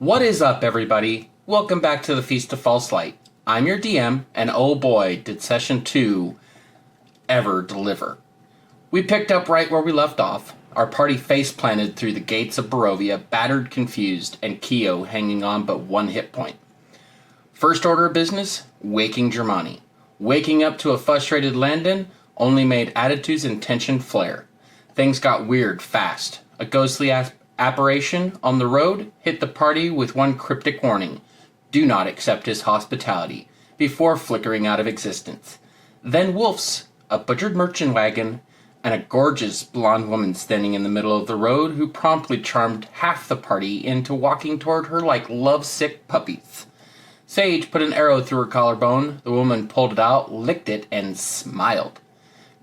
What is up, everybody? Welcome back to the Feast of False Light. I'm your DM, and oh boy, did Session 2 ever deliver. We picked up right where we left off, our party face-planted through the gates of Barovia, battered, confused, and Keo hanging on but one hit point. First order of business, waking Germani. Waking up to a frustrated Landon only made attitudes and tension flare. Things got weird fast. A ghostly apparition on the road hit the party with one cryptic warning: do not accept his hospitality, before flickering out of existence. Then wolves, a butchered merchant wagon, and a gorgeous blonde woman standing in the middle of the road who promptly charmed half the party into walking toward her like lovesick puppies. Sage put an arrow through her collarbone, the woman pulled it out, licked it, and smiled.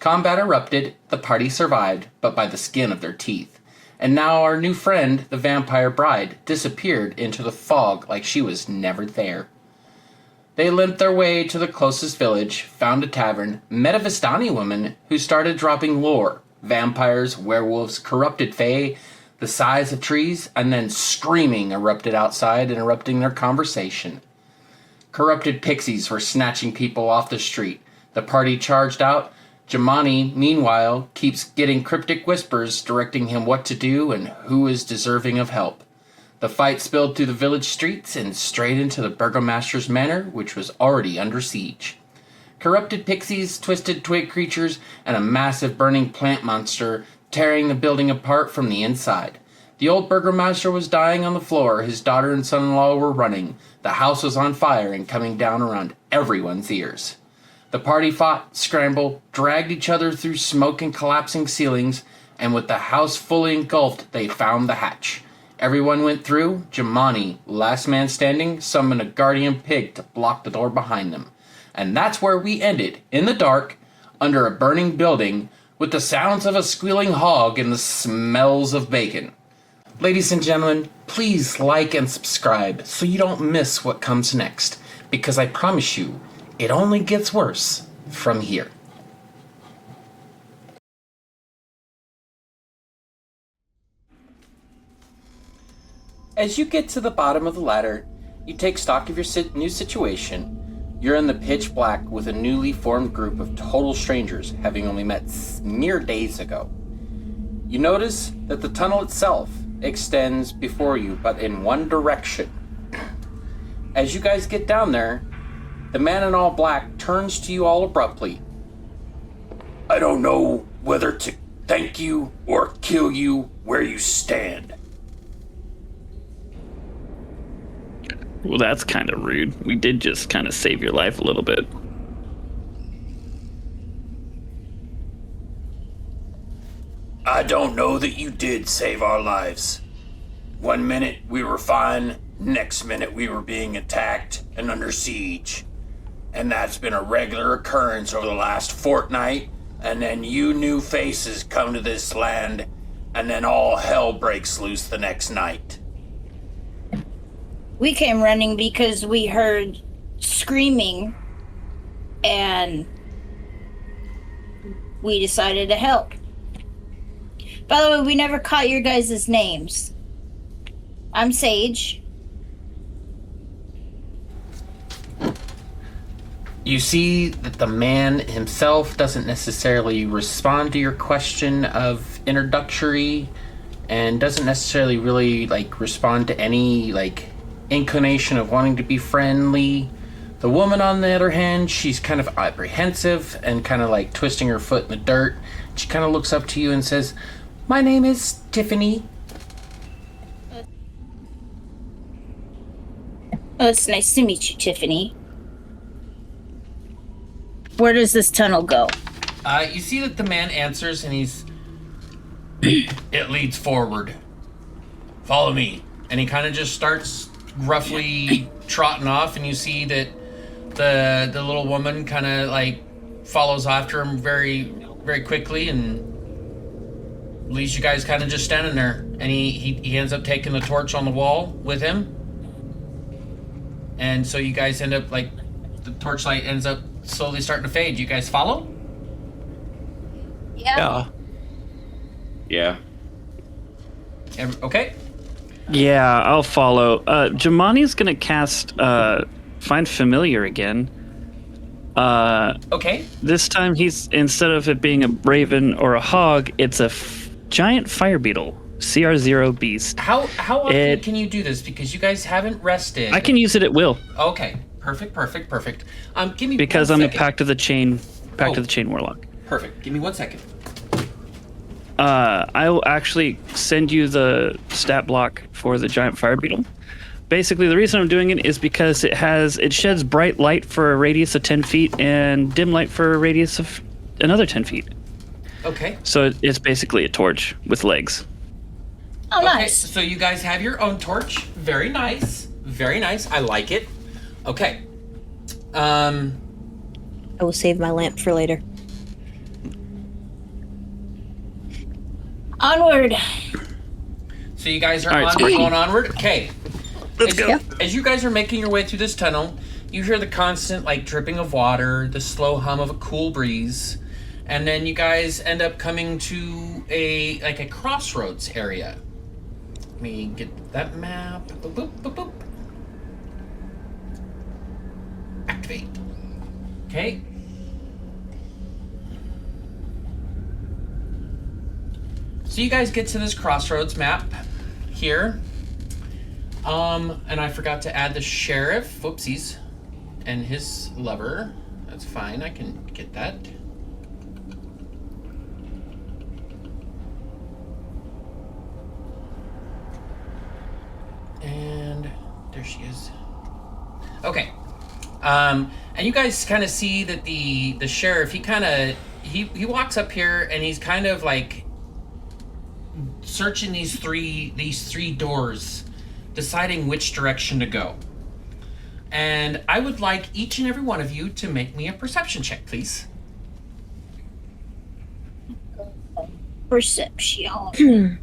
Combat erupted, the party survived, but by the skin of their teeth. And now our new friend, the vampire bride, disappeared into the fog like she was never there. They limped their way to the closest village, found a tavern, met a Vistani woman who started dropping lore: vampires, werewolves, corrupted fae, the size of trees, and then screaming erupted outside, interrupting their conversation. Corrupted pixies were snatching people off the street. The party charged out. Germani, meanwhile, keeps getting cryptic whispers directing him what to do and who is deserving of help. The fight spilled through the village streets and straight into the burgomaster's manor, which was already under siege. Corrupted pixies, twisted twig creatures, and a massive burning plant monster tearing the building apart from the inside. The old burgomaster was dying on the floor, his daughter and son-in-law were running. The house was on fire and coming down around everyone's ears. The party fought, scrambled, dragged each other through smoke and collapsing ceilings, and with the house fully engulfed, they found the hatch. Everyone went through. Germani, last man standing, summoned a guardian pig to block the door behind them. And that's where we ended, in the dark, under a burning building, with the sounds of a squealing hog and the smells of bacon. Ladies and gentlemen, please like and subscribe so you don't miss what comes next, because I promise you, it only gets worse from here. As you get to the bottom of the ladder, you take stock of your new situation. You're in the pitch black with a newly formed group of total strangers, having only met mere days ago. You notice that the tunnel itself extends before you, but in one direction. As you guys get down there, the man in all black turns to you all abruptly. I don't know whether to thank you or kill you where you stand. Well, that's kind of rude. We did just kind of save your life a little bit. I don't know that you did save our lives. One minute we were fine, next minute we were being attacked and under siege. And that's been a regular occurrence over the last fortnight, and then you new faces come to this land, and then all hell breaks loose the next night. We came running because we heard screaming, and we decided to help. By the way, we never caught your guys' names. I'm Sage. You see that the man himself doesn't necessarily respond to your question of introductory, and doesn't necessarily really respond to any inclination of wanting to be friendly. The woman, on the other hand, she's kind of apprehensive and kind of twisting her foot in the dirt. She kind of looks up to you and says, "My name is Tiffany." Oh, it's nice to meet you, Tiffany. Where does this tunnel go? You see that the man answers and he's... It leads forward. Follow me. And he kind of just starts roughly trotting off, and you see that the little woman kind of follows after him very, very quickly, and leaves you guys kind of just standing there. And he ends up taking the torch on the wall with him. And so you guys end up the torchlight ends up slowly starting to fade. You guys follow? Yeah. Yeah. Okay. Yeah, I'll follow. Jamani's gonna cast Find Familiar again. Okay. This time he's, instead of it being a raven or a hog, it's a giant fire beetle. CR0 beast. How often can you do this? Because you guys haven't rested. I can use it at will. Okay. Perfect. Give me because 1 I'm second. a Pact of the Chain warlock. Perfect. Give me 1 second. I will actually send you the stat block for the giant fire beetle. Basically, the reason I'm doing it is because it sheds bright light for a radius of 10 feet and dim light for a radius of another 10 feet. Okay. So it's basically a torch with legs. Oh, Okay, nice. so you guys have your own torch. Very nice. I like it. Okay. I will save my lamp for later. Onward. So you guys are All right, going onward. Okay. Let's go. As you guys are making your way through this tunnel, you hear the constant dripping of water, the slow hum of a cool breeze, and then you guys end up coming to a crossroads area. Let me get that map. Boop, boop, boop, boop. Activate. Okay. So you guys get to this crossroads map here. And I forgot to add the sheriff, whoopsies, and his lover. That's fine, I can get that. And there she is. Okay. And you guys kind of see that the sheriff, he walks up here and he's kind of searching these three doors, deciding which direction to go. And I would like each and every one of you to make me a perception check, please. Perception.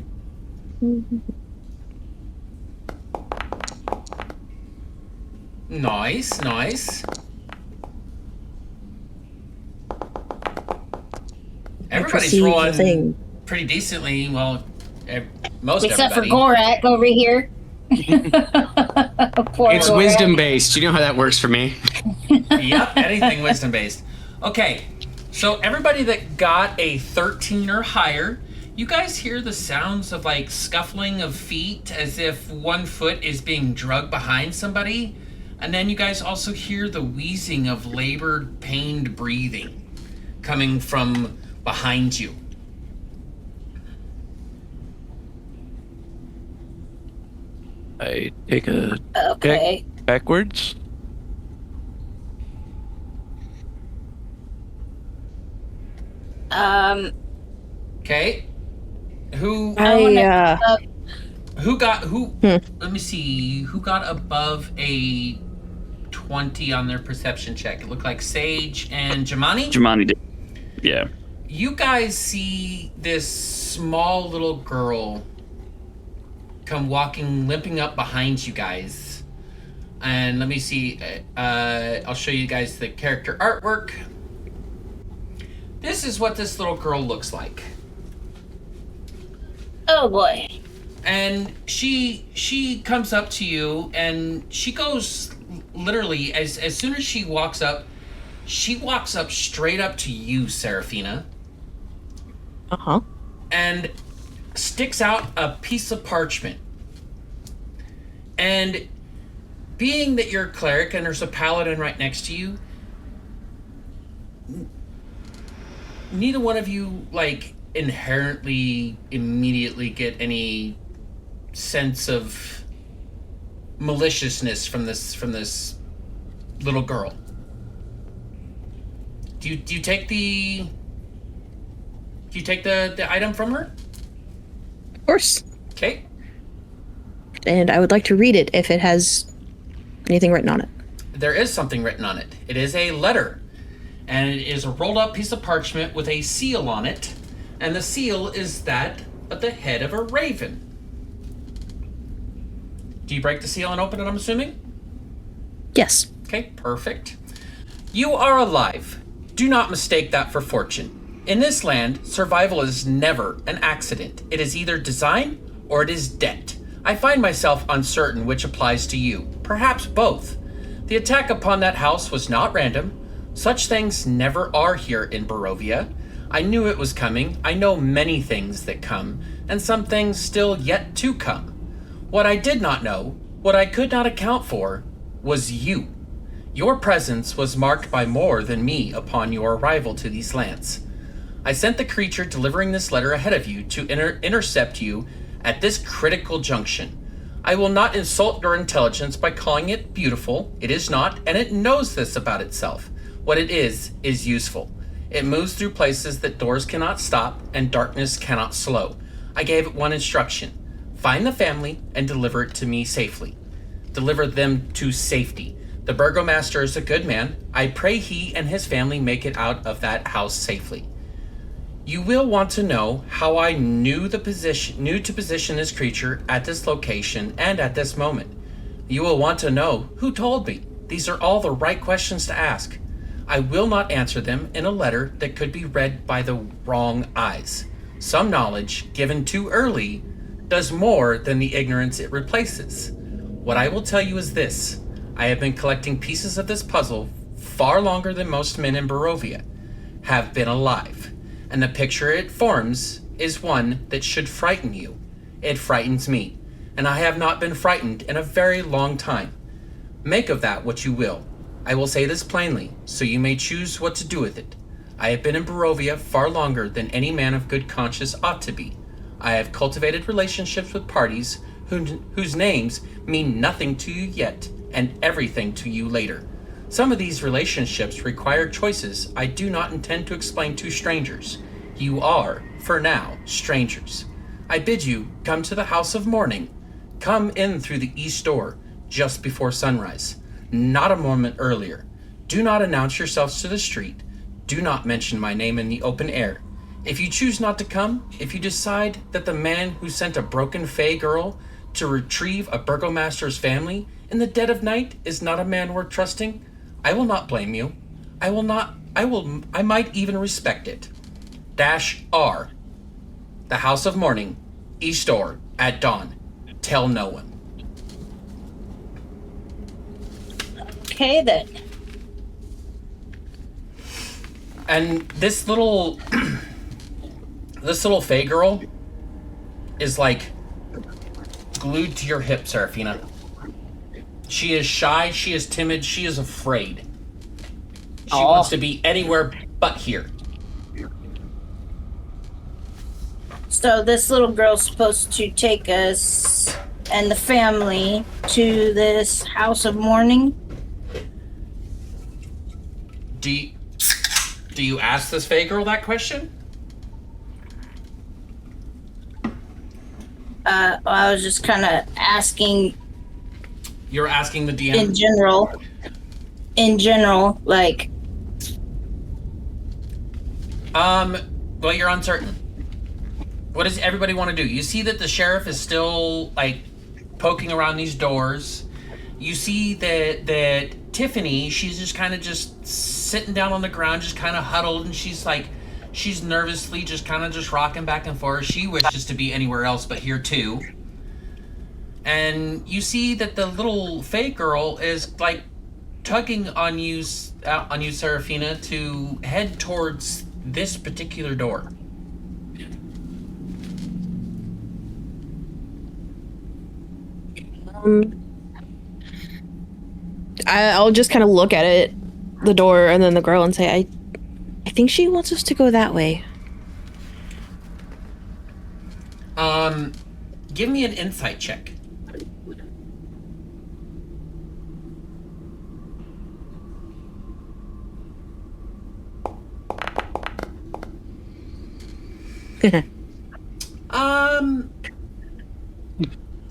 Nice. Everybody's perceive the rolling thing. pretty decently. Well, most Except for everybody. Gorak over here. Poor It's Gorak. wisdom based. You know how that works for me. Yep, anything wisdom based. Okay, so everybody that got a 13 or higher, you guys hear the sounds of scuffling of feet as if one foot is being dragged behind somebody. And then you guys also hear the wheezing of labored, pained breathing coming from behind you. I take a Okay. step backwards. Okay. Who I let me see, who got above a 20 on their perception check? It looked like Sage and Jamani. Jamani did. Yeah. You guys see this small little girl come limping up behind you guys. And let me see, I'll show you guys the character artwork. This is what this little girl looks like. Oh boy. And she comes up to you and she goes literally as soon as she walks up straight up to you, Seraphina, and sticks out a piece of parchment. And being that you're a cleric and there's a paladin right next to you, neither one of you inherently immediately get any sense of maliciousness from this little girl. Do you take the item from her? Of course. Okay. And I would like to read it if it has anything written on it. There is something written on it. It is a letter, and it is a rolled up piece of parchment with a seal on it, and the seal is that of the head of a raven. Do you break the seal and open it, I'm assuming? Yes. Okay, perfect. You are alive. Do not mistake that for fortune. In this land, survival is never an accident. It is either design or it is debt. I find myself uncertain which applies to you. Perhaps both. The attack upon that house was not random. Such things never are here in Barovia. I knew it was coming. I know many things that come, and some things still yet to come. What I did not know, what I could not account for, was you. Your presence was marked by more than me upon your arrival to these lands. I sent the creature delivering this letter ahead of you to intercept you at this critical junction. I will not insult your intelligence by calling it beautiful. It is not, and it knows this about itself. What it is useful. It moves through places that doors cannot stop and darkness cannot slow. I gave it one instruction. Find the family and deliver it to me safely. Deliver them to safety. The burgomaster is a good man. I pray he and his family make it out of that house safely. You will want to know how I knew to position this creature at this location and at this moment. You will want to know who told me. These are all the right questions to ask. I will not answer them in a letter that could be read by the wrong eyes. Some knowledge, given too early, does more than the ignorance it replaces. What I will tell you is this. I have been collecting pieces of this puzzle far longer than most men in Barovia have been alive, and the picture it forms is one that should frighten you. It frightens me, and I have not been frightened in a very long time. Make of that what you will. I will say this plainly, so you may choose what to do with it. I have been in Barovia far longer than any man of good conscience ought to be. I have cultivated relationships with parties whose names mean nothing to you yet, and everything to you later. Some of these relationships require choices I do not intend to explain to strangers. You are, for now, strangers. I bid you come to the House of Mourning. Come in through the east door, just before sunrise, not a moment earlier. Do not announce yourselves to the street. Do not mention my name in the open air. If you choose not to come, if you decide that the man who sent a broken fey girl to retrieve a burgomaster's family in the dead of night is not a man worth trusting, I will not blame you. I might even respect it. -R. The House of Mourning, east door, at dawn. Tell no one. Okay, then. And this little fey girl is like glued to your hip, Seraphina. She is shy, she is timid, she is afraid. She wants to be anywhere but here. So this little girl's supposed to take us and the family to this House of Mourning? Do you ask this fey girl that question? I was just kind of asking. You're asking the DM? In general, like. Well, you're uncertain. What does everybody want to do? You see that the sheriff is still, like, poking around these doors. You see that Tiffany, she's just kind of just sitting down on the ground, just kind of huddled, and she's nervously just kind of just rocking back and forth. She wishes to be anywhere else but here too. And you see that the little fey girl is like tugging on you, Seraphina, to head towards this particular door. I'll just kind of look at it, the door, and then the girl, and say, I think she wants us to go that way. Give me an insight check.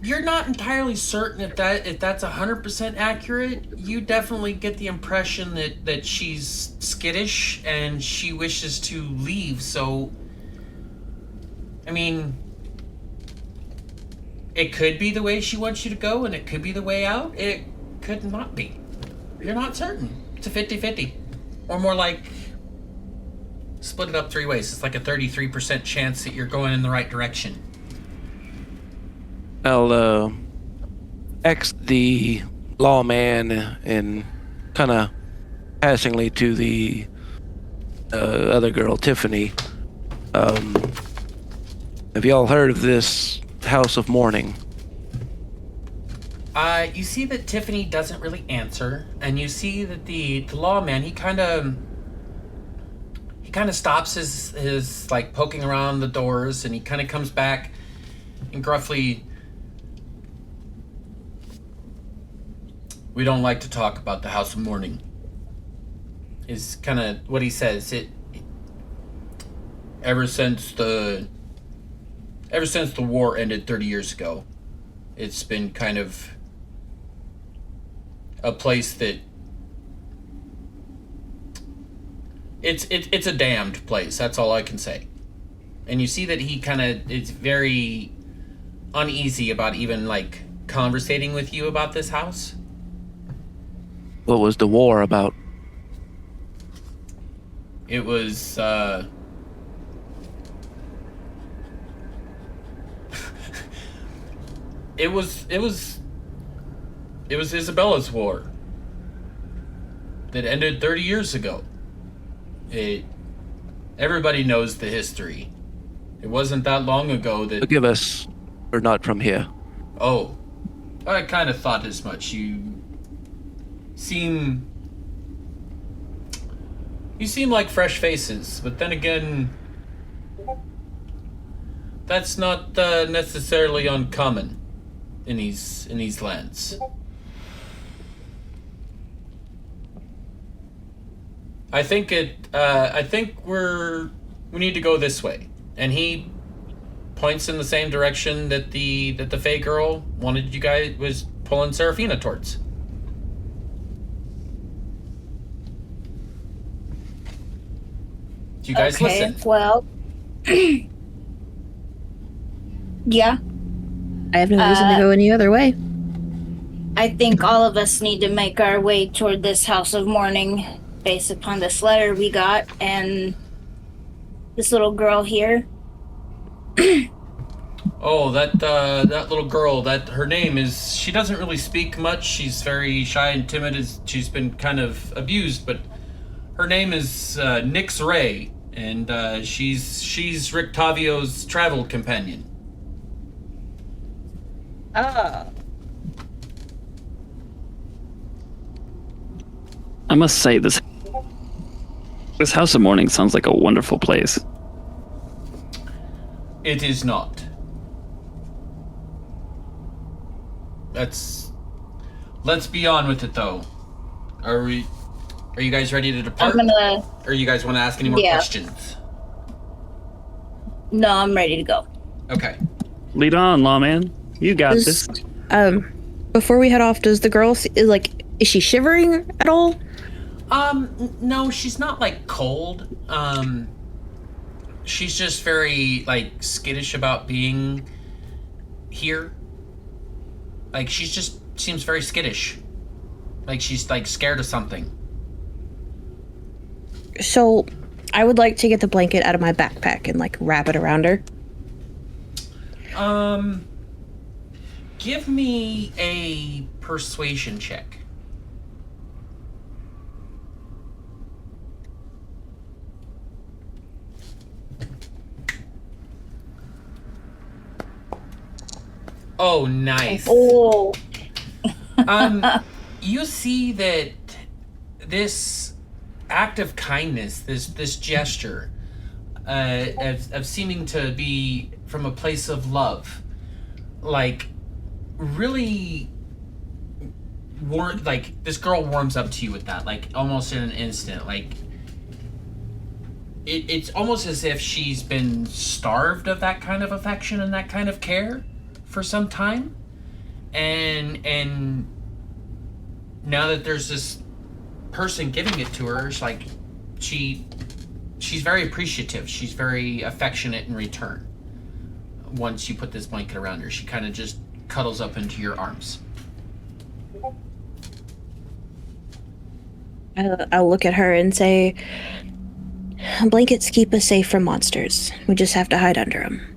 You're not entirely certain if that's 100% accurate. You definitely get the impression that she's skittish and she wishes to leave, so I mean, it could be the way she wants you to go and it could be the way out. It could not be. You're not certain. It's a 50-50. Or more like split it up 3 ways. It's like a 33% chance that you're going in the right direction. I'll ask the lawman and kind of passingly to the other girl, Tiffany. Have y'all heard of this House of Mourning? You see that Tiffany doesn't really answer, and you see that the lawman, he kind of stops his like poking around the doors, and he kind of comes back and gruffly, "We don't like to talk about the House of Mourning," is kind of what he says. Ever since the war ended 30 years ago, it's been kind of a place that it's a damned place. That's all I can say. And you see that he kind of is very uneasy about even like conversating with you about this house. What was the war about? It was it was Isabella's war that ended 30 years ago. Everybody knows the history. It wasn't that long ago that... Forgive us, we're not from here. Oh, I kind of thought as much. You seem like fresh faces, but then again, that's not necessarily uncommon in these lands. I think we need to go this way. And he points in the same direction that the Fey girl wanted you guys, was pulling Seraphina towards. Do you guys listen? Well, yeah. I have no reason to go any other way. I think all of us need to make our way toward this House of Mourning based upon this letter we got and this little girl here. Oh, that little girl, her name is, she doesn't really speak much. She's very shy and timid. She's been kind of abused, but her name is Nyx Ray, and she's Rick Tavio's travel companion. Oh. I must say, this House of Mourning sounds like a wonderful place. It is not. Let's be on with it, though. Are you guys ready to depart? Or you guys want to ask any more questions? No, I'm ready to go. Okay. Lead on, lawman. You got this. Before we head off, does the girl is she shivering at all? No, she's not like cold. She's just very like skittish about being here. Like she just seems very skittish. Like she's like scared of something. So, I would like to get the blanket out of my backpack and like wrap it around her. Give me a persuasion check. Oh, nice. Oh. You see that this act of kindness, this gesture, of seeming to be from a place of love, like really like this girl warms up to you with that, like almost in an instant. Like it's almost as if she's been starved of that kind of affection and that kind of care for some time, and now that there's this person giving it to her, it's like she's very appreciative. She's very affectionate in return. Once you put this blanket around her, she kind of just cuddles up into your arms. I'll look at her and say, blankets keep us safe from monsters. We just have to hide under them.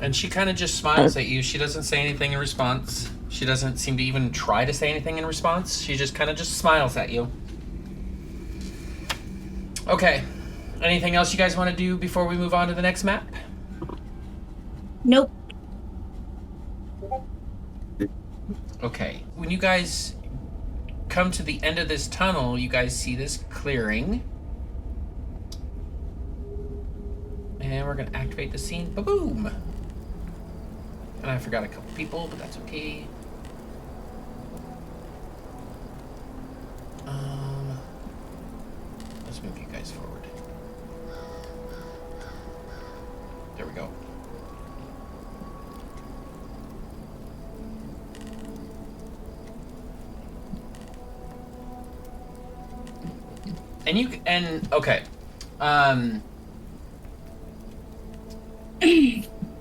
And she kind of just smiles at you. She doesn't say anything in response. She doesn't seem to even try to say anything in response. She just kind of just smiles at you. Okay. Anything else you guys want to do before we move on to the next map? Nope. Okay. When you guys come to the end of this tunnel, you guys see this clearing. And we're going to activate the scene. Ba-boom! And I forgot a couple people, but that's okay. Let's move you guys forward. There we go. Okay.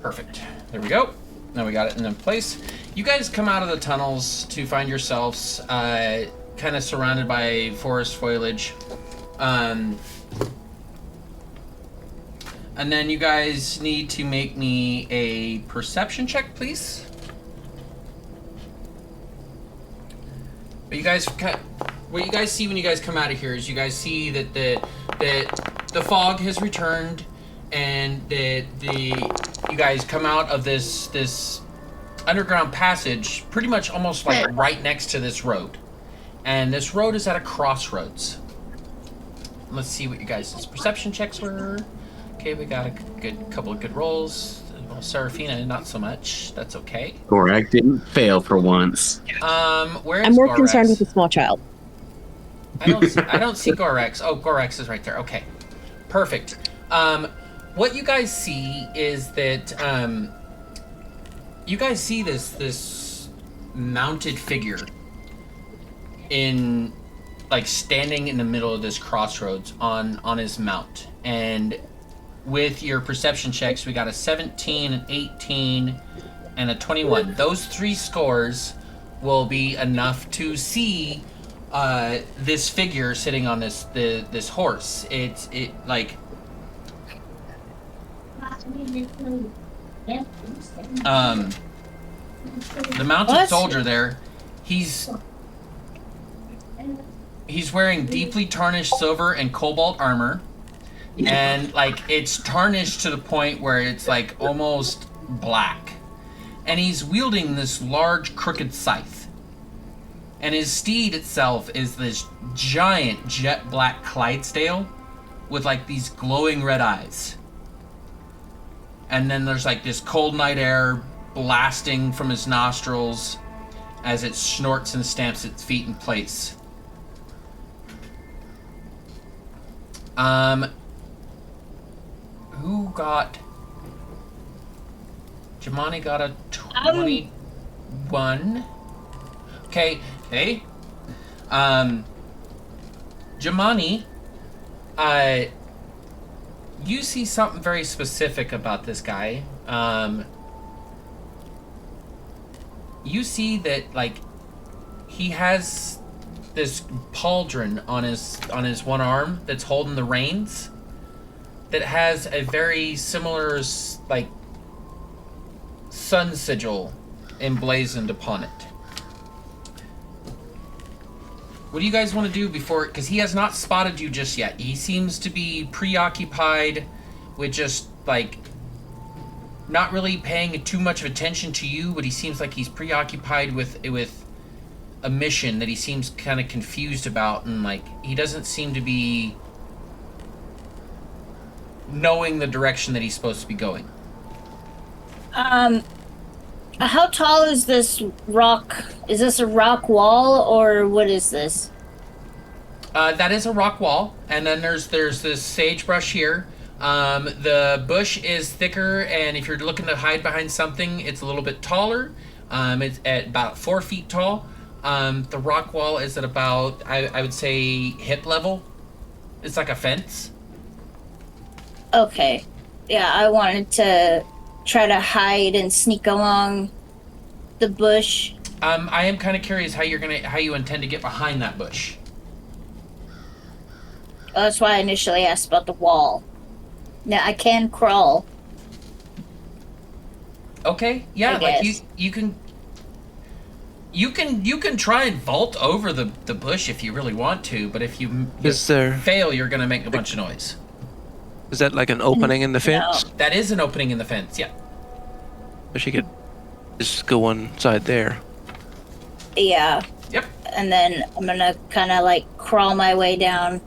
Perfect. There we go. Now we got it in place. You guys come out of the tunnels to find yourselves kind of surrounded by forest foliage. And then you guys need to make me a perception check, please. But what you guys see when you guys come out of here is you guys see that the fog has returned, and that you guys come out of this underground passage, pretty much almost like right next to this road, and this road is at a crossroads. Let's see what you guys' perception checks were. Okay, we got a couple of good rolls. Well, Serafina, not so much. That's okay. Gorak didn't fail for once. Where's I'm more Gorax? concerned with the small child. I don't see Gorax. Oh, Gorax is right there. Okay, perfect. What you guys see is that you guys see this mounted figure in, like, standing in the middle of this crossroads on his mount. And with your perception checks, we got a 17, an 18, and a 21. Those three scores will be enough to see this figure sitting on this horse. The mounted soldier there, he's wearing deeply tarnished silver and cobalt armor, and like it's tarnished to the point where it's like almost black, and he's wielding this large crooked scythe, and his steed itself is this giant jet black Clydesdale with like these glowing red eyes. And then there's like this cold night air blasting from his nostrils as it snorts and stamps its feet in place. Who got... Jamani got a 21. Okay, hey. Jamani, you see something very specific about this guy. You see that, like, he has this pauldron on his one arm that's holding the reins, that has a very similar, like, sun sigil emblazoned upon it. What do you guys want to do before... Because he has not spotted you just yet. He seems to be preoccupied with just, like, not really paying too much of attention to you, but he seems like he's preoccupied with a mission that he seems kind of confused about, and, like, he doesn't seem to be knowing the direction that he's supposed to be going. How tall is this rock? Is this a rock wall, or what is this? That is a rock wall, and then there's this sagebrush here. The bush is thicker, and if you're looking to hide behind something, it's a little bit taller. It's at about 4 feet tall. The rock wall is at about, I would say, hip level. It's like a fence. Okay. Yeah, I wanted to try to hide and sneak along the bush. I am kind of curious how you intend to get behind that bush. Well, that's why I initially asked about the wall. Now I can crawl. Okay, yeah, I like guess. you can try and vault over the bush if you really want to, but if you Is there- fail, you're gonna make a bunch of noise. Is that like an opening in the fence? No. That is an opening in the fence, yeah. So she could just go inside there. Yeah. Yep. And then I'm gonna kind of like crawl my way down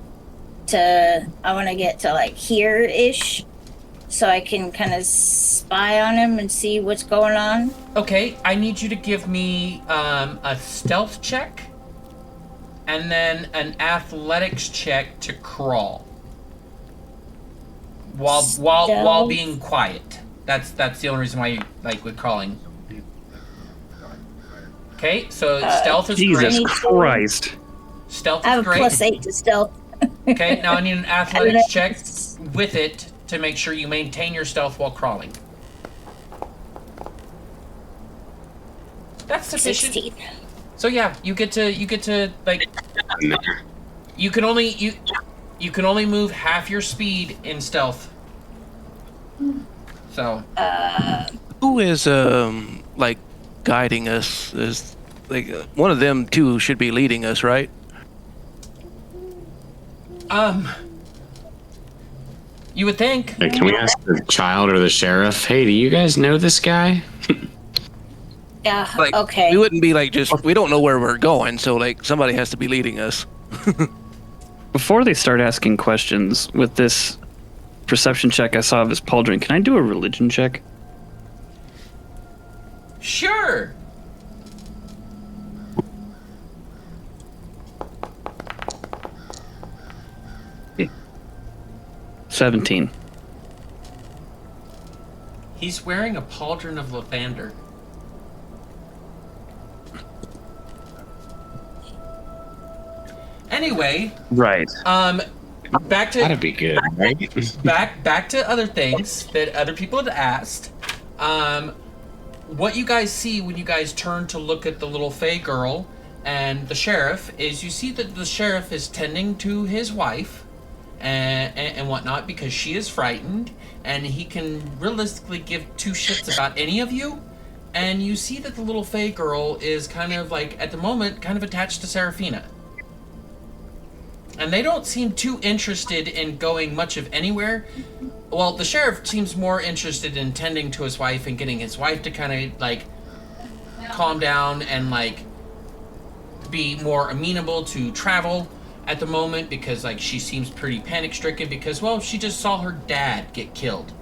to. I want to get to like here-ish, so I can kind of spy on him and see what's going on. Okay, I need you to give me a stealth check, and then an athletics check to crawl. While Stealth. being quiet. That's the only reason why you like with crawling. Okay, so stealth is Jesus great. Christ. Stealth I is have a great. +8 to stealth. Okay, now I need an athletics check with it to make sure you maintain your stealth while crawling. That's sufficient. 16. So yeah, you get to like you can only move half your speed in stealth. So Who is like guiding us? Is like one of them two should be leading us, right? you would think. Hey, can we ask the child or the sheriff? Hey, do you guys know this guy? Yeah. Like Okay. we wouldn't be like just we don't know where we're going, so like somebody has to be leading us. Before they start asking questions, with this perception check I saw of his pauldron, can I do a religion check? Sure. Okay. 17. He's wearing a pauldron of lavender. Anyway, Right. back to That'd be good, right? back to other things that other people had asked. What you guys see when you guys turn to look at the little Fey girl and the sheriff is you see that the sheriff is tending to his wife and whatnot because she is frightened, and he can realistically give two shits about any of you. And you see that the little Fey girl is kind of like, at the moment, kind of attached to Seraphina. And they don't seem too interested in going much of anywhere. Well, the sheriff seems more interested in tending to his wife and getting his wife to kind of, like, calm down and, like, be more amenable to travel at the moment because, like, she seems pretty panic-stricken because, well, she just saw her dad get killed.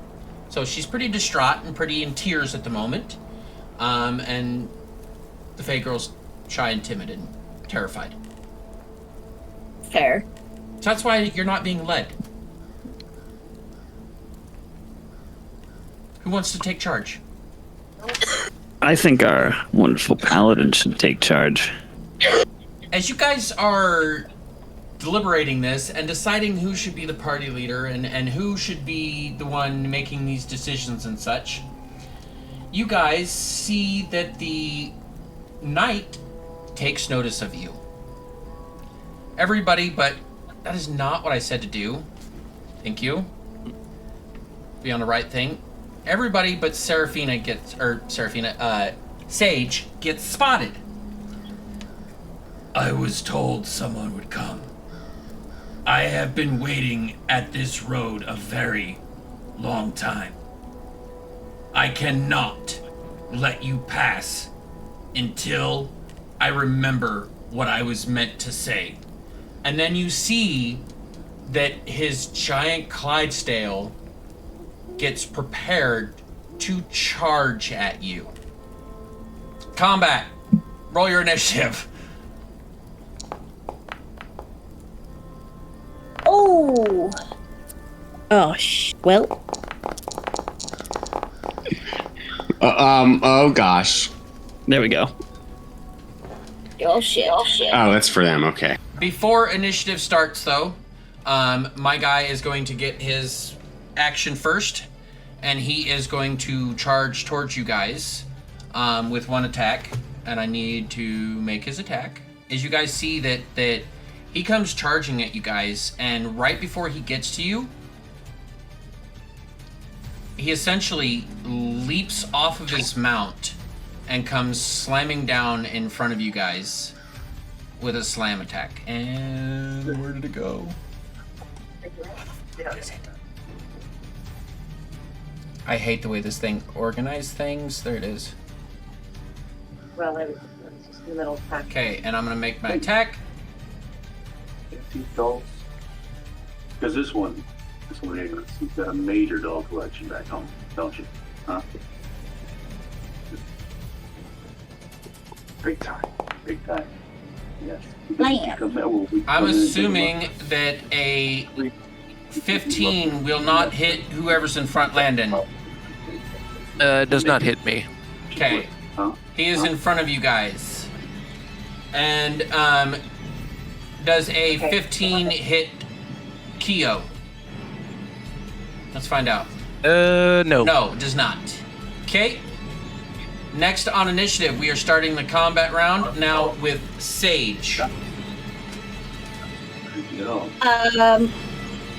So she's pretty distraught and pretty in tears at the moment. And the Fey girl's shy and timid and terrified. Fair. So that's why you're not being led. Who wants to take charge? I think our wonderful paladin should take charge. As you guys are deliberating this and deciding who should be the party leader and who should be the one making these decisions and such, you guys see that the knight takes notice of you. Everybody, but that is not what I said to do. Thank you. Be on the right thing. Everybody but Sage gets spotted. I was told someone would come. I have been waiting at this road a very long time. I cannot let you pass until I remember what I was meant to say. And then you see that his giant Clydesdale gets prepared to charge at you. Combat. Roll your initiative. Oh. Well. Oh gosh. There we go. Oh shit. Oh, that's for them. Okay. Before initiative starts, though, my guy is going to get his action first, and he is going to charge towards you guys with one attack, and I need to make his attack. As you guys see that he comes charging at you guys, and right before he gets to you, he essentially leaps off of his mount and comes slamming down in front of you guys with a slam attack. And where did it go? I hate the way this thing organized things. There it is. Well, it was just a little attack. Okay, and I'm gonna make my attack. Dogs. Because this one here, you've got a major dog collection back home, don't you? Huh? Big time. Big time. Yes. I'm assuming that a 15 will not hit whoever's in front, Landon. Does not hit me. Okay. He is in front of you guys. And does a 15 hit Keo? Let's find out. No. No, it does not. Okay. Next on initiative, we are starting the combat round now with Sage.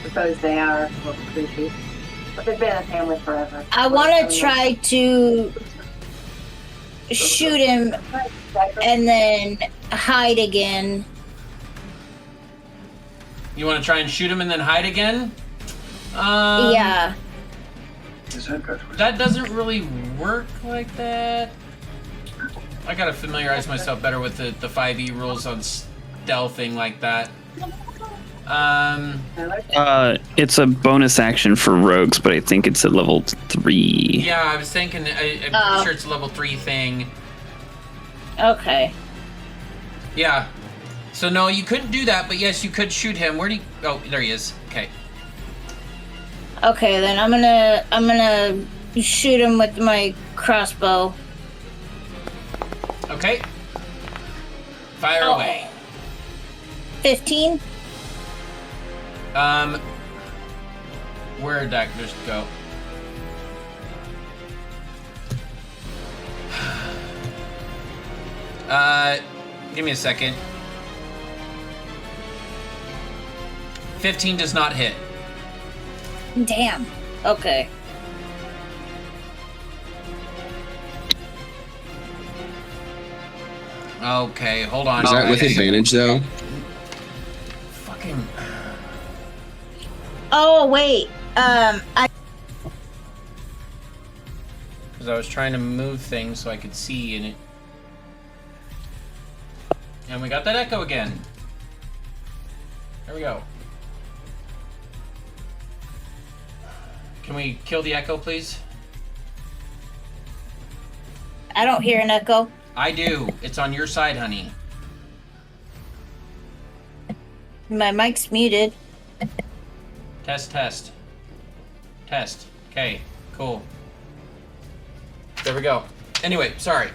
Suppose they are a little creepy. But they've been a family forever. I want to try to shoot him and then hide again. You want to try and shoot him and then hide again? Yeah. That doesn't really work like that. I gotta familiarize myself better with the 5e rules on stealthing like that. It's a bonus action for rogues, but I think it's at level 3. Yeah, I was thinking, I'm pretty sure it's a level 3 thing. Okay. Yeah. So no, you couldn't do that, but yes, you could shoot him. Where do you... Oh, there he is. Okay. Okay, then I'm gonna shoot him with my crossbow. Okay. Fire away. 15? Where'd that just go? Give me a second. 15 does not hit. Damn. Okay. Okay, hold on. Is that with advantage though? Fucking. Oh wait. I. Because I was trying to move things so I could see in it. And we got that echo again. There we go. Can we kill the echo, please? I don't hear an echo. I do. It's on your side, honey. My mic's muted. Test, test. Test. Okay, cool. There we go. Anyway, sorry.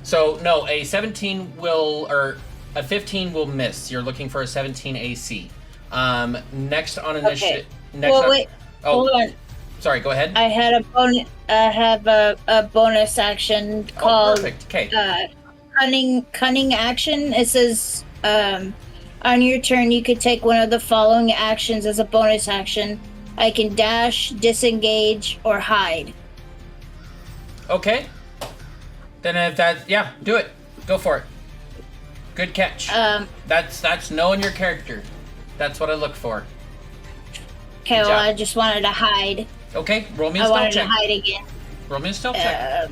So, no, a 17 will, or a 15 will miss. You're looking for a 17 AC. Next on initiative. Okay. Well, wait. Hold on. Sorry, go ahead. I had a bonus. I have a bonus action called perfect. Okay. cunning action. It says on your turn you could take one of the following actions as a bonus action. I can dash, disengage, or hide. Okay. Then if that, yeah, do it. Go for it. Good catch. That's knowing your character. That's what I look for. Okay, well, I just wanted to hide. Okay, roll me a I stealth wanted check. to hide again. Roll me a stealth check.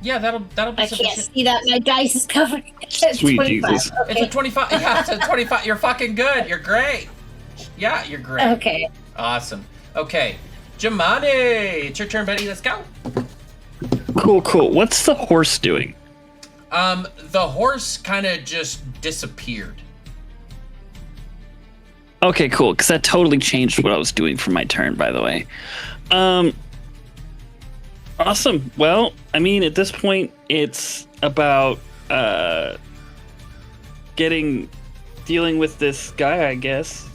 Yeah, that'll be I sufficient. can't see that. My dice is covered. It's Sweet 25. Jesus. Okay. It's a 25. Yeah, it's a 25. You're fucking good. You're great. Yeah, you're great. Okay. Awesome. Okay. Jamani, it's your turn, buddy. Let's go. Cool. What's the horse doing? The horse kind of just disappeared. Okay, cool, because that totally changed what I was doing for my turn, by the way. Awesome. Well, I mean, at this point, it's about dealing with this guy, I guess.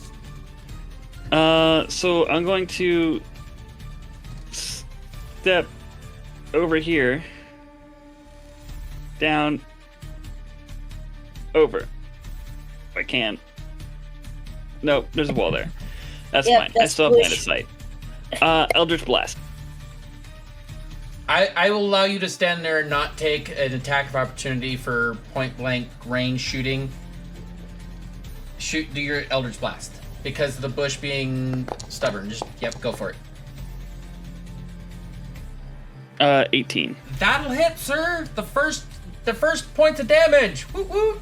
So I'm going to step over here, down, over, if I can. Nope, there's a wall there. That's Yep, fine. I that's still have line of bush. sight. Eldritch Blast. I will allow you to stand there and not take an attack of opportunity for point blank range shooting. Do your Eldritch Blast. Because of the bush being stubborn. Yep, go for it. 18. That'll hit, sir. The first points of damage. Woo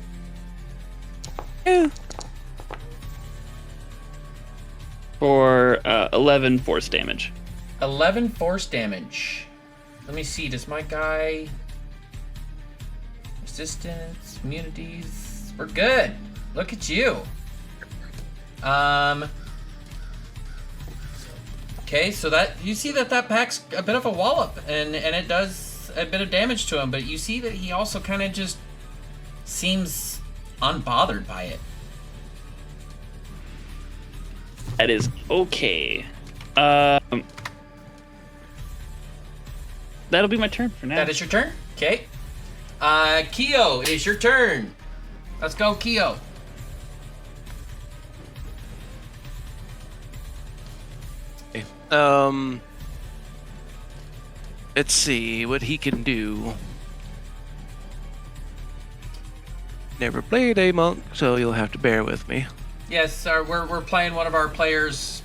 woo. For 11 force damage. 11 force damage. Let me see. Does my guy resistance, immunities? We're good. Look at you. Okay, so that you see that packs a bit of a wallop, and it does a bit of damage to him, but you see that he also kind of just seems unbothered by it. That is okay. That'll be my turn for now. That is your turn? Okay. Keo, it is your turn. Let's go, Keo. Let's see what he can do. Never played a monk, so you'll have to bear with me. Yes, we're playing one of our players'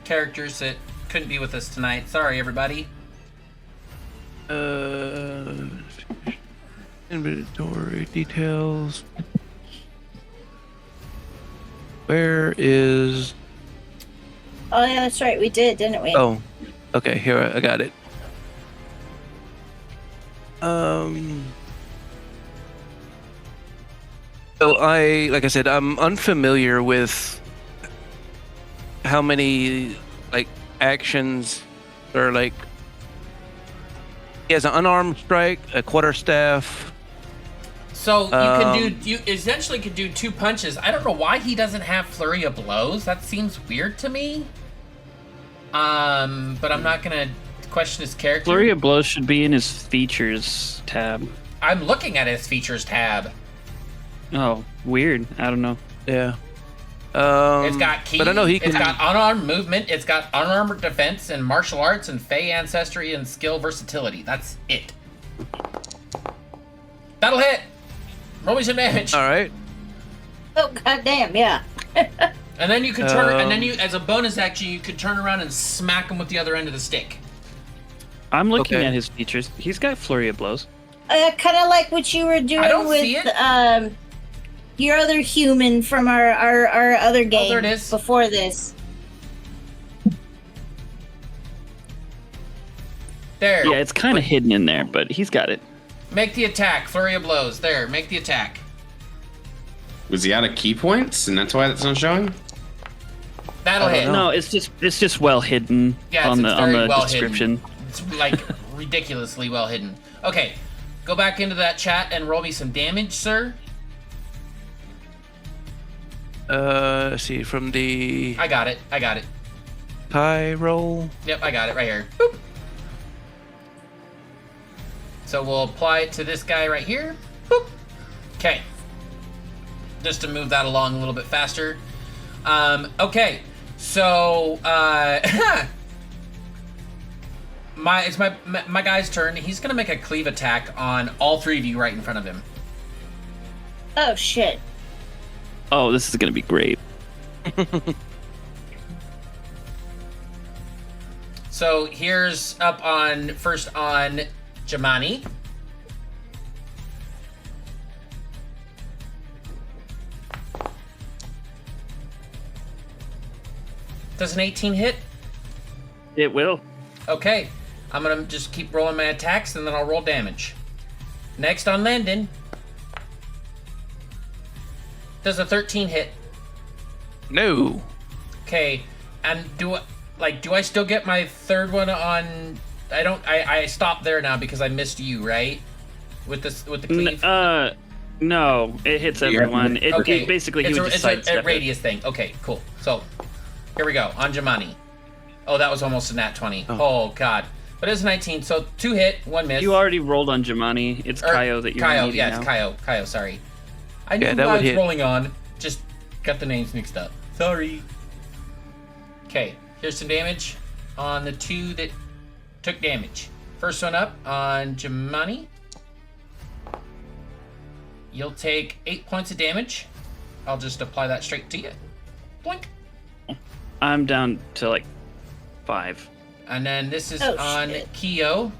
characters that couldn't be with us tonight. Sorry, everybody. Inventory details. Where is... Oh yeah, that's right. We did, didn't we? Oh, okay. Here, I got it. So like I said, I'm unfamiliar with how many actions or he has an unarmed strike, a quarterstaff. So you essentially could do 2 punches. I don't know why he doesn't have flurry of blows. That seems weird to me. But I'm not gonna question his character. Flurry of Blows should be in his features tab. I'm looking at his features tab. Oh, weird. I don't know. Yeah. It's got key. But I know he can. It's got unarmed movement. It's got unarmed defense and martial arts and fey ancestry and skill versatility. That's it. That'll hit. Roll me some damage. All right. Oh goddamn, yeah. And then you could turn. And then you, as a bonus action, you could turn around and smack him with the other end of the stick. I'm looking Okay. at his features. He's got Flurry of Blows. Kind of like what you were I doing don't with see it. your other human from our other game there it is. before this. There. Yeah, it's kind of hidden in there, but he's got it. Make the attack. Flurry of blows. There. Make the attack. Was he out of key points, and that's why that's not showing? That'll hit. No, it's just well hidden Yeah, on it's the very well description. hidden. It's like ridiculously well hidden. Okay, go back into that chat and roll me some damage, sir. Let's see, from the I got it. high roll. Yep, I got it right here. Boop. So we'll apply it to this guy right here. Boop. Okay. Just to move that along a little bit faster. Okay. So it's my guy's turn. He's gonna make a cleave attack on all 3 of you right in front of him. Oh shit. Oh, this is gonna be great. So here's up on first on Jamani. Does an 18 hit? It will. Okay. I'm gonna just keep rolling my attacks and then I'll roll damage. Next on Landon. Does a 13 hit? No. Okay. And do I still get my third one on? I stopped there now because I missed you, right? With the cleave. No, it hits everyone. Okay. Basically, he it's would a, just it's a sidestep radius thing. Okay, cool. So here we go on Jamani. Oh, that was almost a nat 20. Oh god. But it's 19. So 2 hit, 1 miss. You already rolled on Jamani. It's Kaio that you're Kaio, needing yeah, now. it's Kaio. Sorry. I knew Yeah, who that I would was hit. rolling on. Just got the names mixed up. Sorry. Okay, here's some damage on the 2 that took damage. First one up on Jemani. You'll take 8 points of damage. I'll just apply that straight to you. Boink. I'm down to like 5. And then this is on shit. Keo.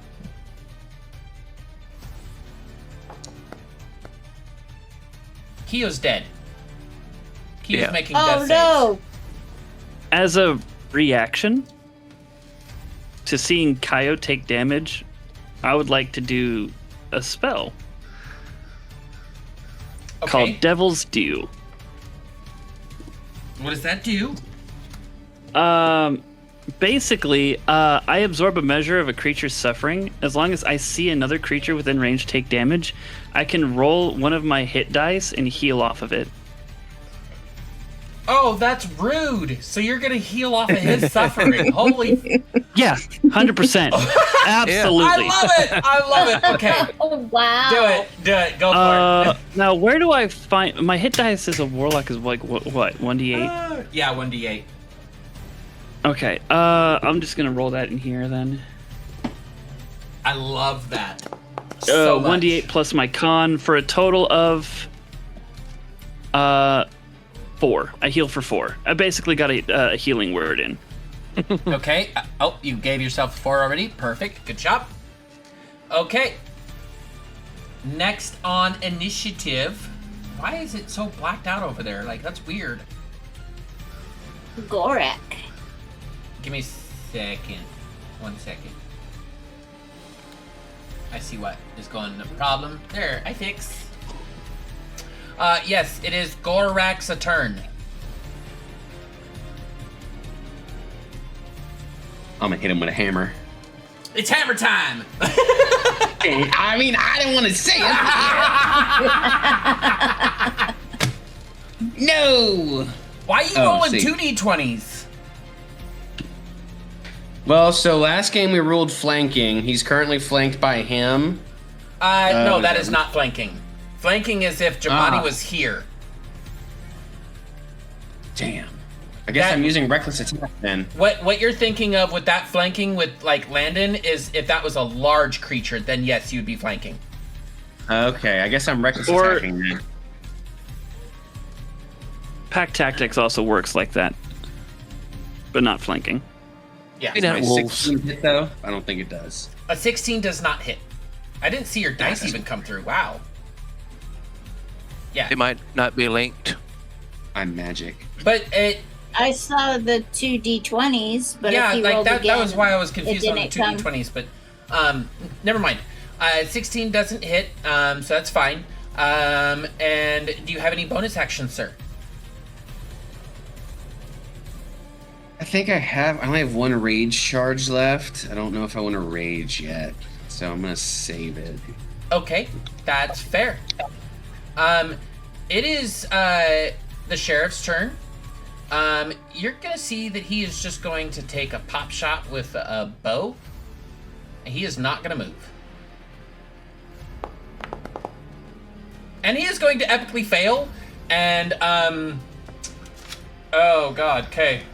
Keo's dead. Keo's making death saves. As a reaction to seeing Kyo take damage, I would like to do a spell called Devil's Due. What does that do? Basically, I absorb a measure of a creature's suffering. As long as I see another creature within range take damage, I can roll one of my hit dice and heal off of it. Oh, that's rude. So you're going to heal off of his suffering. Holy... Yeah, 100%. Absolutely. I love it. Okay. Oh, wow. Do it. Go for it. Now, where do I find... My hit dice as a warlock is like, what 1d8? Yeah, 1d8. Okay, I'm just gonna roll that in here then. I love that. So 1d8 plus my con for a total of 4. I heal for 4. I basically got a healing word in. Okay. Oh, you gave yourself 4 already. Perfect. Good job. Okay. Next on initiative. Why is it so blacked out over there? Like, that's weird. Gorak. Give me a second. 1 second. I see what is going the problem. There, I fix. Yes, it is Gorak's turn. I'm gonna hit him with a hammer. It's hammer time! I mean, I didn't want to say it. No! Why are you rolling 2d20s? Well, so last game we ruled flanking. He's currently flanked by him. No, that is not flanking. Flanking is if Jemani was here. Damn. I guess I'm using reckless attack then. What you're thinking of with that flanking with like Landon is if that was a large creature, then yes, you'd be flanking. Okay, I guess I'm reckless attacking then. Pack tactics also works like that, but not flanking. Yeah. Does my 16 hit though? I don't think it does. A 16 does not hit. I didn't see your dice even come through. Wow. Yeah. It might not be linked. I'm magic. But I saw the 2d20s, but yeah, if you like rolled that. Again, that was why I was confused on the 2d20s. But never mind. 16 doesn't hit, so that's fine. And do you have any bonus actions, sir? I think I only have 1 rage charge left. I don't know if I want to rage yet, so I'm gonna save it. Okay, that's fair. It is the sheriff's turn. You're gonna see that he is just going to take a pop shot with a bow. He is not gonna move. And he is going to epically fail. And oh god, okay.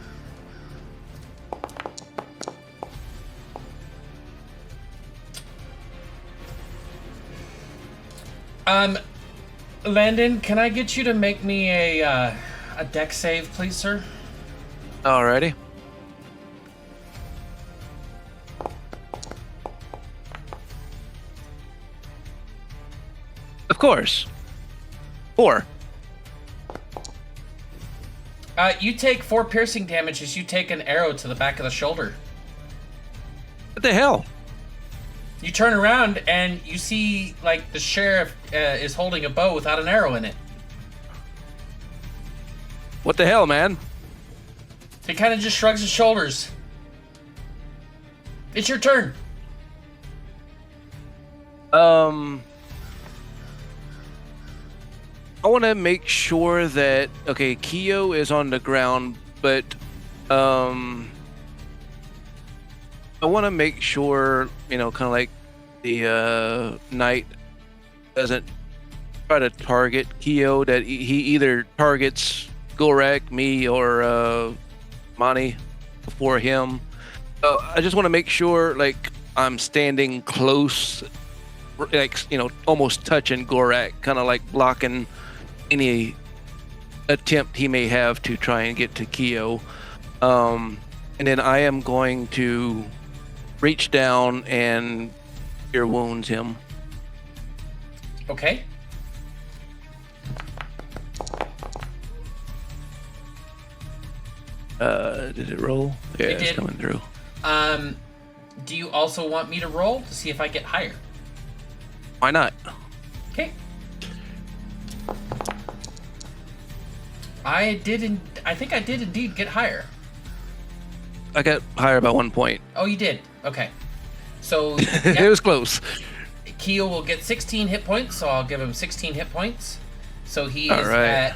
Landon, can I get you to make me a deck save, please, sir? Alrighty. Of course. 4. You take 4 piercing damage as you take an arrow to the back of the shoulder. What the hell? You turn around and you see, like, the sheriff is holding a bow without an arrow in it. What the hell, man? He kind of just shrugs his shoulders. It's your turn. I want to make sure that, okay, Keo is on the ground, but I want to make sure, kind of like the knight doesn't try to target Keo, that he either targets Gorak, me, or Mani before him. I just want to make sure, like, I'm standing close, like, almost touching Gorak, kind of like blocking any attempt he may have to try and get to Keo. And then I am going to reach down and cure wounds him. Okay. Did it roll? Yeah, It it's did. coming through. Do you also want me to roll to see if I get higher? Why not? Okay. I think I did indeed get higher. I got higher by 1 point. Oh, you did? Okay. So, It was close. Keo will get 16 hit points, so I'll give him 16 hit points. So he All is right. at...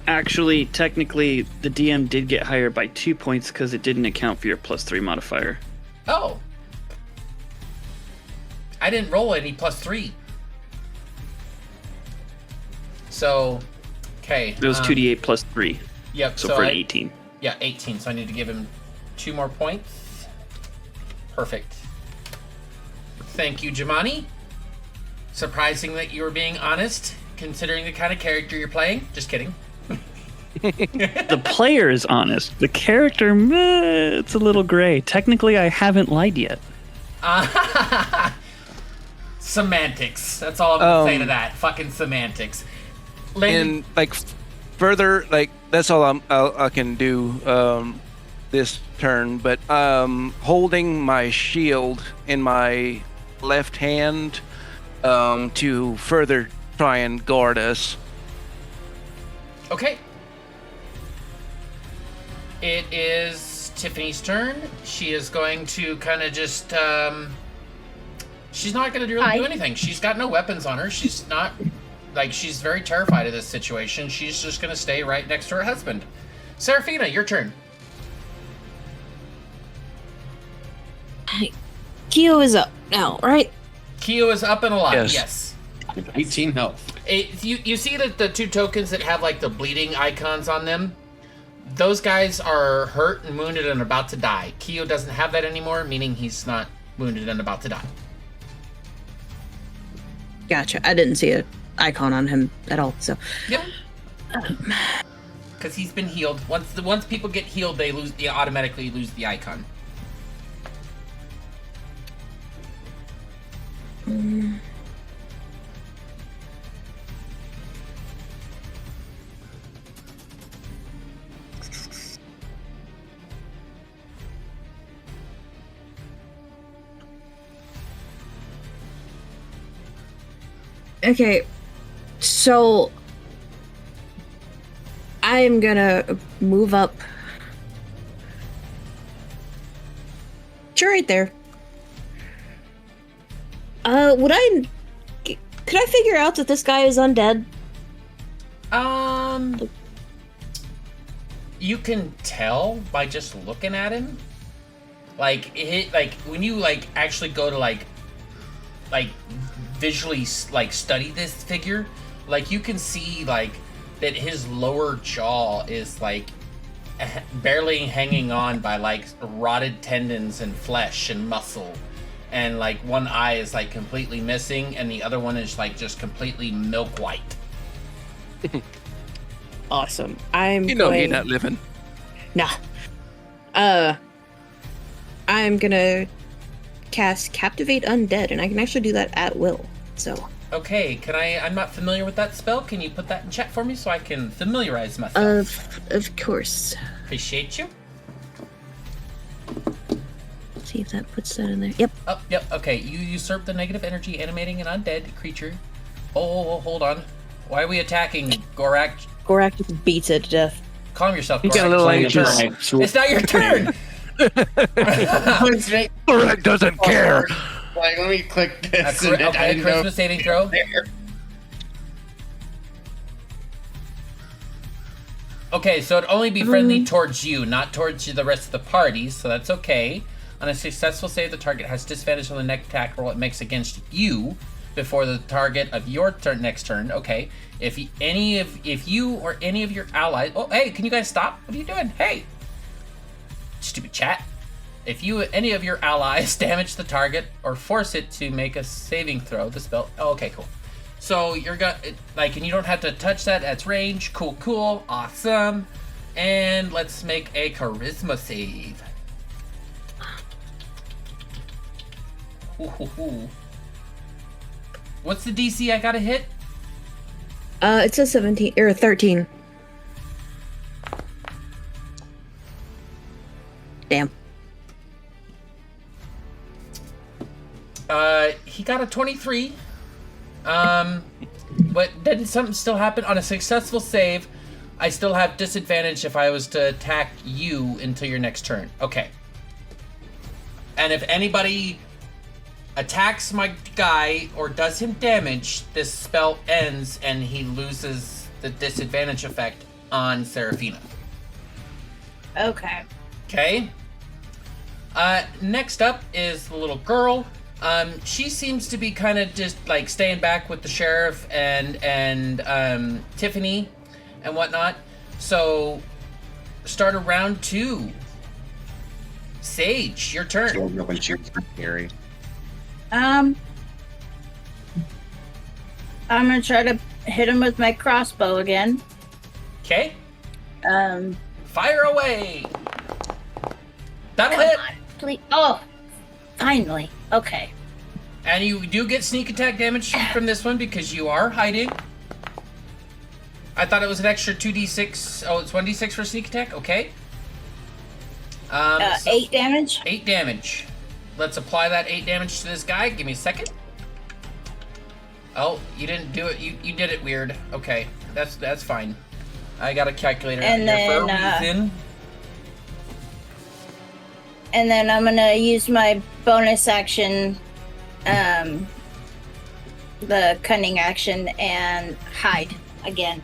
Actually, technically, the DM did get higher by 2 points because it didn't account for your +3 modifier. Oh. I didn't roll any +3. So, okay. It was 2d8 plus 3, Yep. so for an 18. Yeah, 18. So I need to give him 2 more points. Perfect. Thank you, Jamani. Surprising that you were being honest, considering the kind of character you're playing. Just kidding. The player is honest. The character, meh, it's a little gray. Technically, I haven't lied yet. Semantics. That's all I'm gonna say to that. Fucking semantics. Landon, And like further, like that's all I can do this turn. But holding my shield in my left hand to further try and guard us. okay. It is Tiffany's turn. She is going to kind of just. She's not going to really do anything. She's got no weapons on her. She's not. Like, she's very terrified of this situation. She's just going to stay right next to her husband. Serafina, your turn. Keo is up now, right? Keo is up and alive. Yes. 18 health. You see that the 2 tokens that have, like, the bleeding icons on them? Those guys are hurt and wounded and about to die. Keo doesn't have that anymore, meaning he's not wounded and about to die. Gotcha. I didn't see an icon on him at all, so. Yep. Because he's been healed. Once people get healed, they automatically lose the icon. Okay, so I'm gonna move up to right there. Could I figure out that this guy is undead? You can tell by just looking at him. Like when you actually go to visually study this figure, you can see that his lower jaw is barely hanging on by rotted tendons and flesh and muscle, and one eye is completely missing and the other one is just completely milk white. Awesome. I'm You're going... not living. Nah. I'm gonna cast Captivate Undead, and I can actually do that at will. So. Okay, I'm not familiar with that spell. Can you put that in chat for me so I can familiarize myself? Of course. Appreciate you. See if that puts that in there. Yep. Oh, yep. Okay, you usurp the negative energy animating an undead creature. Oh, hold on. Why are we attacking Gorak? Gorak just beats it to death. Calm yourself, You Gorak. got a little It's not your anxious. turn. It's not your turn. Gorak doesn't care. Let me click this. Okay, Charisma saving throw. There. Okay, so it'd only be friendly towards you, not towards the rest of the party, so that's okay. On a successful save, the target has disadvantage on the next attack roll it makes against you. before the target of your next turn. Okay. If you or any of your allies. Oh, hey, can you guys stop? What are you doing? Hey, stupid chat. If any of your allies damage the target or force it to make a saving throw, the spell. Oh, okay, cool. So you're and you don't have to touch that. That's range. Cool. Awesome. And let's make a charisma save. Ooh. What's the DC I gotta hit? It says 17 or 13. Damn. He got a 23. But didn't something still happen on a successful save? I still have disadvantage if I was to attack you until your next turn. Okay. And if anybody attacks my guy or does him damage, this spell ends and he loses the disadvantage effect on Seraphina. Okay. Okay. Next up is the little girl. She seems to be kind of just like staying back with the sheriff and Tiffany and whatnot. So, start of round 2. Sage, your turn. I'm gonna try to hit him with my crossbow again. Okay. Fire away. That'll hit. On, please. Oh, finally. Okay. And you do get sneak attack damage from this one because you are hiding. I thought it was an extra 2d6. Oh, it's 1d6 for sneak attack. Okay. 8 damage. 8 damage. Let's apply that 8 damage to this guy. Give me a second. Oh, you didn't do it. You did it weird. Okay, that's fine. I got a calculator and out here for a reason. And then I'm gonna use my bonus action, the cunning action, and hide again.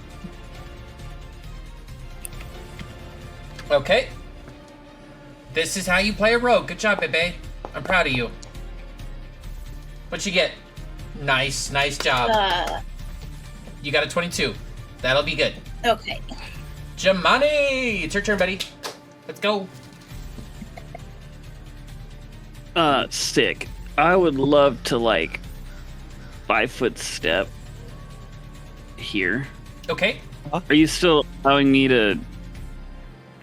Okay. This is how you play a rogue. Good job, babe. I'm proud of you. What you get? Nice job. You got a 22. That'll be good. Okay. Jamani! It's your turn, buddy. Let's go. Sick. I would love to 5-foot step here. Okay. Are you still allowing me to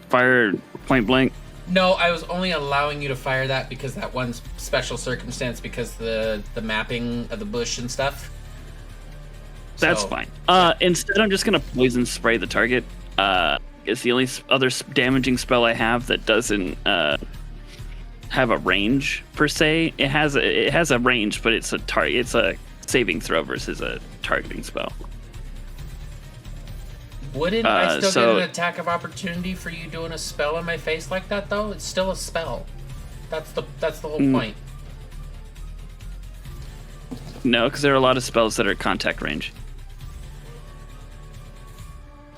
fire point blank? No, I was only allowing you to fire that because that one special circumstance, because the mapping of the bush and stuff. That's fine. Instead, I'm just gonna poison spray the target. It's the only other damaging spell I have that doesn't have a range per se. It has a range, but it's a target. It's a saving throw versus a targeting spell. Wouldn't I still get an attack of opportunity for you doing a spell in my face like that, though? It's still a spell. That's the whole point. No, because there are a lot of spells that are contact range.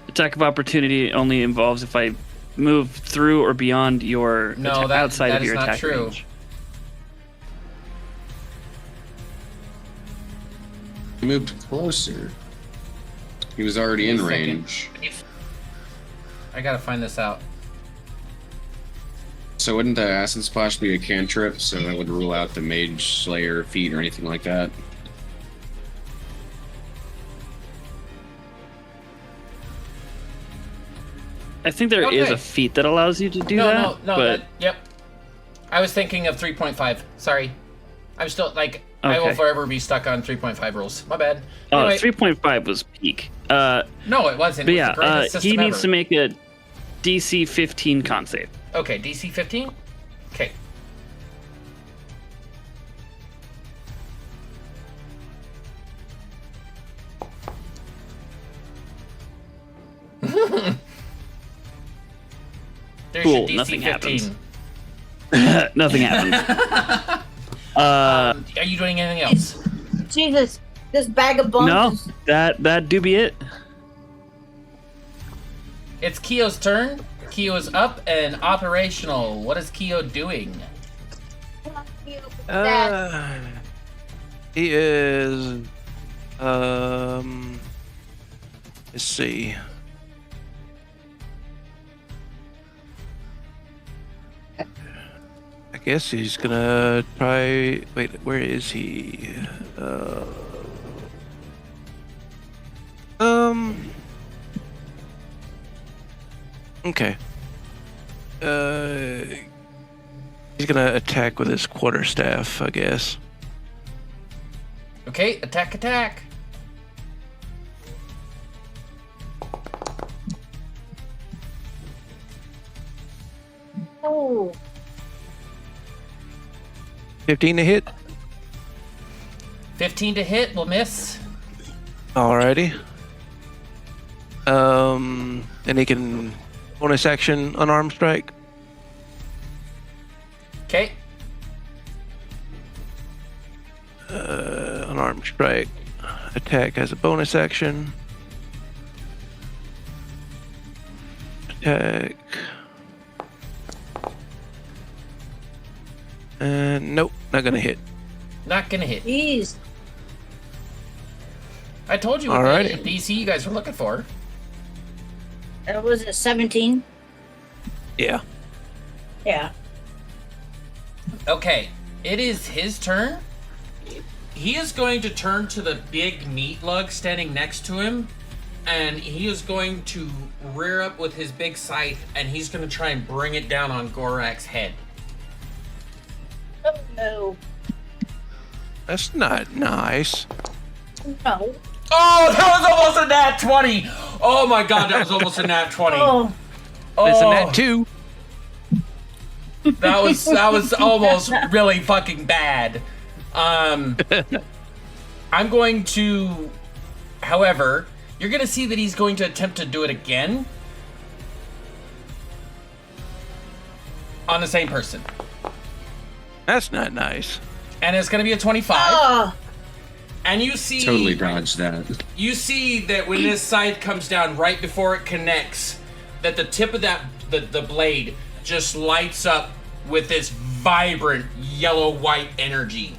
Attack of opportunity only involves if I move through or beyond your outside of your attack range. He moved closer. He was already in range. I gotta find this out. So wouldn't the Acid Splash be a cantrip, so that would rule out the Mage Slayer feat or anything like that? I think there is a feat that allows you to do that. No. Yep. I was thinking of 3.5. Sorry. I'm still I will forever be stuck on 3.5 rules. My bad. Anyway. 3.5 was peak. No, it wasn't. But it was the greatest system he needs ever. to make a DC 15 con save. Okay, DC 15? Okay. There's Cool, your DC nothing 15. happens. Nothing happens. Are you doing anything else? Jesus, this bag of bones. No, is- that do be it. It's Keo's turn. Keo's up and operational. What is Keo doing? He is. Let's see. I guess he's gonna try. Wait, where is he? Okay. He's gonna attack with his quarterstaff, I guess. Okay, attack. Oh. 15 to hit. 15 to hit, will miss. Alrighty. And he can bonus action unarmed strike. Okay. Unarmed strike. Attack as a bonus action. Attack. Nope, not gonna hit. Not gonna hit. Jeez. I told you what Alrighty. the DC you guys were looking for. That was a 17. Yeah. Yeah. Okay, it is his turn. He is going to turn to the big meat lug standing next to him, and he is going to rear up with his big scythe, and he's going to try and bring it down on Gorak's head. Oh no. That's not nice. No. Oh, that was almost a nat 20! Oh my god, that was almost a nat 20. Oh. Listen, that too. That was almost really fucking bad. I'm going to, however, you're going to see that he's going to attempt to do it again on the same person. That's not nice. And it's going to be a 25. Oh. And you see... Totally dodged that. You see that when this scythe comes down right before it connects, that the tip of the blade just lights up with this vibrant yellow-white energy.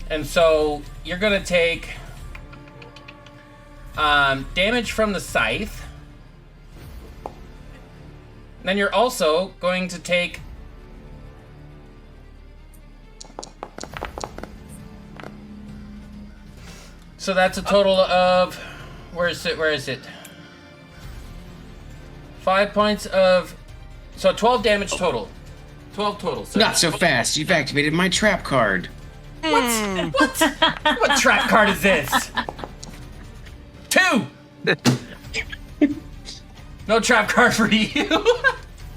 And so you're going to take damage from the scythe. Then you're also going to take... So that's a total of... Where is it? 5 points of... So 12 damage total. 12 total. So Not so fast. You've activated my trap card. What trap card is this? 2! No trap card for you.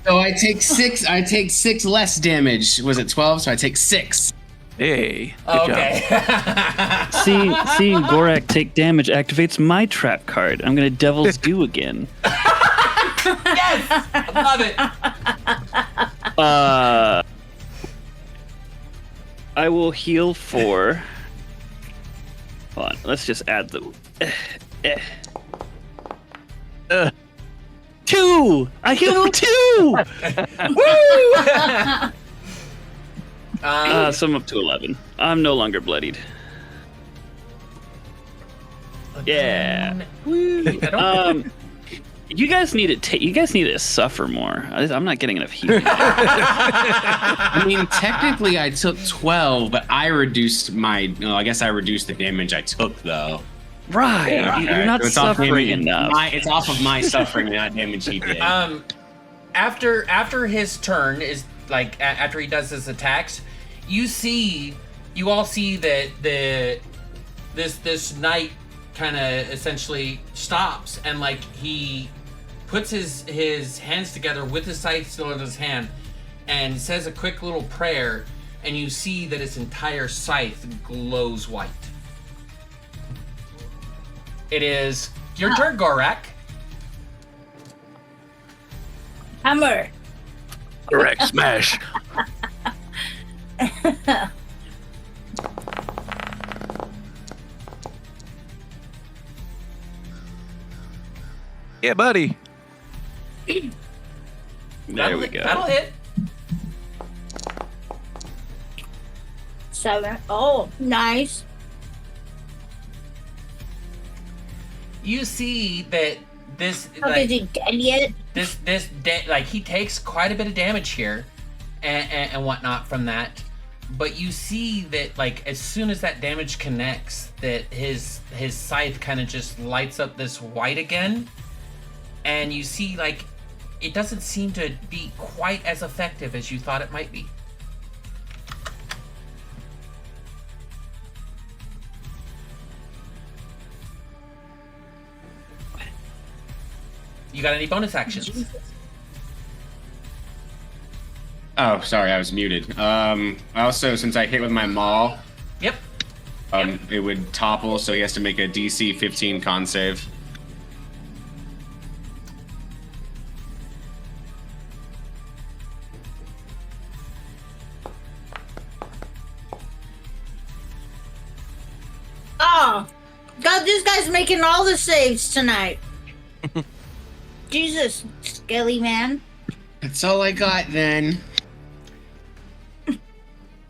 So I take 6. I take 6 less damage. Was it 12? So I take 6. Hey, good Okay. job. Seeing Gorak take damage activates my trap card. I'm gonna Devil's Due again. Yes! I love it. I will heal for... Hold on, let's just add the... 2! I healed 2! So I'm up to 11. I'm no longer bloodied. Yeah. You guys need to suffer more. I'm not getting enough heat. I mean, technically I took 12, but I reduced my... No, I guess I reduced the damage I took, though. Right. Yeah, You're not so it's off suffering damage- enough. It's off of my suffering, not damage he did. After his turn is like after he does his attacks, you all see that this knight kind of essentially stops, and like he puts his hands together with his scythe still in his hand and says a quick little prayer, and you see that his entire scythe glows white. It is your turn, Gorak. Hammer. Correct, smash. Yeah, buddy. There we go. That'll hit. 7. Oh, nice. You see that this How is he dead yet? like he takes quite a bit of damage here and whatnot from that, but you see that like as soon as that damage connects, that his scythe kind of just lights up this white again, and you see like it doesn't seem to be quite as effective as you thought it might be. You got any bonus actions? Oh, sorry, I was muted. Also, since I hit with my maul, Yep. it would topple, so he has to make a DC 15 con save. Oh, God, this guy's making all the saves tonight. Jesus, Skelly man. That's all I got then.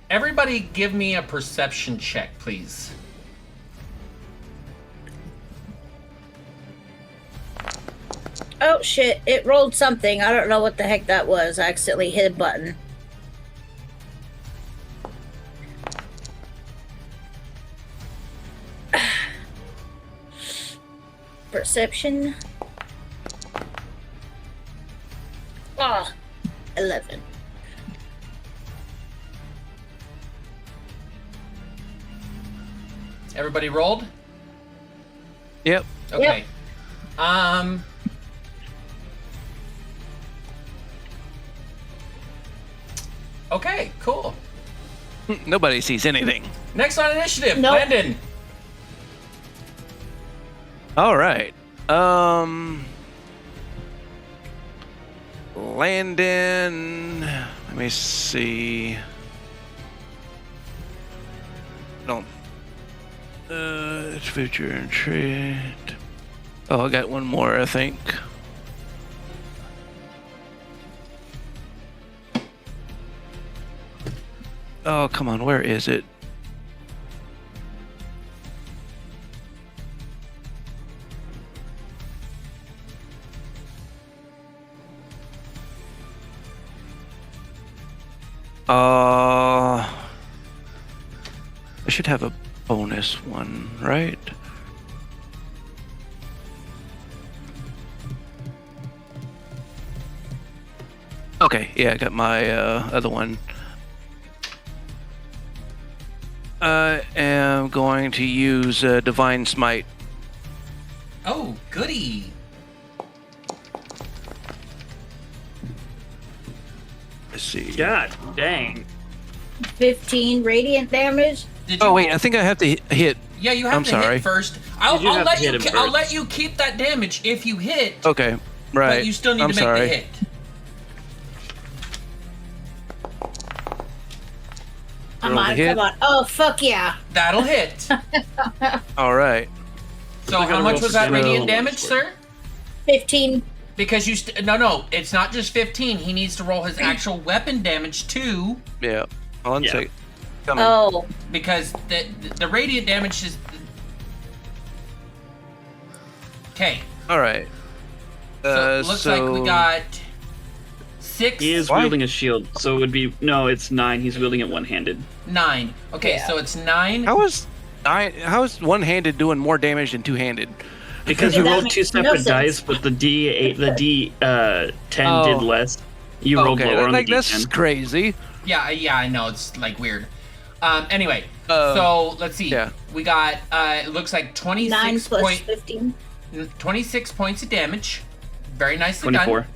Everybody give me a perception check, please. Oh shit, it rolled something. I don't know what the heck that was. I accidentally hit a button. Perception. Ah, 11. Everybody rolled? Yep. Okay. Okay, cool. Nobody sees anything. Next on initiative, Nope. Landon. All right. Landon. Let me see. Don't. It's future and trade. Oh, I got one more, I think. Oh, come on, where is it? I should have a bonus one, right? Okay, yeah, I got my other one. I am going to use Divine Smite. Oh, goody. Let's see. God dang. 15 radiant damage. Did you Oh wait, I think I have to hit. Yeah, you have I'm to sorry. hit first. You I'll have let to you. hit him I'll first. let you keep that damage if you hit. Okay, right. But you still need I'm to make sorry. the hit. Come Roll the on, hit. come on. Oh, fuck yeah. That'll hit. All right. So I how gotta much roll was that for radiant damage. damage, sir? 15. Because you no, it's not just 15. He needs to roll his actual weapon damage too, Yeah. Hold on a Yeah. second. Coming. Oh, because the radiant damage is. Okay, All right. so it looks like we got 6. He is Why? wielding a shield, so it would be it's 9. He's wielding it one-handed. 9. Okay, Yeah. so it's 9. How is one-handed doing more damage than two-handed? Because Yeah, you that rolled makes 2 no separate sense. dice, but the D10 Oh. did less. You rolled Okay, lower on like the that's D10. crazy. Yeah, I know it's like weird. Anyway, Uh, so let's see. yeah. We got it looks like 9 plus 26 15. 26 points of damage. Very nicely 24. done.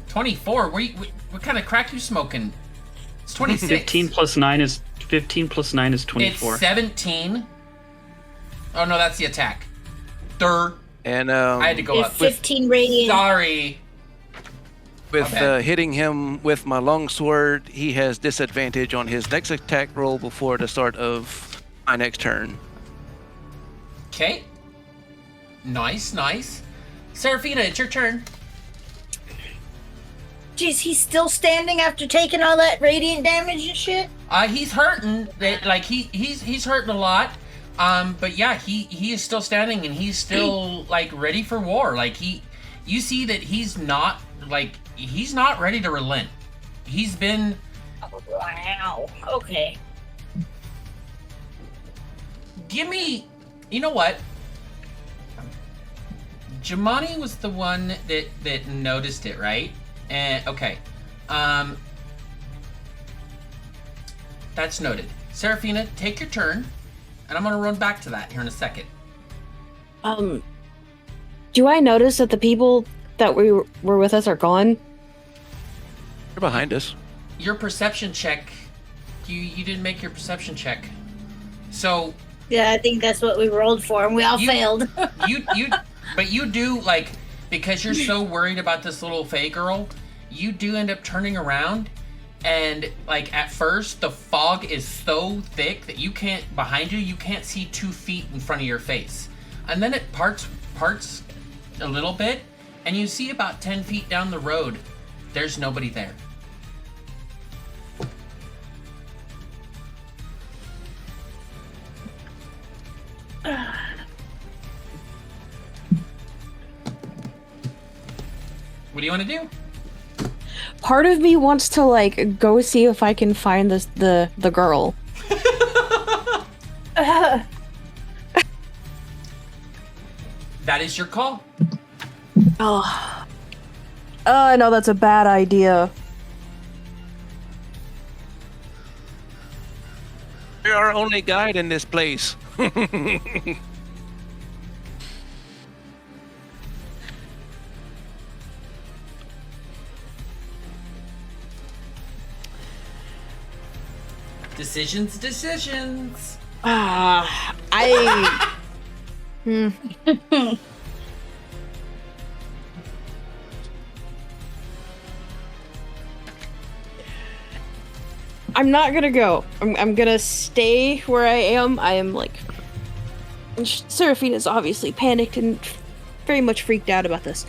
24. What kind of crack you smoking? It's 26. 15 plus 9 is 24. It's 17. Oh no, that's the attack. And I had to go It's up. 15 radiant. Sorry. with Okay. hitting him with my longsword, he has disadvantage on his next attack roll before the start of my next turn. Okay. Nice. Seraphina, it's your turn. Jeez, he's still standing after taking all that radiant damage and shit? He's hurting. Like he's hurting a lot. But yeah, he is still standing and he's still like ready for war. Like you see that he's not ready to relent. He's been. Oh, wow. Okay. Give me. You know what? Jamani was the one that noticed it, right? And okay. That's noted. Seraphina, take your turn, and I'm gonna run back to that here in a second. Do I notice that the people that were with us are gone? They're behind us. Your perception check. You didn't make your perception check. So Yeah, I think that's what we rolled for, and we all failed. But you do, like, because you're so worried about this little Fae girl, you do end up turning around, and, like, at first, the fog is so thick that you can't see 2 feet in front of your face. And then it parts a little bit, and you see about 10 feet down the road, there's nobody there. What do you want to do? Part of me wants to like go see if I can find the girl. That is your call. Oh, no, that's a bad idea. You're our only guide in this place. Decisions. I'm not gonna go. I'm gonna stay where I am. I am like... Seraphina's obviously panicked and very much freaked out about this.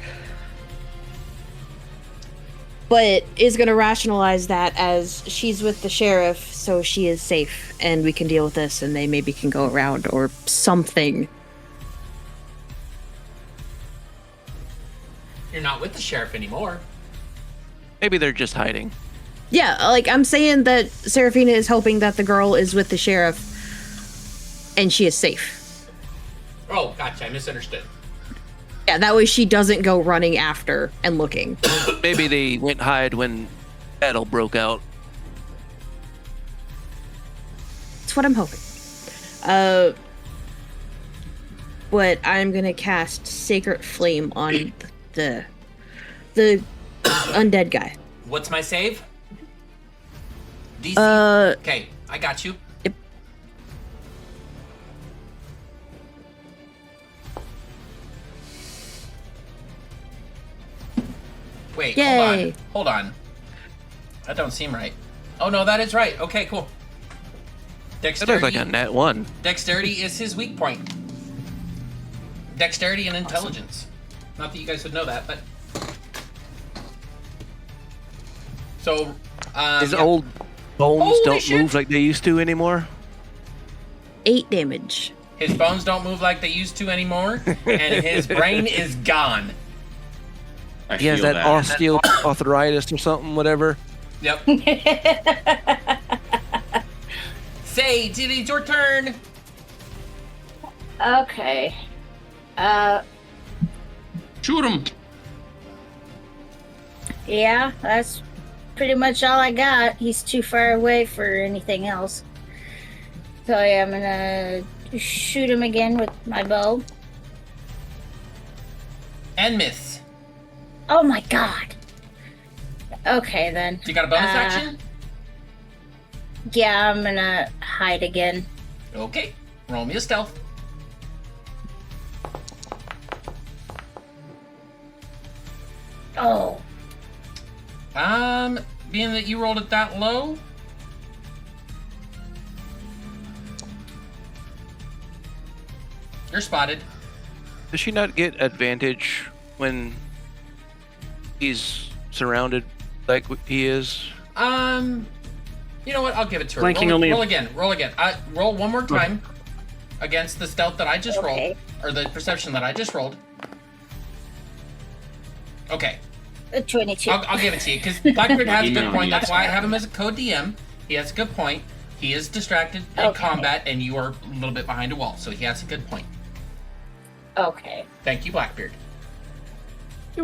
But is gonna rationalize that as she's with the sheriff, so she is safe, and we can deal with this, and they maybe can go around or something. You're not with the sheriff anymore. Maybe they're just hiding. Yeah, like, I'm saying that Seraphina is hoping that the girl is with the sheriff, and she is safe. Oh, gotcha. I misunderstood. Yeah, that way she doesn't go running after and looking. Maybe they went hide when battle broke out. That's what I'm hoping. But I'm gonna cast Sacred Flame on the undead guy. What's my save? DC. Okay, I got you. Yep. Wait, Yay. hold on. That don't seem right. Oh no, that is right. Okay, cool. That looks Dexterity. like a nat 1. Dexterity is his weak point. Dexterity and intelligence. Not that you guys would know that, but so His yeah. old bones Holy don't shit. move like they used to anymore. 8 damage. His bones don't move like they used to anymore, and his brain is gone. I He has feel that that. osteoarthritis or something, whatever. Yep. Sage, it is your turn. Okay. Shoot him. Yeah, that's pretty much all I got. He's too far away for anything else. So yeah, I'm gonna shoot him again with my bow. And miss. Oh my god. Okay then. You got a bonus action? Yeah, I'm gonna hide again. Okay. Roll me a stealth. Oh. Being that you rolled it that low, you're spotted. Does she not get advantage when he's surrounded like he is? You know what? I'll give it to her. Flanking roll, only- roll again. Roll again. Roll one more time against the stealth that I just Okay. rolled, or the perception that I just rolled. Okay, 22. I'll give it to you because Blackbeard has a good No, point. That's yes. why I have him as a co-DM. He has a good point. He is distracted in Okay. combat, and you are a little bit behind a wall, so he has a good point. Okay. Thank you, Blackbeard.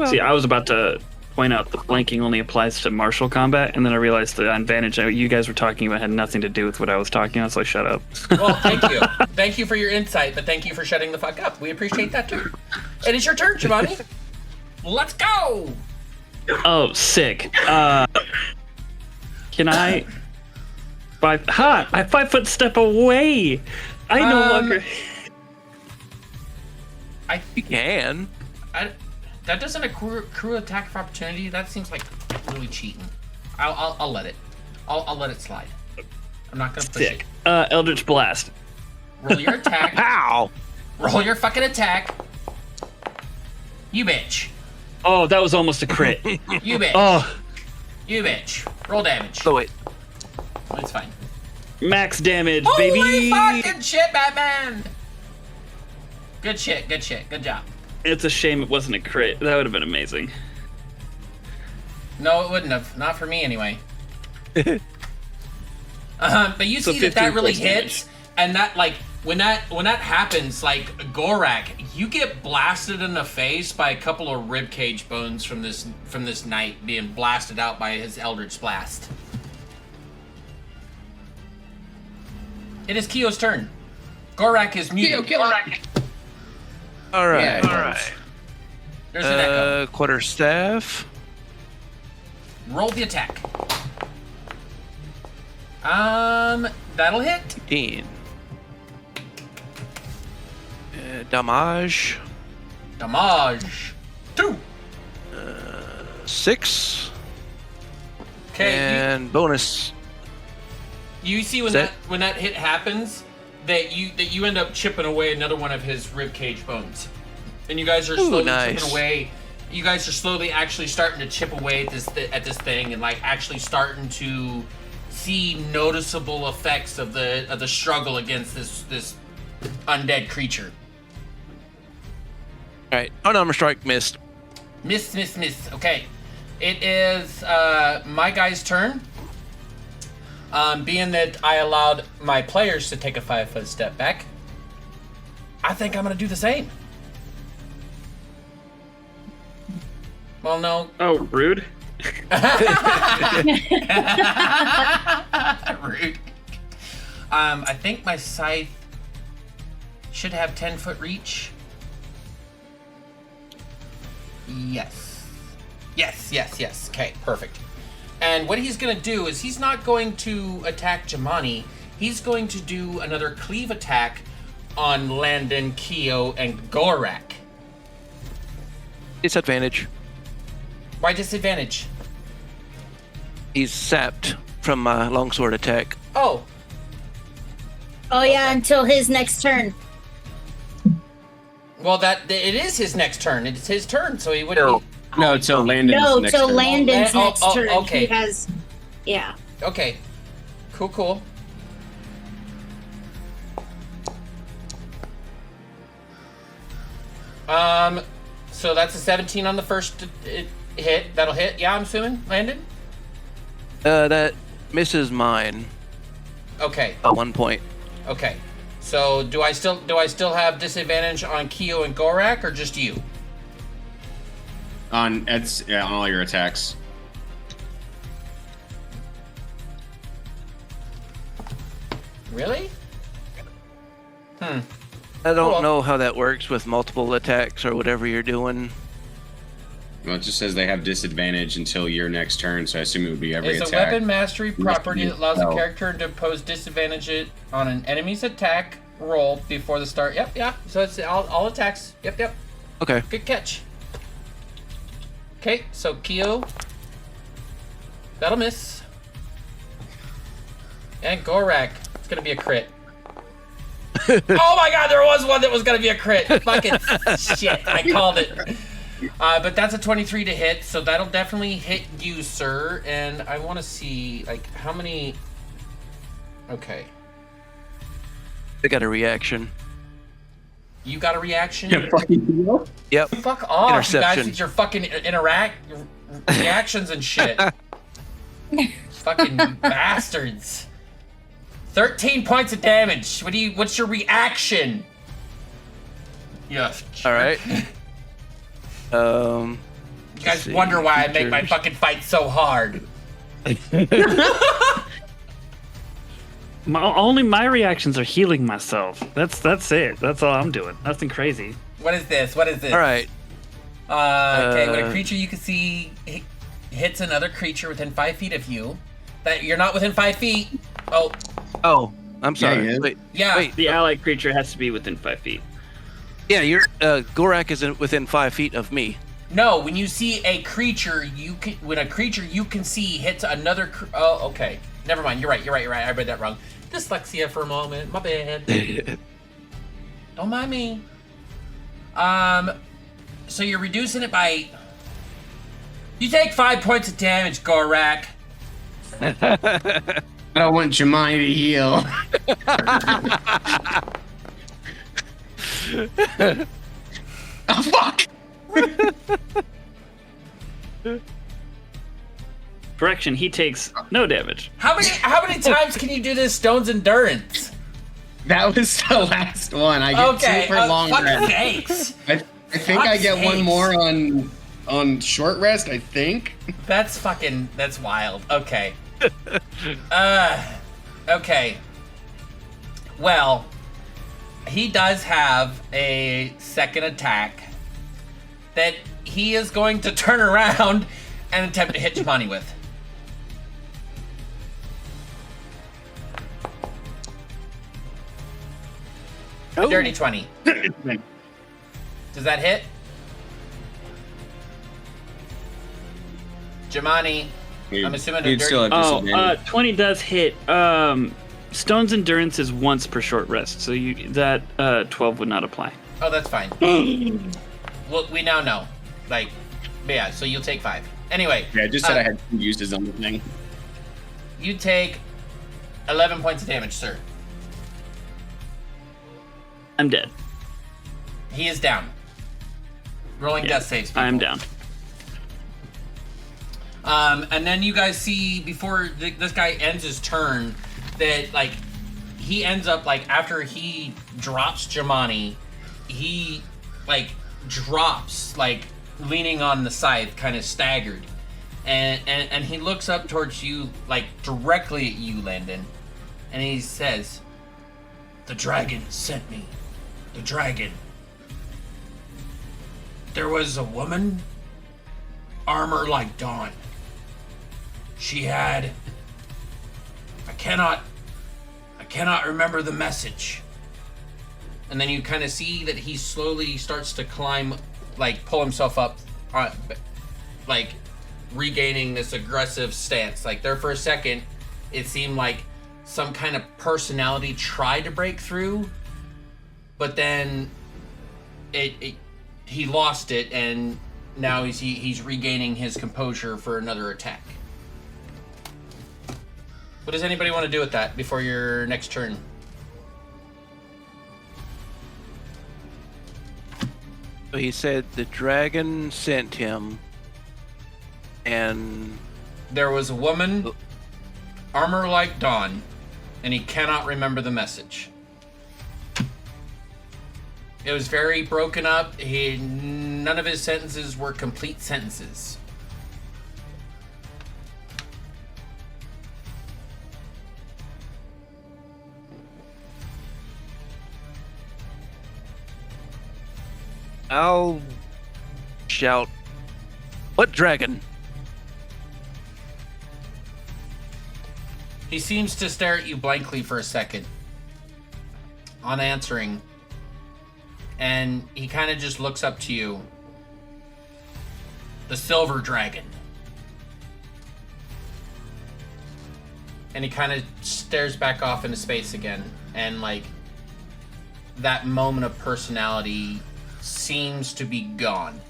See, I was about to point out the flanking only applies to martial combat, and then I realized the advantage you guys were talking about had nothing to do with what I was talking about, so I shut up. Well, thank you. Thank you for your insight, but thank you for shutting the fuck up. We appreciate that too. It is your turn, Giovanni. Let's go. Oh, sick. Can I? I'm 5 foot step away. I no longer. You can. That doesn't accrue attack of opportunity. That seems like really cheating. I'll let it. I'll let it slide. I'm not gonna push Sick. Eldritch Blast. it. Roll your attack. Ow! Roll your fucking attack. You bitch. Oh, that was almost a crit. You bitch. Oh, You bitch. Roll damage. So wait. It's fine. max damage, Holy baby. fucking shit, Batman! Good shit. Good shit. Good job. It's a shame it wasn't a crit. That would have been amazing. No, it wouldn't have. Not for me, anyway. But you So see that 15 really points hits, and that like when that happens, like Gorak, you get blasted in the face by a couple of ribcage bones from this knight being blasted out by his Eldritch Blast. It is Kyo's turn. Gorak is muted. All right. Yeah, All right. There's an echo. Quarterstaff. Roll the attack. That'll hit. 15. Damage. Damage. 2. 6. Okay. And bonus. You see when Is when that hit happens that you end up chipping away another one of his ribcage bones, and you guys are slowly nice. chipping away. You guys are slowly actually starting to chip away at this thing, and like actually starting to see noticeable effects of the struggle against this undead creature. All right. Unarmed strike missed. Miss. Okay, it is my guy's turn. Being that I allowed my players to take a 5-foot step back, I think I'm gonna do the same. Well, no. Oh, rude. Rude. I think my scythe should have 10-foot reach. Yes. Okay, perfect. And what he's going to do is he's not going to attack Jamani. He's going to do another cleave attack on Landon, Keo, and Gorak. Disadvantage. Why disadvantage? He's sapped from my longsword attack. Oh, Oh yeah, until his next turn. well, it is his next turn. It's his turn, so he wouldn't. No, till Landon's No, next till turn. Landon's Oh, next oh, turn. okay. He has. Yeah. Okay. Cool. So that's a 17 on the first hit. That'll hit. Yeah, I'm assuming, Landon. That misses mine Okay. at 1 point. Okay. So do I still have disadvantage on Keo and Gorak, or just you? On all your attacks. Really? I Cool. don't know how that works with multiple attacks or whatever you're doing. Well, it just says they have disadvantage until your next turn, so I assume it would be every It's attack. a weapon mastery property that allows a spell. character to impose disadvantage on an enemy's attack roll before the start. Yep, yeah. So it's all attacks. Yep. Okay. Good catch. Okay, so Keo. That'll miss. And Gorak. It's gonna be a crit. Oh my god, there was one that was gonna be a crit. Fucking shit. I called it. But that's a 23 to hit, so that'll definitely hit you, sir. And I want to see, like, how many... Okay. They got a reaction. You got a reaction? Yeah, fucking deal. Yep. Fuck off, you guys, Interception. with your fucking reactions and shit. Fucking bastards. 13 points of damage. What's your reaction? Yeah. All right. You guys wonder why I make my fucking fight so hard. Only my reactions are healing myself. That's it. That's all I'm doing. Nothing crazy. What is this? All right. Okay, when a creature you can see hits another creature within 5 feet of you, that you're not within 5 feet. Oh, I'm sorry. Yeah, Wait. Yeah. Wait. The allied creature has to be within 5 feet. Yeah, you're Gorak is within 5 feet of me. No, when you see a creature, when a creature you can see hits another. Oh, okay. Never mind. You're right. I read that wrong. Dyslexia for a moment. My bad. Don't mind me. So you're reducing it by. You take 5 points of damage, Gorak. I don't want Jemai to heal. Oh, fuck! Correction, he takes no damage. How many times can you do this Stone's Endurance? That was the last one. I get Okay, two for long fucking rest. thanks. I think I get one more on short rest, I think. That's wild. Okay. Okay. Well, he does have a second attack that he is going to turn around and attempt to hit Jemani with. A dirty 20. Does that hit? Jemani, I'm assuming a You'd dirty... still have disadvantage. 20 does hit. Stone's endurance is once per short rest, so that 12 would not apply. Oh, that's fine. Well, we now know. Like, yeah, so you'll take 5. Anyway. Yeah, I just said I had 2 uses on the thing. You take 11 points of damage, sir. I'm dead. He is down. Rolling death saves. People. I'm down. And then you guys see before this guy ends his turn that like he ends up like after he drops Jemani, he like drops like leaning on the scythe, kind of staggered, and he looks up towards you like directly at you, Landon, and he says, "The dragon sent me. The dragon. There was a woman, armor like dawn. She had... I cannot remember the message." And then you kind of see that he slowly starts to climb, like pull himself up, like regaining this aggressive stance. Like there for a second, it seemed like some kind of personality tried to break through, but then he lost it, and now he's regaining his composure for another attack. What does anybody want to do with that before your next turn? So he said the dragon sent him, and There was a woman, armor like dawn, and he cannot remember the message. It was very broken up. None of his sentences were complete sentences. I'll shout, "What dragon?" He seems to stare at you blankly for a second, unanswering, and he kind of just looks up to you. "The silver dragon." And he kind of stares back off into space again, and like that moment of personality seems to be gone.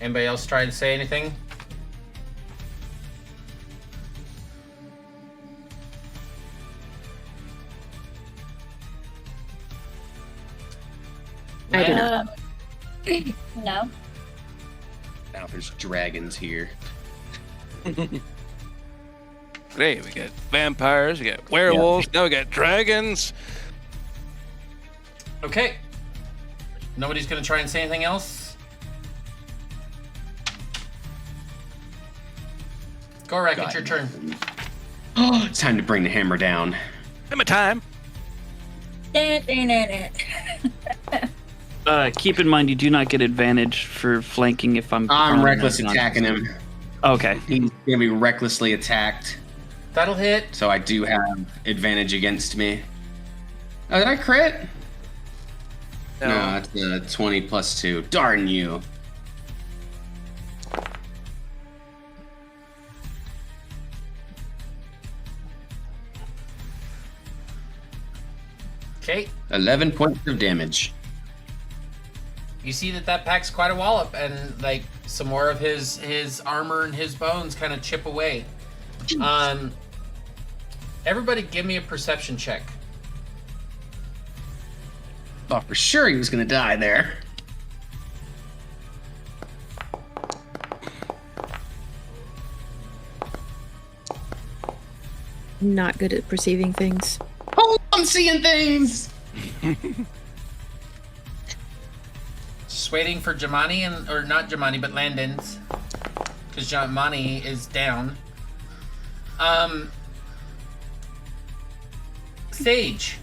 Anybody else try to say anything? I do not. No. Now there's dragons here. Hey, we got vampires, we got werewolves, now we got dragons. Okay. Nobody's gonna try and say anything else? Gorak, it's your turn. Oh, it's time to bring the hammer down. Hammer time. Keep in mind, you do not get advantage for flanking if I'm. I'm reckless attacking him. Okay. He's gonna be recklessly attacked, That'll hit. so I do have advantage against me. Oh, did I crit? No, it's a 20 plus 2. Darn you. Okay. 11 points of damage. You see that packs quite a wallop, and like some more of his armor and his bones kind of chip away. Everybody, give me a perception check. Thought for sure he was gonna die there. Not good at perceiving things. Oh, I'm seeing things. Just waiting for Jamani or not Jamani, but Landon's, because Jamani is down. Sage,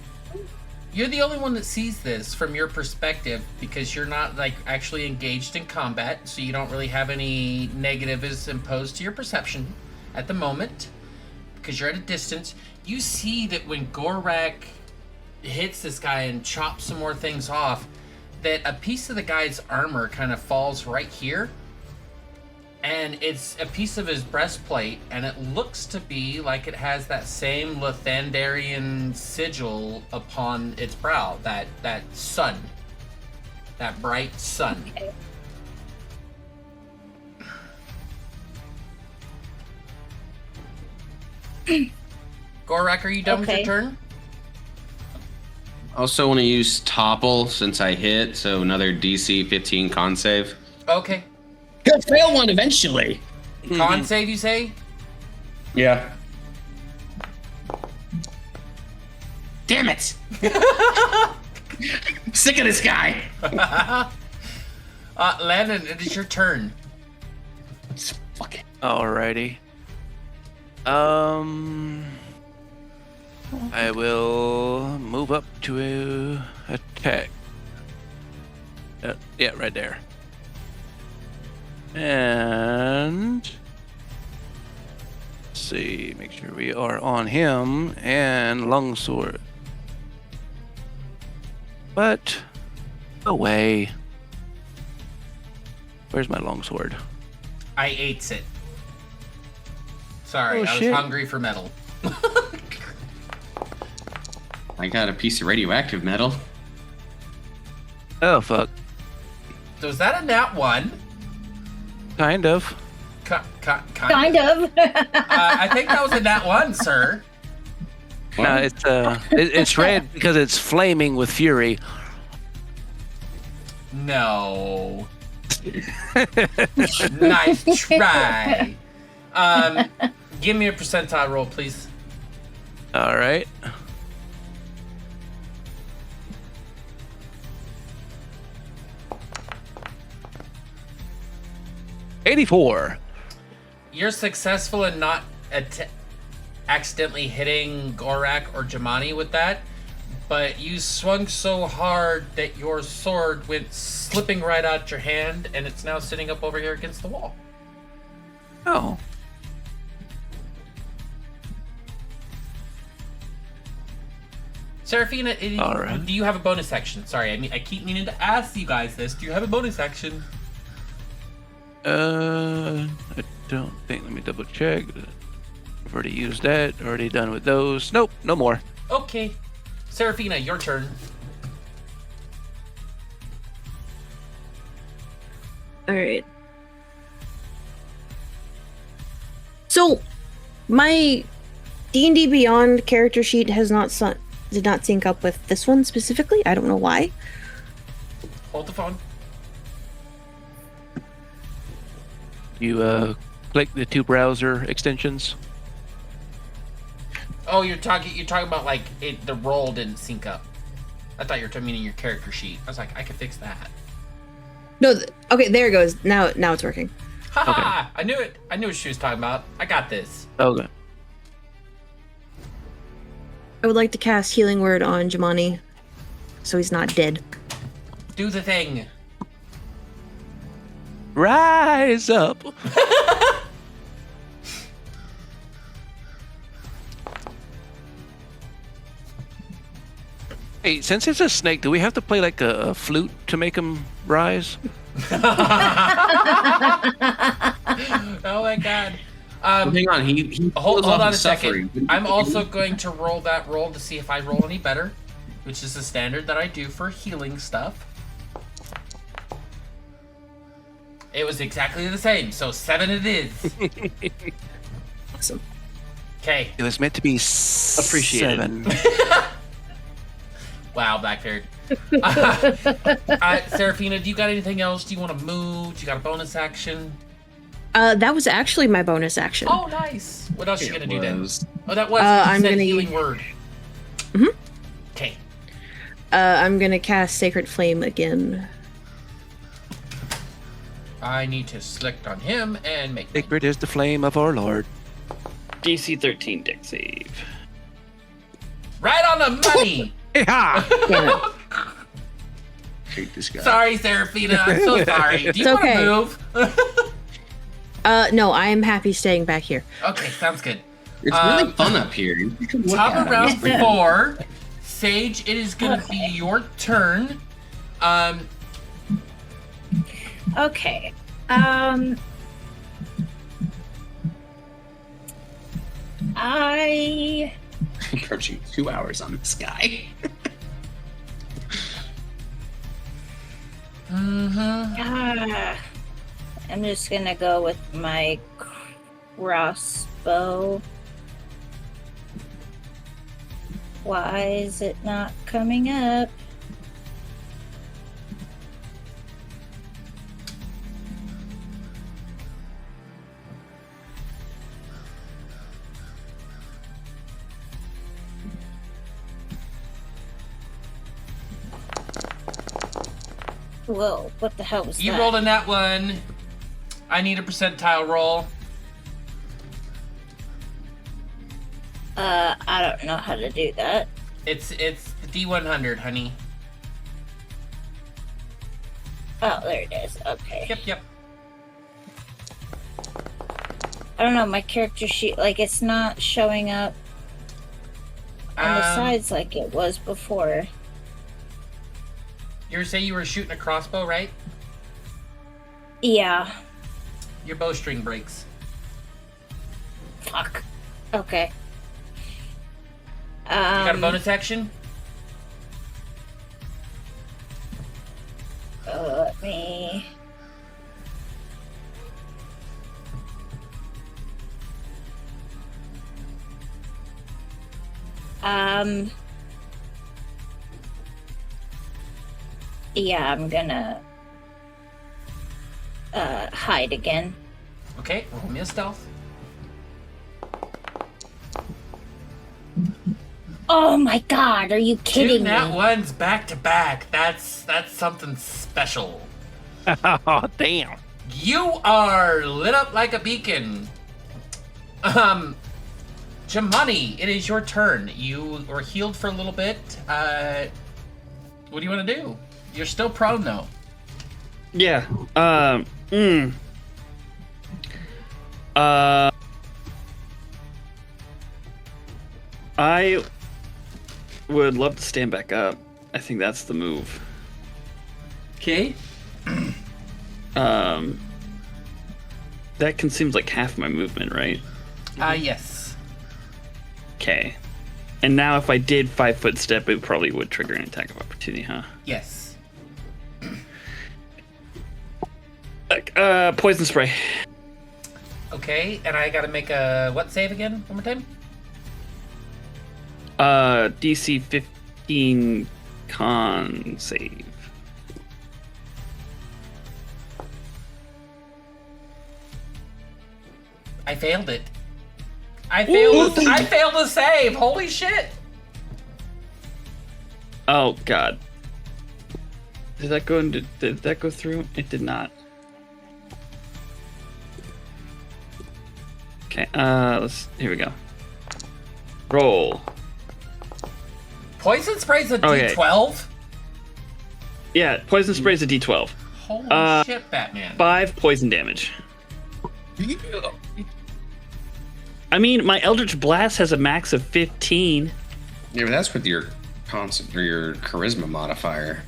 you're the only one that sees this from your perspective because you're not like actually engaged in combat, so you don't really have any negatives imposed to your perception at the moment because you're at a distance. You see that when Gorak hits this guy and chops some more things off, that a piece of the guy's armor kind of falls right here, and it's a piece of his breastplate, and it looks to be like it has that same Lathandarian sigil upon its brow, that sun, that bright sun. Gorak, are you done with your turn? Also want to use topple since I hit, so another DC 15 con save. Okay. He'll fail one eventually. Con save, you say? Yeah. Damn it! I'm sick of this guy. Landon, it is your turn. Fuck it. Alrighty. I will move up to attack. Yeah, right there. And let's see, make sure we are on him and longsword. But away. Where's my longsword? I ate it. Sorry, Oh, I was shit. hungry for metal. I got a piece of radioactive metal. Oh fuck. So is that a nat 1? Kind of. Kind of. I think that was a nat 1, sir. No, it's red because it's flaming with fury. No. Nice try. Give me a percentile roll, please. All right. $84. You're successful in not accidentally hitting Gorak or Jamani with that, but you swung so hard that your sword went slipping right out your hand, and it's now sitting up over here against the wall. Oh. Seraphina, All right. do you have a bonus action? Sorry, I keep meaning to ask you guys this. Do you have a bonus action? I don't think. Let me double check. I've already used that. Already done with those. Nope, no more. Okay. Seraphina, your turn. All right. So, my D&D Beyond character sheet did not sync up with this one specifically. I don't know why. Hold the phone. You click the 2 browser extensions. Oh, you're talking about like the roll didn't sync up. I thought you were meaning your character sheet. I was like, I can fix that. No, okay, there it goes. Now it's working. Haha! I knew it. I knew what she was talking about. I got this. Okay. I would like to cast Healing Word on Jimani, so he's not dead. Do the thing. Rise up. Hey, since it's a snake, do we have to play like a flute to make him rise? Oh my god. Hang on, he hold feels off on of a second. suffering. I'm also going to roll that roll to see if I roll any better, which is the standard that I do for healing stuff. It was exactly the same, so 7 it is. Awesome. Okay. It was meant to be Appreciated. 7. Wow, Blackbeard. Seraphina, do you got anything else? Do you want to move? Do you got a bonus action? That was actually my bonus action. Oh, nice. What else are you going to do then? Was. Oh, that was I'm said gonna healing word. Mhm. Okay. I'm gonna cast Sacred Flame again. I need to select on him and make Sacred is the flame of our Lord. DC 13 deck save. right on the money. Yeah. Damn it. Hate this guy. Sorry, Seraphina. I'm so sorry. Do you It's want to okay. move? No, I am happy staying back here. Okay, sounds good. It's really fun up here. You should look Top at of it. round It's pretty 4. Sage, it is going to be your turn. Okay. I Approaching 2 hours on this guy. I'm just gonna go with my crossbow. Why is it not coming up? Whoa, what the hell was You that? rolled a nat 1. I need a percentile roll. I don't know how to do that. It's the D100, honey. Oh, there it is. Okay. Yep. I don't know, my character sheet, like, it's not showing up on the sides like it was before. You were saying you were shooting a crossbow, right? Yeah. Your bowstring breaks. Fuck. Okay. You got a bonus action? Let me... Yeah, I'm gonna hide again. Okay, roll me a stealth. Oh my god, are you kidding Two me? nat 1s back to back. That's something special. Oh, damn. You are lit up like a beacon. Jimani, it is your turn. You were healed for a little bit. What do you want to do? You're still prone though. Yeah. I would love to stand back up. I think that's the move. Okay. That consumes like half my movement, right? Yes. Okay. And now if I did 5-foot step, it probably would trigger an attack of opportunity, huh? Yes. Poison spray. Okay, and I gotta make a what save again? One more time? DC 15 con save. I failed it. I failed to save! Holy shit! Oh god. Did that go through? It did not. Okay, here we go. Roll. Poison spray's a Okay. D12? Yeah, poison spray's a D12. Holy shit, Batman. 5 poison damage. I mean, my Eldritch Blast has a max of 15. Yeah, but that's with your your charisma modifier.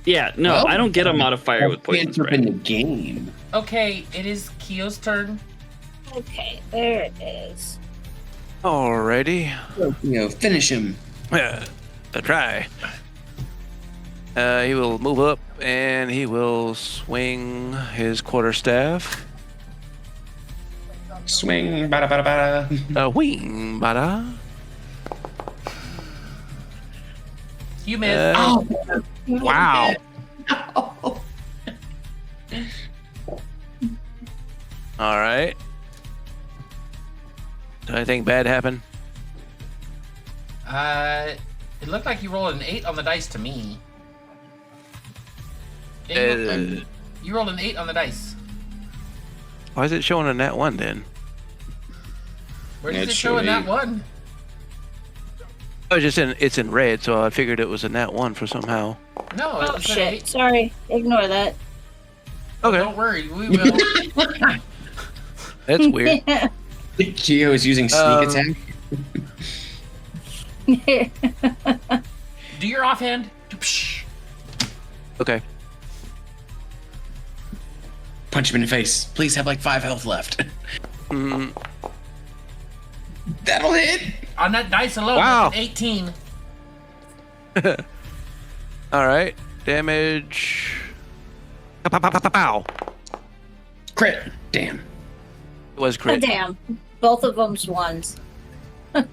Yeah, no, Well, I don't get a modifier with poison Cantrip spray. in the game. Okay, it is Kyo's turn. Okay, there it is. Alrighty. Finish him. Yeah, a try. He will move up and he will swing his quarterstaff. Swing, bada bada bada. Wing, bada. You missed. Wow. All right. Did anything bad happen? It looked like you rolled an 8 on the dice to me. You rolled an 8 on the dice. Why is it showing a nat 1 then? Where does It it show in should that be. one? Oh, it's in red, so I figured it was a nat 1 for somehow. No, Oh it's an shit! 8. Sorry, ignore that. Okay, Don't worry, we will. that's weird. Geo is using sneak attack. Do your offhand. Okay. Punch him in the face. Please have like 5 health left. Mm, That'll hit. On that dice alone, Wow. that's an 18. all right. Damage. Pow, pow, pow, pow, pow. Crit. Damn. It was Oh, crit. damn, both of them's ones. You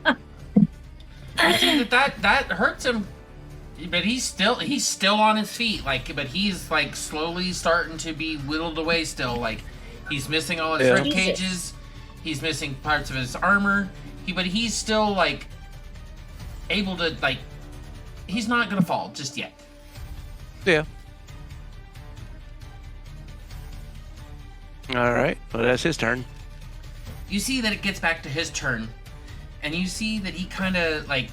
see that hurts him, but he's still on his feet. But he's like slowly starting to be whittled away. Still, like he's missing all his Yeah. rib cages. He's missing parts of his armor. But he's still like able to like. He's not gonna fall just yet. Yeah. All right. Well, that's his turn. You see that it gets back to his turn, and you see that he kind of like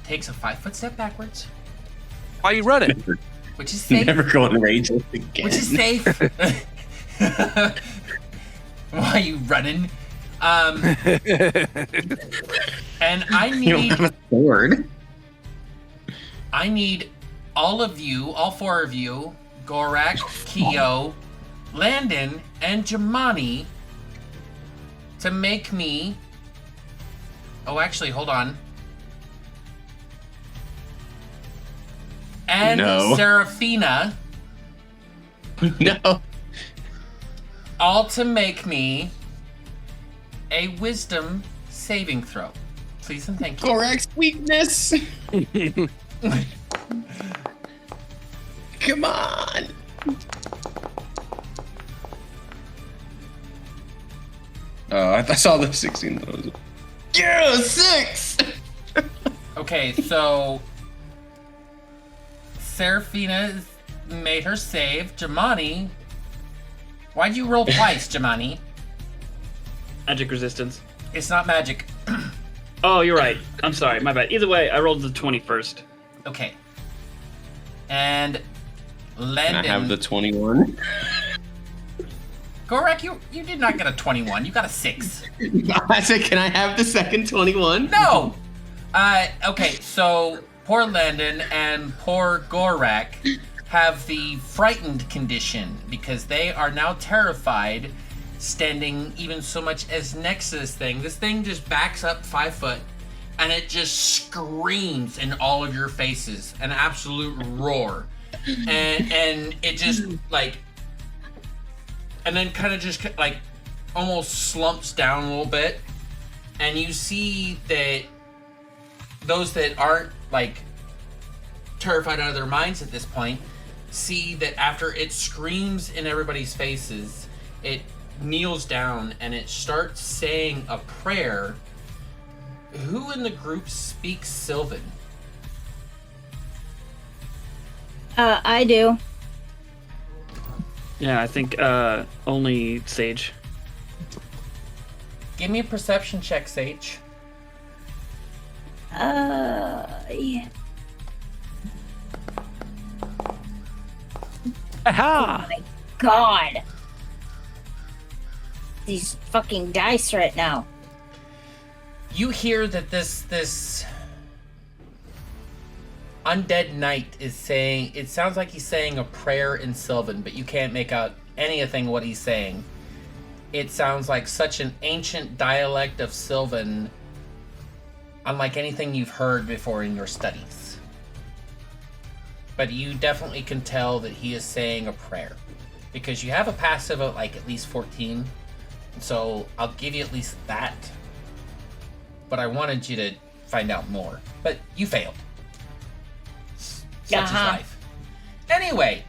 takes a 5-foot step backwards, Why are you running? which is safe. Never going rageless again. Which is safe. Why are you running? And I You don't need have a sword. all of you, all 4 of you, Gorak, Kyo, Landon, and Jamani, to make me. Oh, actually, hold on. And No. Seraphina, No. all to make me a wisdom saving throw. Please and thank you. Gorak's weakness. Come on. Oh, I saw the 16. Yeah, 6. Okay, so Seraphina made her save. Jamani, why'd you roll twice, Jamani? Magic resistance. It's not magic. Oh, you're right. I'm sorry. My bad. Either way, I rolled the 21st. Okay. And Can Landon. I have the 21? Gorak, you did not get a 21. You got a 6. I said, can I have the second 21? No! Okay, so poor Landon and poor Gorak have the frightened condition because they are now terrified standing even so much as next to this thing. This thing just backs up 5 foot and it just screams in all of your faces, an absolute roar. And it just like and then kind of just like almost slumps down a little bit, and you see that those that aren't like terrified out of their minds at this point see that after it screams in everybody's faces, it kneels down and it starts saying a prayer. Who in the group speaks Sylvan? I do. Yeah, I think only Sage. Give me a perception check, Sage. Yeah. Aha! Oh my god. These fucking dice right now. You hear that this undead knight is saying, it sounds like he's saying a prayer in Sylvan, but you can't make out anything what he's saying. It sounds like such an ancient dialect of Sylvan, unlike anything you've heard before in your studies. But you definitely can tell that he is saying a prayer, because you have a passive of like at least 14, so I'll give you at least that. But I wanted you to find out more, but you failed. Such is life. Anyway,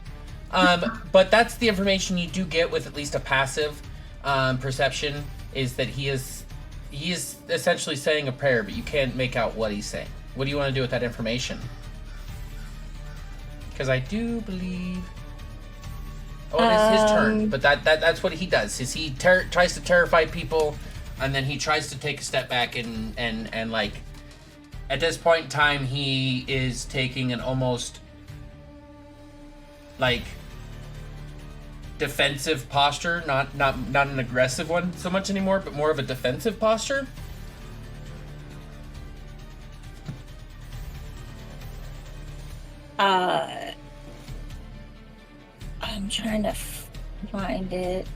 but that's the information you do get with at least a passive perception, is that he is essentially saying a prayer, but you can't make out what he's saying. What do you want to do with that information? Because I do believe... Oh, it is his turn, but that's what he does, is he tries to terrify people, and then he tries to take a step back and like, at this point in time, he is taking an almost like defensive posture, not an aggressive one so much anymore, but more of a defensive posture. I'm trying to find it.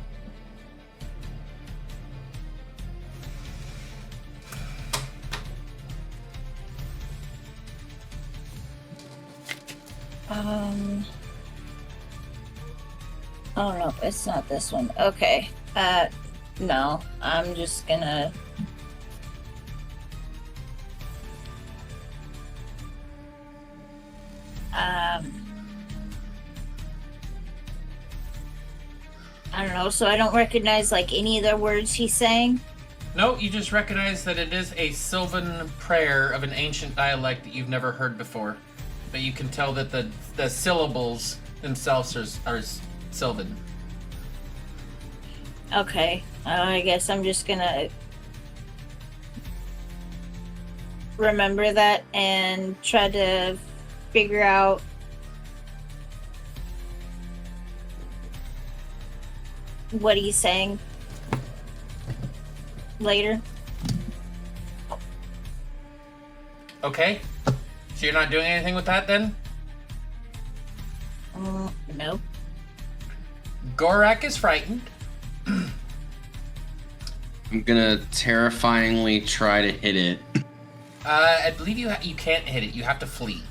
Oh no, it's not this one. Okay. No, I'm just gonna... I don't know, so I don't recognize like any of the words he's saying? No, you just recognize that it is a Sylvan prayer of an ancient dialect that you've never heard before. But you can tell that the syllables themselves are Sylvan. Okay, I guess I'm just gonna remember that and try to figure out what he's saying later. Okay, so you're not doing anything with that then? Nope. Gorak is frightened. I'm gonna terrifyingly try to hit it. I believe you can't hit it. You have to flee.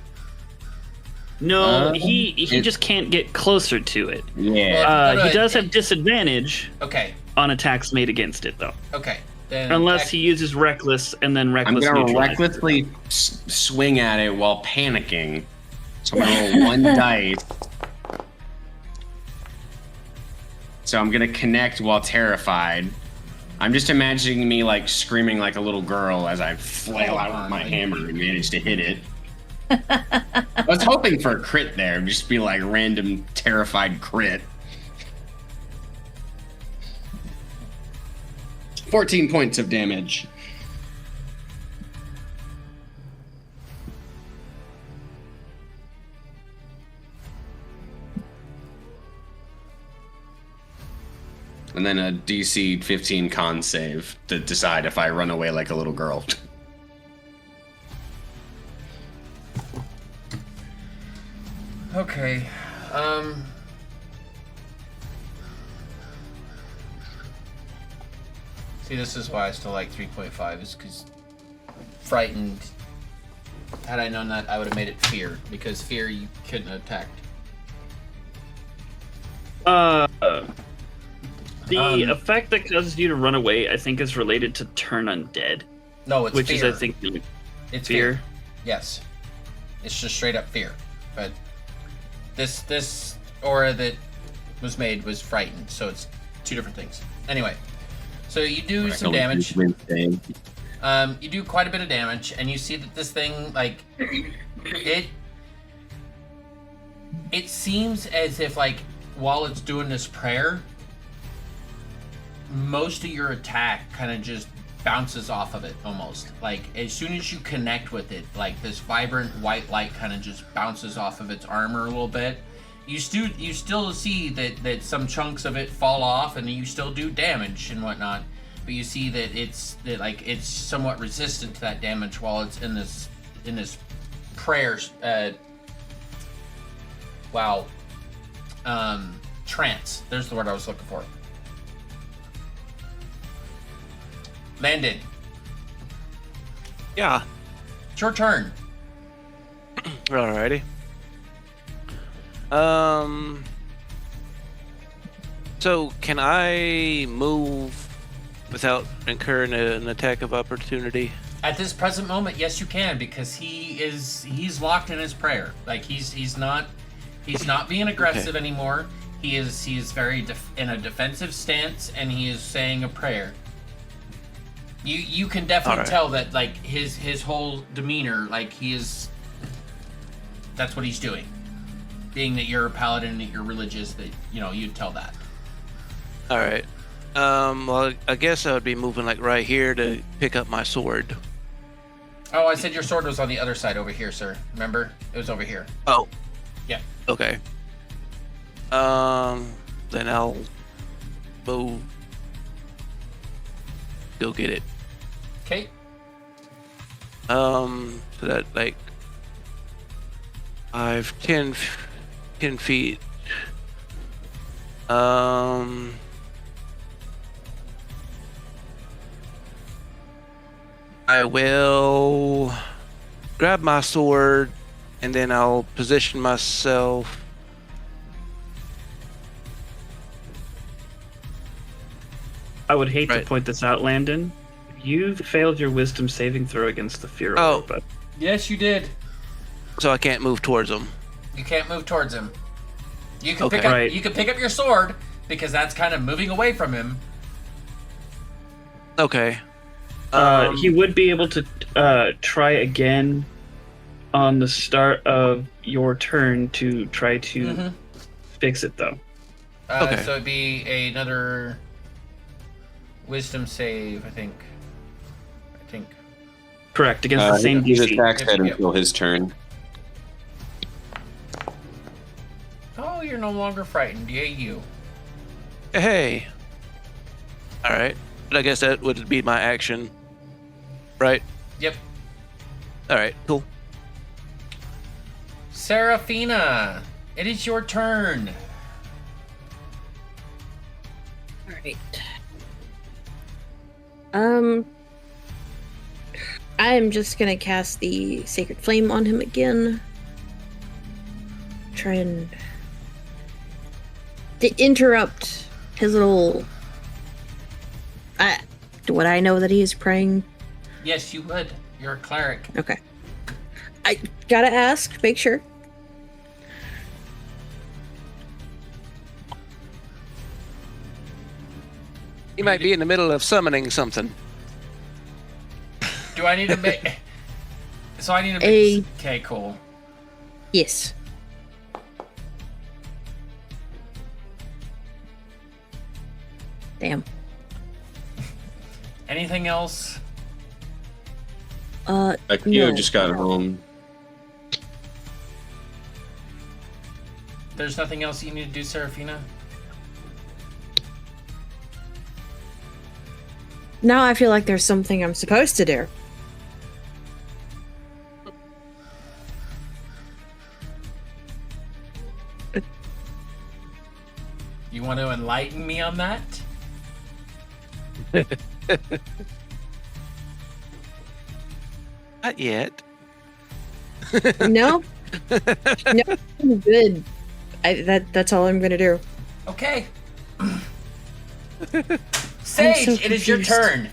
No, he just can't get closer to it. Yeah. He does have disadvantage Okay. on attacks made against it, though. Okay. Then Unless he uses Reckless and then Reckless I'm gonna neutralizes. recklessly swing at it while panicking. So I'm gonna roll one dice. So I'm gonna connect while terrified. I'm just imagining me like screaming like a little girl as I flail out with my hammer and manage to hit it. I was hoping for a crit there, just be like random terrified crit. 14 points of damage. And then a DC 15 con save to decide if I run away like a little girl. Okay. See, this is why I still like 3.5, is because frightened. Had I known that, I would have made it fear, because fear you couldn't have attacked. The effect that causes you to run away, I think, is related to turn undead, No, it's which fear. is, I think, It's fear. Yes. It's just straight up fear. But this aura that was made was frightened, so it's two different things. Anyway, so you do some damage. You do quite a bit of damage, and you see that this thing, like, it seems as if, like, while it's doing this prayer, most of your attack kind of just bounces off of it almost. Like, as soon as you connect with it, like, this vibrant white light kind of just bounces off of its armor a little bit. You still see that some chunks of it fall off, and you still do damage and whatnot. But you see that it's somewhat resistant to that damage while it's in this prayer trance. There's the word I was looking for. Landon. Yeah. It's your turn. Alrighty. So can I move without incurring an attack of opportunity? At this present moment, yes, you can, because he's locked in his prayer. Like, he's not being aggressive anymore. He is very in a defensive stance, and he is saying a prayer. You can definitely tell that, like, his whole demeanor, like, that's what he's doing. Being that you're a paladin, that you're religious, that, you know, you'd tell that. All right. Well, I guess I would be moving, like, right here to pick up my sword. Oh, I said your sword was on the other side over here, sir. Remember? It was over here. Oh. Yeah. Okay. Then I'll move. Go get it. Okay. So that, like, 10 feet. I will grab my sword, and then I'll position myself. I would hate to point this out, Landon. You failed your wisdom saving throw against the fear orb, but Yes, you did. So I can't move towards him. You can't move towards him. You can Okay. you can pick up your sword, because that's kind of moving away from him. Okay. He would be able to try again on the start of your turn to try to fix it, though. So it'd be another wisdom save, I think. Correct, against the same his DC. attack's head until his turn. Oh, you're no longer frightened. Yay, you. Hey. All right. But I guess that would be my action. Right? Yep. All right, cool. Seraphina, it is your turn. All right. I'm just gonna cast the Sacred Flame on him again. Try and interrupt his little. Would I know that he is praying? Yes, you would. You're a cleric. Okay. I gotta ask, make sure. He might be in the middle of summoning something. Do I need to make? So I need to make. Okay, cool. Yes. Damn. Anything else? Like you just got home. There's nothing else you need to do, Seraphina? Now I feel like there's something I'm supposed to do. You want to enlighten me on that? Not yet. No? No, I'm good. That's all I'm gonna do. Okay. Sage, so it is your confused. turn.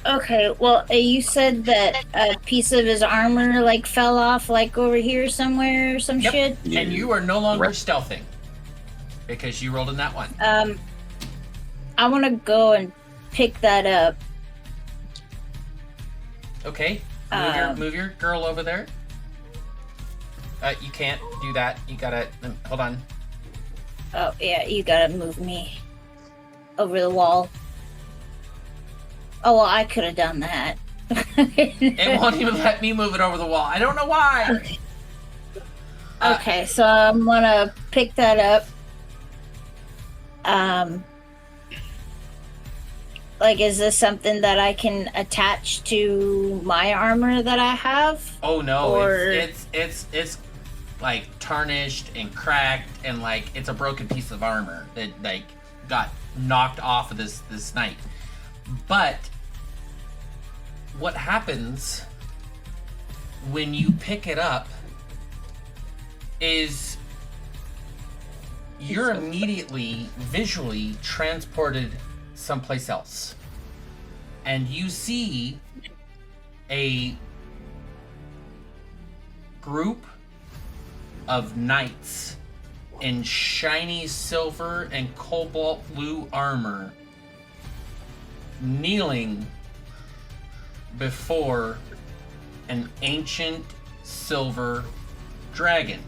Okay, well, you said that a piece of his armor like fell off, like over here somewhere or some Yep. shit. And you are no longer stealthing because you rolled in that one. I want to go and pick that up. Okay. Move your girl over there. You can't do that. You gotta hold on. Oh yeah, you gotta move me over the wall. Oh well, I could have done that. It won't even let me move it over the wall. I don't know why. Okay. Okay, so I'm gonna pick that up. Like, is this something that I can attach to my armor that I have? Oh no, Or- it's like tarnished and cracked and like it's a broken piece of armor that like got knocked off of this knight. But what happens when you pick it up is you're immediately visually transported someplace else. And you see a group of knights in shiny silver and cobalt blue armor kneeling before an ancient silver dragon.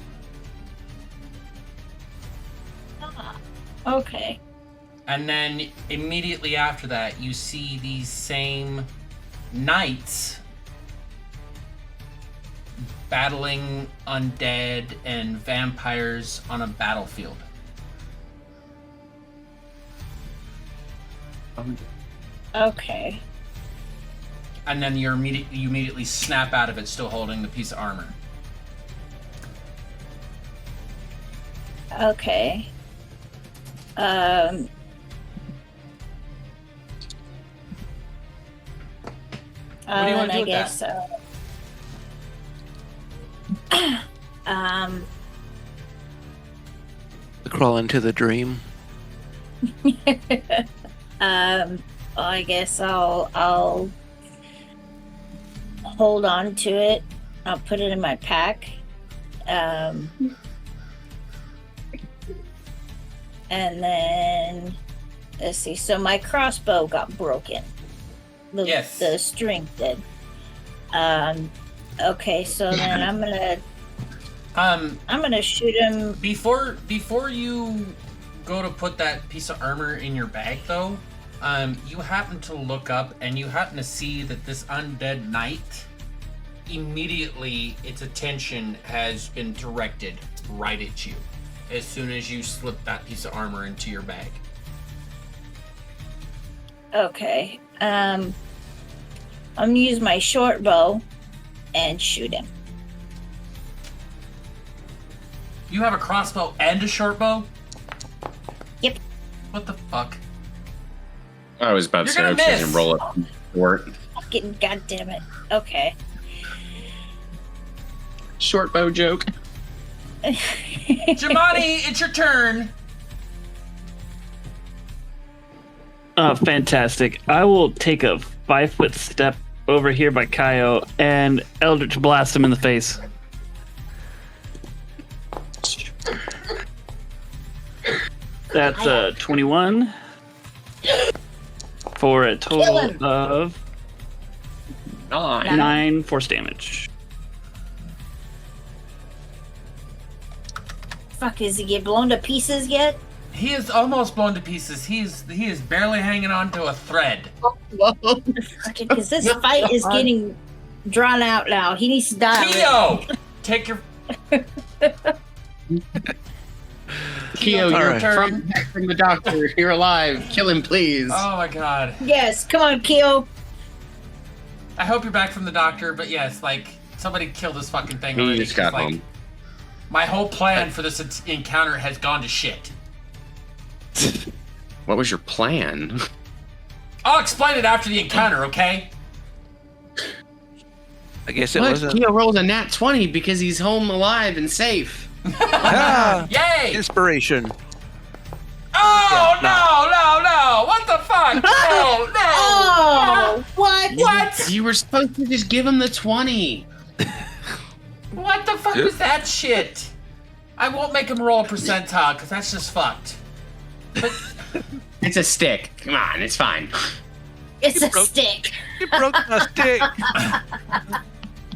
Okay. And then immediately after that, you see these same knights battling undead and vampires on a battlefield. Okay. And then you immediately snap out of it, still holding the piece of armor. Okay. What do you want to do I with guess Crawl into the dream. I guess I'll hold on to it. I'll put it in my pack. And then let's see. So my crossbow got broken. Yes. The string did. Okay, so then I'm gonna shoot him. Before you go to put that piece of armor in your bag, though, you happen to look up and you happen to see that this undead knight, immediately its attention has been directed right at you as soon as you slip that piece of armor into your bag. Okay. I'm gonna use my short bow and shoot him. You have a crossbow and a short bow? Yep. What the fuck? I was about to You're say, I gonna was miss. going to roll it for it. Fucking goddamn it. Okay. Short bow joke. Jamani, it's your turn. Fantastic. I will take a 5-foot step over here by Kaio and Eldritch blast him in the face. That's 21 for a total of 9 force damage. Fuck, is he get blown to pieces yet? He is almost blown to pieces. He is barely hanging on to a thread. Because this fight is getting drawn out now. He needs to die. Keo, take your Keo, All you're right. back from the doctor. You're alive. Kill him, please. Oh my god. Yes, come on, Keo. I hope you're back from the doctor, but yes, like somebody killed this fucking thing He already. just got 'cause, like, home. my whole plan for this encounter has gone to shit. What was your plan? I'll explain it after the encounter, okay? I guess it What? wasn't. Keo rolls a nat 20 because he's home alive and safe. Ah, Yay! inspiration. Oh, Yeah, no! What the fuck? No! Oh, what? What? You were supposed to just give him the 20. What the fuck was that shit? I won't make him roll a percentile, because that's just fucked. But It's a stick. Come on, it's fine. It's a stick. You broke my stick.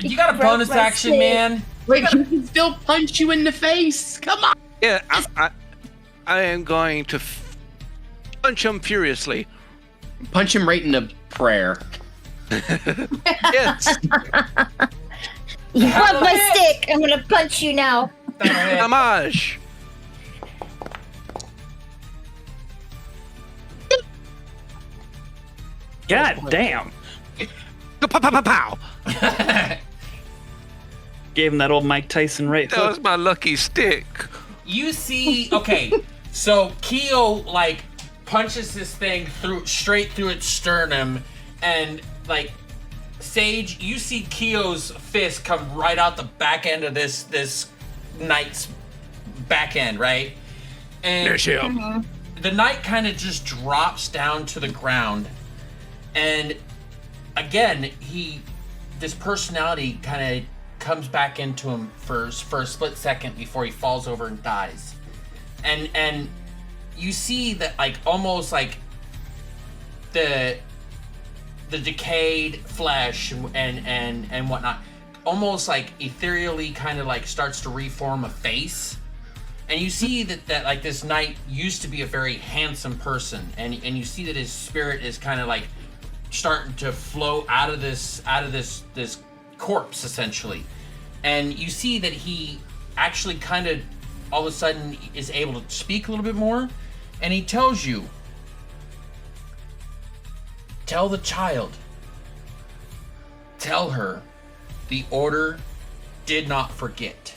you got a bonus my action, stick. man. Wait, he can still punch you in the face. Come on. Yeah, I am going to punch him furiously. Punch him right in the prayer. Yes. You broke my stick. I'm gonna punch you now. Homage. God damn. Pow, pow, pow, pow. Gave him that old Mike Tyson right That hook. was my lucky stick. You see, okay, so Keo like punches this thing straight through its sternum, and like Sage, you see Keo's fist come right out the back end of this knight's back end, right? And There's him. the knight kind of just drops down to the ground, and again this personality kind of comes back into him for a split second before he falls over and dies. And you see that like almost like the decayed flesh and whatnot almost like ethereally kind of like starts to reform a face. And you see that like this knight used to be a very handsome person, and you see that his spirit is kind of like starting to flow out of this corpse essentially. And you see that he actually kind of all of a sudden is able to speak a little bit more, and he tells you, tell the child, tell her the order did not forget.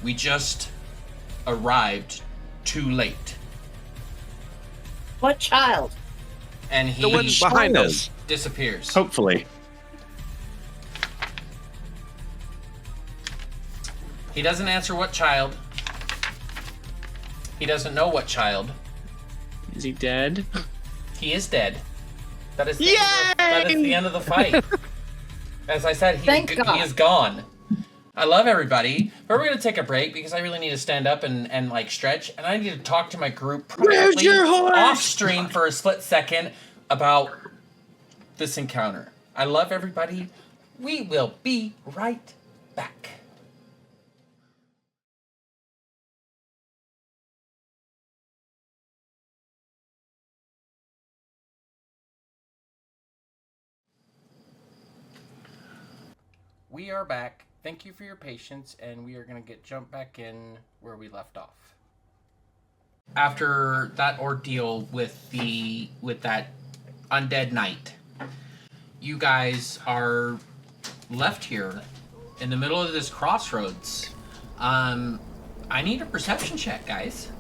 We just arrived too late. What child? And he The one behind us. disappears. Hopefully. He doesn't answer what child. He doesn't know what child. Is he dead? He is dead. That is the end of the fight. As I said, Thank God. he is gone. I love everybody, but we're gonna take a break because I really need to stand up and like stretch, and I need to talk to my group probably off stream for a split second about this encounter. I love everybody. We will be right back. We are back. Thank you for your patience, and we are going to jump back in where we left off. After that ordeal with that undead knight, you guys are left here in the middle of this crossroads. I need a perception check, guys.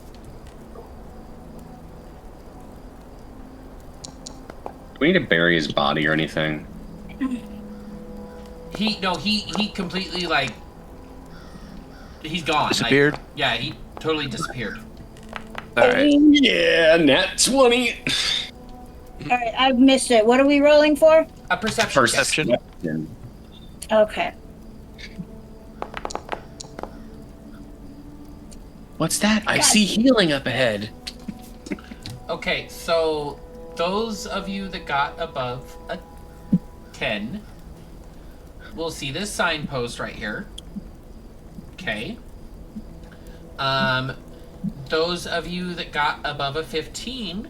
Do we need to bury his body or anything? He completely like he's gone. Disappeared? Like, yeah, he totally disappeared. All right. Yeah, nat 20. All right, I missed it. What are we rolling for? A perception. Perception. Okay. What's that? I see healing up ahead. Okay, so those of you that got above a 10 will see this signpost right here. Okay. Those of you that got above a 15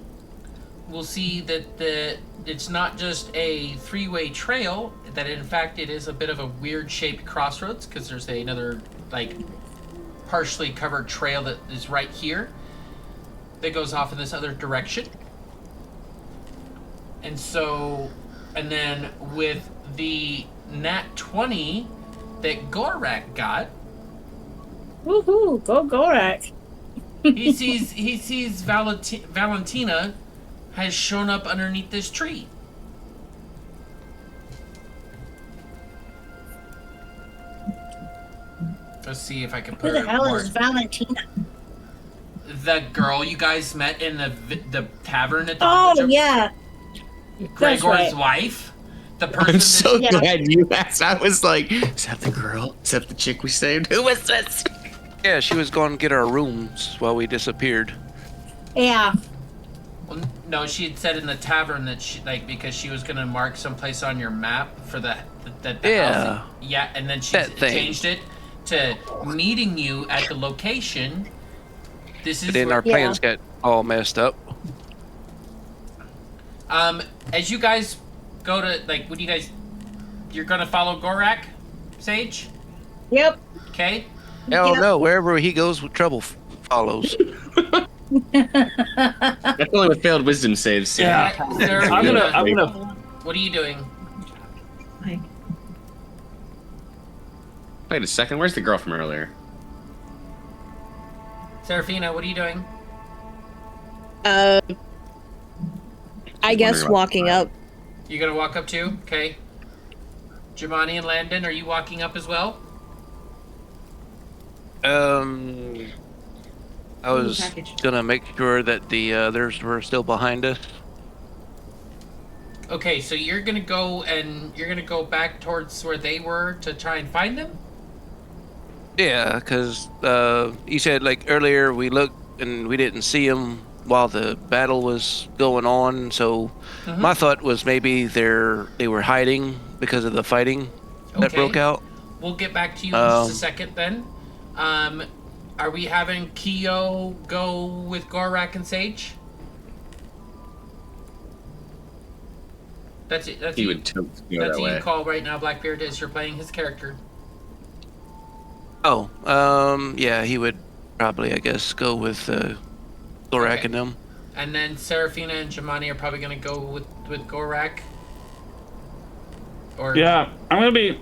will see that it's not just a three-way trail, that in fact it is a bit of a weird shaped crossroads, because there's another like partially covered trail that is right here that goes off in this other direction. And then with the nat 20 that Gorak got, Woohoo! Go Gorak! he sees Valentina has shown up underneath this tree. Let's see if I can Who put the her hell more. is Valentina? The girl you guys met in the tavern at the Oh village of yeah, Gregor's right. wife? The person I'm so Yeah. glad you asked. I was like, is that the girl? Is that the chick we saved? Who was this? Yeah, she was going to get our rooms while we disappeared. Yeah. Well, no, she had said in the tavern that she because she was gonna mark someplace on your map for the Yeah. house. Yeah, and then she That thing. changed it to meeting you at the location. This is But then where- our plans got all messed up. as you guys go to what do you guys? You're gonna follow Gorak, Sage? Yep. Okay. Hell Yeah. no, wherever he goes, trouble follows. That's only with failed wisdom saves. Yeah. Sarah, I'm gonna. What are you doing? Wait a second. Where's the girl from earlier? Serafina, what are you doing? I guess wondering about walking up. You gonna walk up too? Okay. Jemani and Landon, are you walking up as well? I was gonna make sure that the others were still behind us. Okay, so you're gonna go back towards where they were to try and find them? Yeah, because you said earlier we looked and we didn't see them while the battle was going on. So my thought was maybe they were hiding because of the fighting that Okay. broke out. We'll get back to you in just a second then. Are we having Kyo go with Gorak and Sage? That's it. That's He you. would tilt to go That's that what you way. call right now, Blackbeard, as you're playing his character. Oh, yeah, he would probably, I guess, go with Gorak Okay. and them. And then Serafina and Jemani are probably gonna go with Gorak. Or Yeah, I'm gonna be.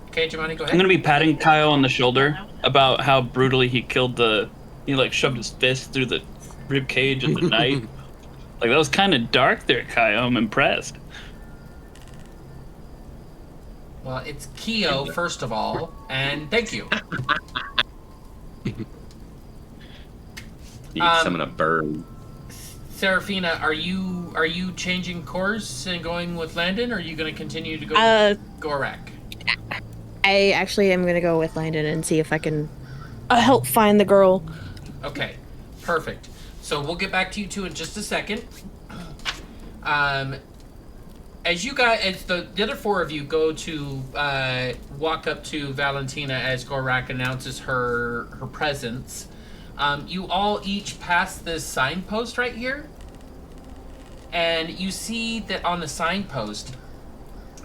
Okay, Jemani, go ahead. I'm gonna be patting Kyle on the shoulder about how brutally he killed he shoved his fist through the rib cage of the knight. That was kind of dark there, Kyle. I'm impressed. Well, it's Kyo first of all, and thank you. You can summon a bird. Serafina, are you changing course and going with Landon, or are you going to continue to go Uh, with Gorak? I actually am gonna go with Landon and see if I can help find the girl. Okay, perfect. So we'll get back to you two in just a second. As the other four of you go to walk up to Valentina as Gorak announces her presence, you all each pass this signpost right here, and you see that on the signpost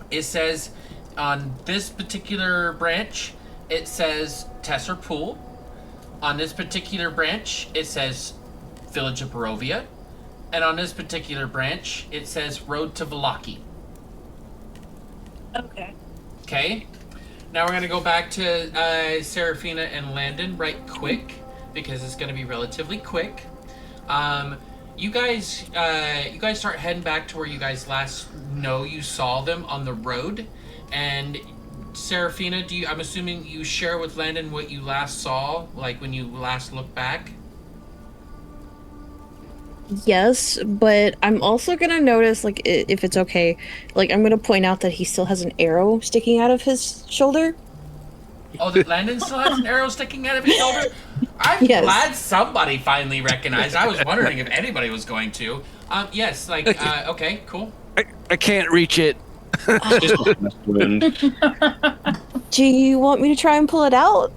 it says, on this particular branch it says Tesser Pool. On this particular branch it says Village of Barovia, and on this particular branch it says Road to Vallaki. Okay. Now we're gonna go back to Serafina and Landon right quick, because it's gonna be relatively quick. You guys start heading back to where you guys last know you saw them on the road, and Serafina, I'm assuming you share with Landon what you last saw, when you last looked back. Yes, but I'm also gonna notice, if it's okay, I'm gonna point out that he still has an arrow sticking out of his shoulder. Oh, that Landon still has an arrow sticking out of his shoulder? I'm Yes. glad somebody finally recognized. I was wondering if anybody was going to. Yes, okay, cool. I can't reach it. Do you want me to try and pull it out?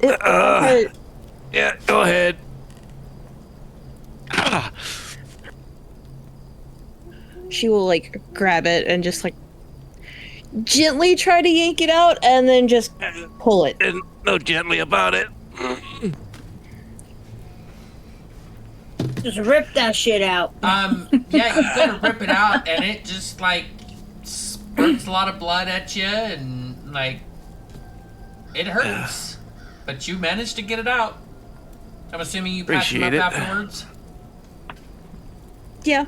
It won't hurt. Yeah, go ahead. She will grab it and just gently try to yank it out and then just pull it. And no gently about it. Just rip that shit out. Yeah, you gotta rip it out, and it just spurts a lot of blood at you, and it hurts. But you managed to get it out. I'm assuming you patched him up Appreciate it. afterwards. Yeah,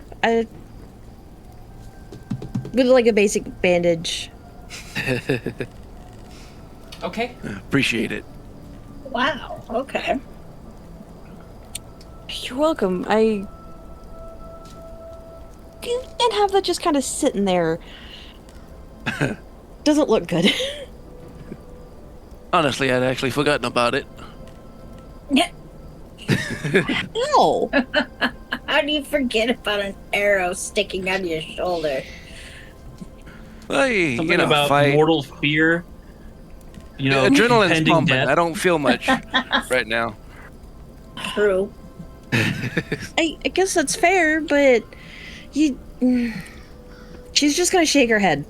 with a basic bandage. Okay. Appreciate it. Wow. Okay. You're welcome. You can't have that just kind of sitting there. Doesn't look good. Honestly, I'd actually forgotten about it. No. How do you forget about an arrow sticking on your shoulder? Hey, Something about fight. mortal fear. Adrenaline's impending pumping. death. I don't feel much right now. True. I guess that's fair, but she's just gonna shake her head.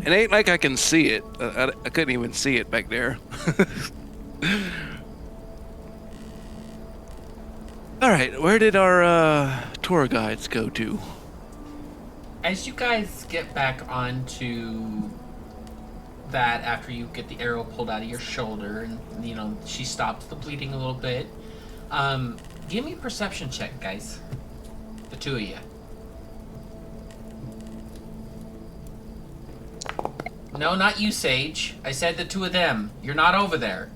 It ain't like I can see it. I couldn't even see it back there. All right, where did our tour guides go to? As you guys get back onto that after you get the arrow pulled out of your shoulder and she stops the bleeding a little bit, give me a perception check, guys. The two of you. No, not you, Sage. I said the two of them. You're not over there.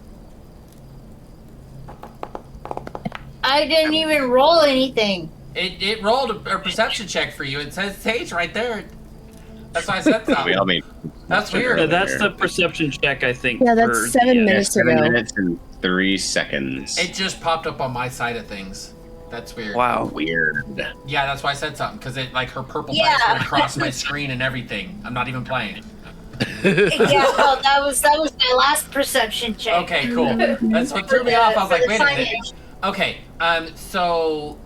I didn't even roll anything. It rolled a perception check for you. It says Sage right there. That's why I said something. I mean, That's weird. Yeah, that's the perception check, I think. Yeah, for that's 7 minutes 7 ago. minutes and 3 seconds. It just popped up on my side of things. That's weird. Wow. Weird. Yeah, that's why I said something, because her purple Yeah. flash went across my screen and everything. I'm not even playing. Yeah, well, that was my last perception check. Okay, cool. That's what threw me off. I was like, wait a minute. Okay, so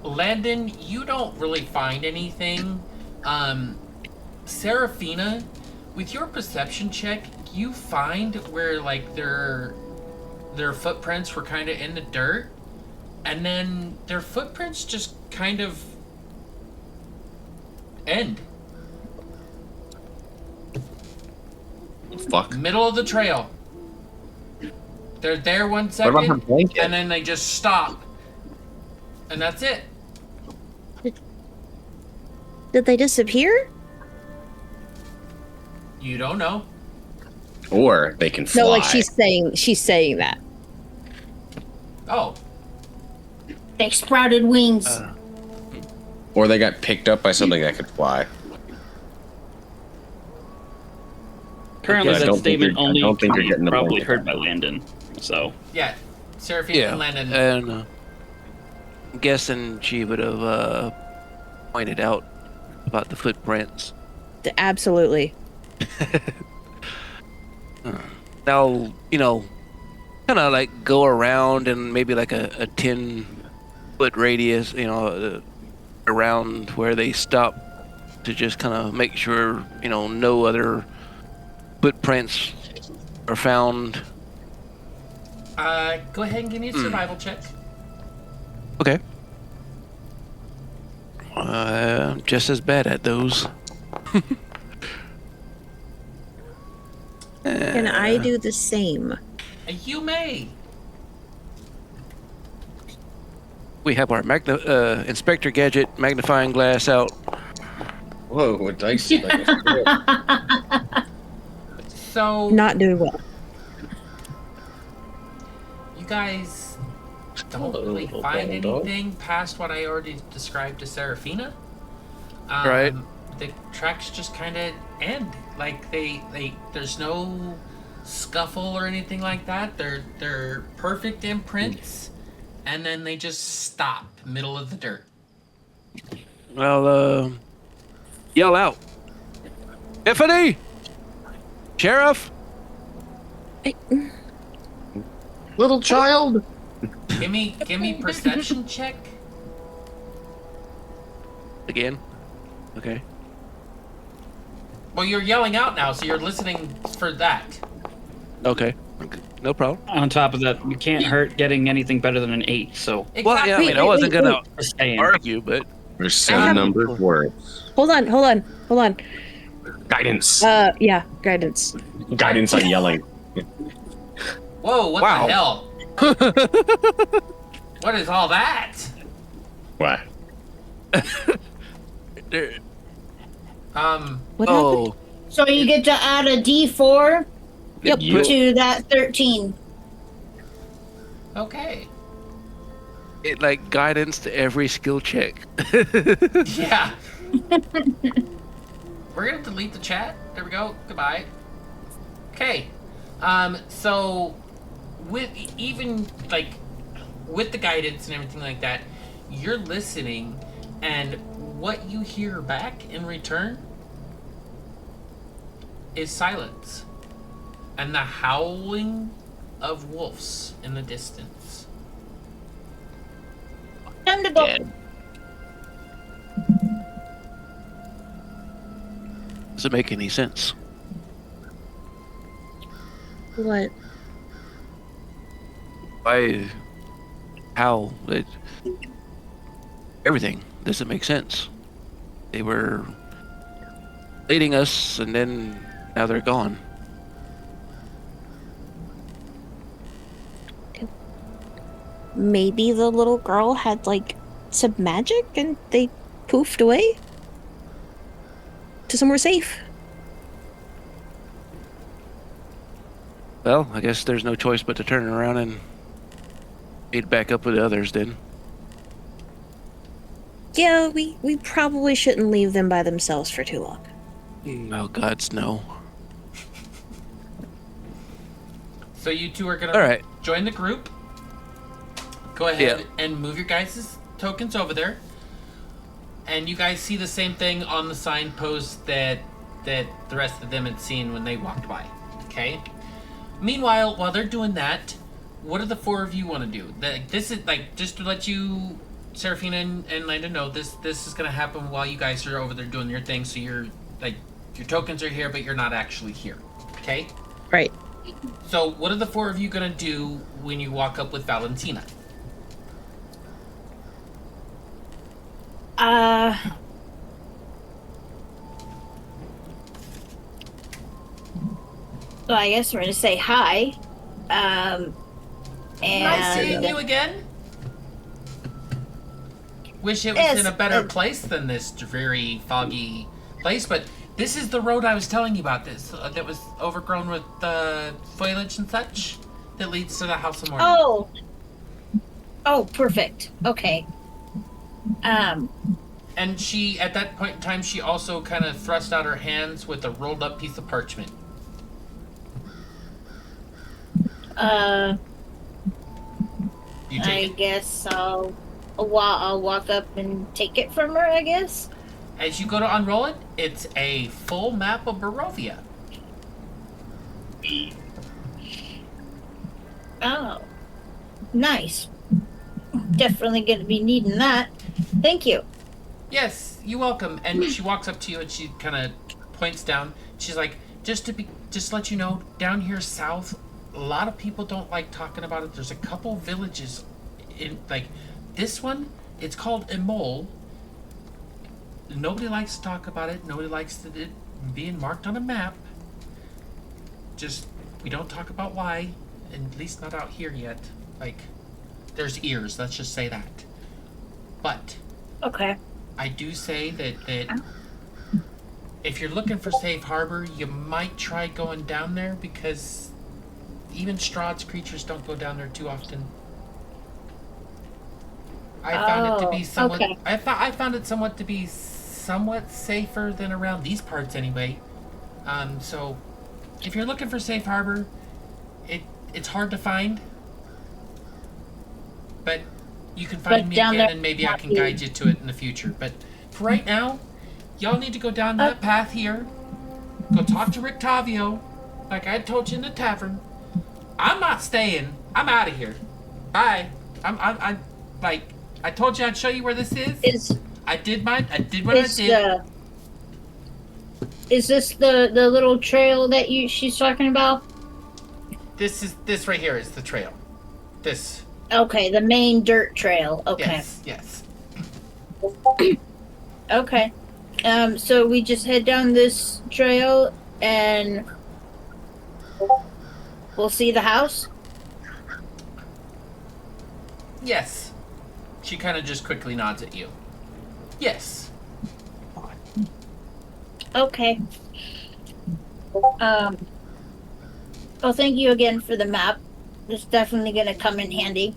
Landon, you don't really find anything. Seraphina, with your perception check, you find where their footprints were kind of in the dirt, and then their footprints just kind of end. Fuck. Middle of the trail. They're there 1 What about her second, blanket? and then they just stop. And that's it. Did they disappear? You don't know. Or they can fly. No, like she's saying that. Oh. They sprouted wings. Or they got picked up by something that could fly. Currently, I that don't think statement you're- I only don't think can you're be getting the probably blanket. heard by Landon. So, Yeah. Seraphina Yeah, and Landon. and I'm guessing she would have pointed out about the footprints. Absolutely. Now, kind of like go around and maybe like a 10-foot radius, around where they stop to just kind of make sure, no other footprints are found. Go ahead and give me a survival check. Okay. I'm just as bad at those. Can I do the same? You may. We have our Inspector Gadget magnifying glass out. Whoa, what dice? So, Not doing well. you guys don't really find anything past what I already described to Seraphina. Right. The tracks just kind of end. Like there's no scuffle or anything like that. They're perfect imprints, and then they just stop middle of the dirt. Well, yell out. Tiffany! Sheriff! Little child. Give me perception check. Again? Okay. Well, you're yelling out now, so you're listening for that. Okay. No problem. on top of that, you can't hurt getting anything better than an 8. So, Well, yeah, I mean, I wasn't wait, gonna just saying. argue, but There's 7 numbered words. Hold on. Guidance. Yeah, guidance. Guidance on yelling. Whoa! What Wow. the hell? What is all that? What? What happened? oh, So you get to add a D4 Yep. To that 13. Okay. It like guidance to every skill check. Yeah. We're gonna delete the chat. There we go. Goodbye. Okay. So with even like with the guidance and everything like that, you're listening, and what you hear back in return is silence and the howling of wolves in the distance. Time to go. Dead. Doesn't make any sense. What? Why? How? Everything doesn't make sense. They were leading us, and then now they're gone. Maybe the little girl had like some magic and they poofed away to somewhere safe. Well, I guess there's no choice but to turn around and meet back up with the others then. Yeah, we probably shouldn't leave them by themselves for too long. No, gods, no. So you two are gonna All right. join the group. Go ahead and move your guys' tokens over there. And you guys see the same thing on the signpost that the rest of them had seen when they walked by. Okay? Meanwhile, while they're doing that, what do the four of you want to do? This is like, just to let you, Seraphina and Landa, know, this is going to happen while you guys are over there doing your thing. So you're, like, your tokens are here, but you're not actually here. Okay? Right. So what are the four of you going to do when you walk up with Valentina? Well, I guess we're gonna say hi. And Nice seeing you again. Wish it was in a better place than this very foggy place, but this is the road I was telling you about. This that was overgrown with foliage and such that leads to the House of Mourning. Oh, perfect. Okay. And she, at that point in time, she also kind of thrust out her hands with a rolled up piece of parchment. You take I it. guess I'll walk up and take it from her, I guess. As you go to unroll it, it's a full map of Barovia. Oh, nice. Definitely gonna be needing that. Thank you. Yes, you're welcome. And she walks up to you and she kind of points down. She's like, just to let you know, down here south, a lot of people don't like talking about it. There's a couple villages in, like, this one, it's called Emol. Nobody likes to talk about it. Nobody likes it being marked on a map. Just, we don't talk about why, at least not out here yet. Like, there's ears, let's just say that. But Okay. I do say that if you're looking for safe harbor, you might try going down there, because even Strahd's creatures don't go down there too often. I found it to be somewhat. Okay. I found it somewhat to be somewhat safer than around these parts anyway. So if you're looking for safe harbor, it's hard to find, but you can find me down again, there and maybe I might can be- guide you to it in the future. But for right now, y'all need to go down that path here. Go talk to Rictavio, like I told you in the tavern. I'm not staying. I'm out of here. Bye. I'm like, I told you I'd show you where this is. I did what I did. Is this the little trail that she's talking about? This right here is the trail. This. Okay, the main dirt trail. Okay. Yes. Okay. So we just head down this trail and we'll see the house? Yes. She kind of just quickly nods at you. Yes. Okay. Well, thank you again for the map. It's definitely going to come in handy.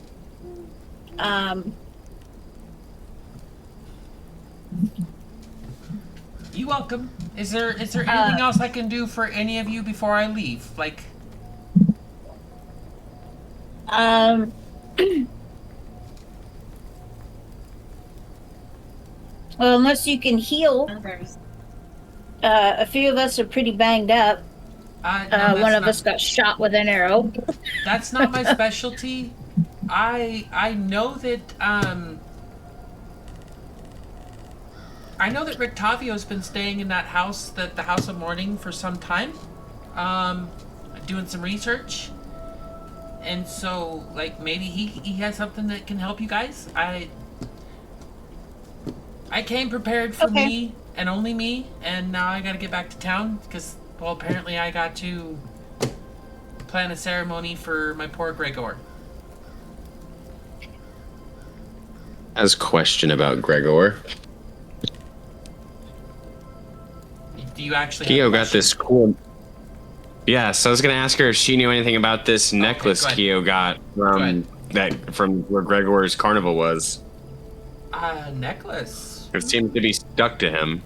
You welcome. Is there anything else I can do for any of you before I leave? Like, Well, unless you can heal. A few of us are pretty banged up. no, One of us got shot with an arrow. That's not my specialty. I know that Rictavio's been staying in that house, the House of Mourning, for some time, doing some research, and so like maybe he has something that can help you guys. I came prepared for me and only me, and now I got to get back to town because, well, apparently I got to plan a ceremony for my poor Gregor. As question about Gregor. Do you actually? Keo got this cool. Yeah, so I was gonna ask her if she knew anything about this necklace Keo got from where Gregor's carnival was. Necklace. It seems to be stuck to him.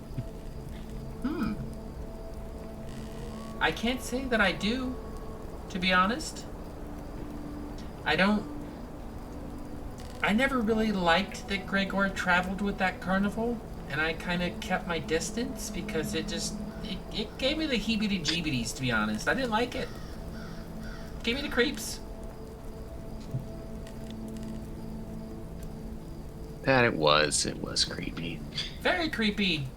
I can't say that I do, to be honest. I never really liked that Gregor traveled with that carnival, and I kind of kept my distance because it gave me the heebie-jeebies, to be honest. I didn't like it. Gave me the creeps. That it was creepy. Very creepy.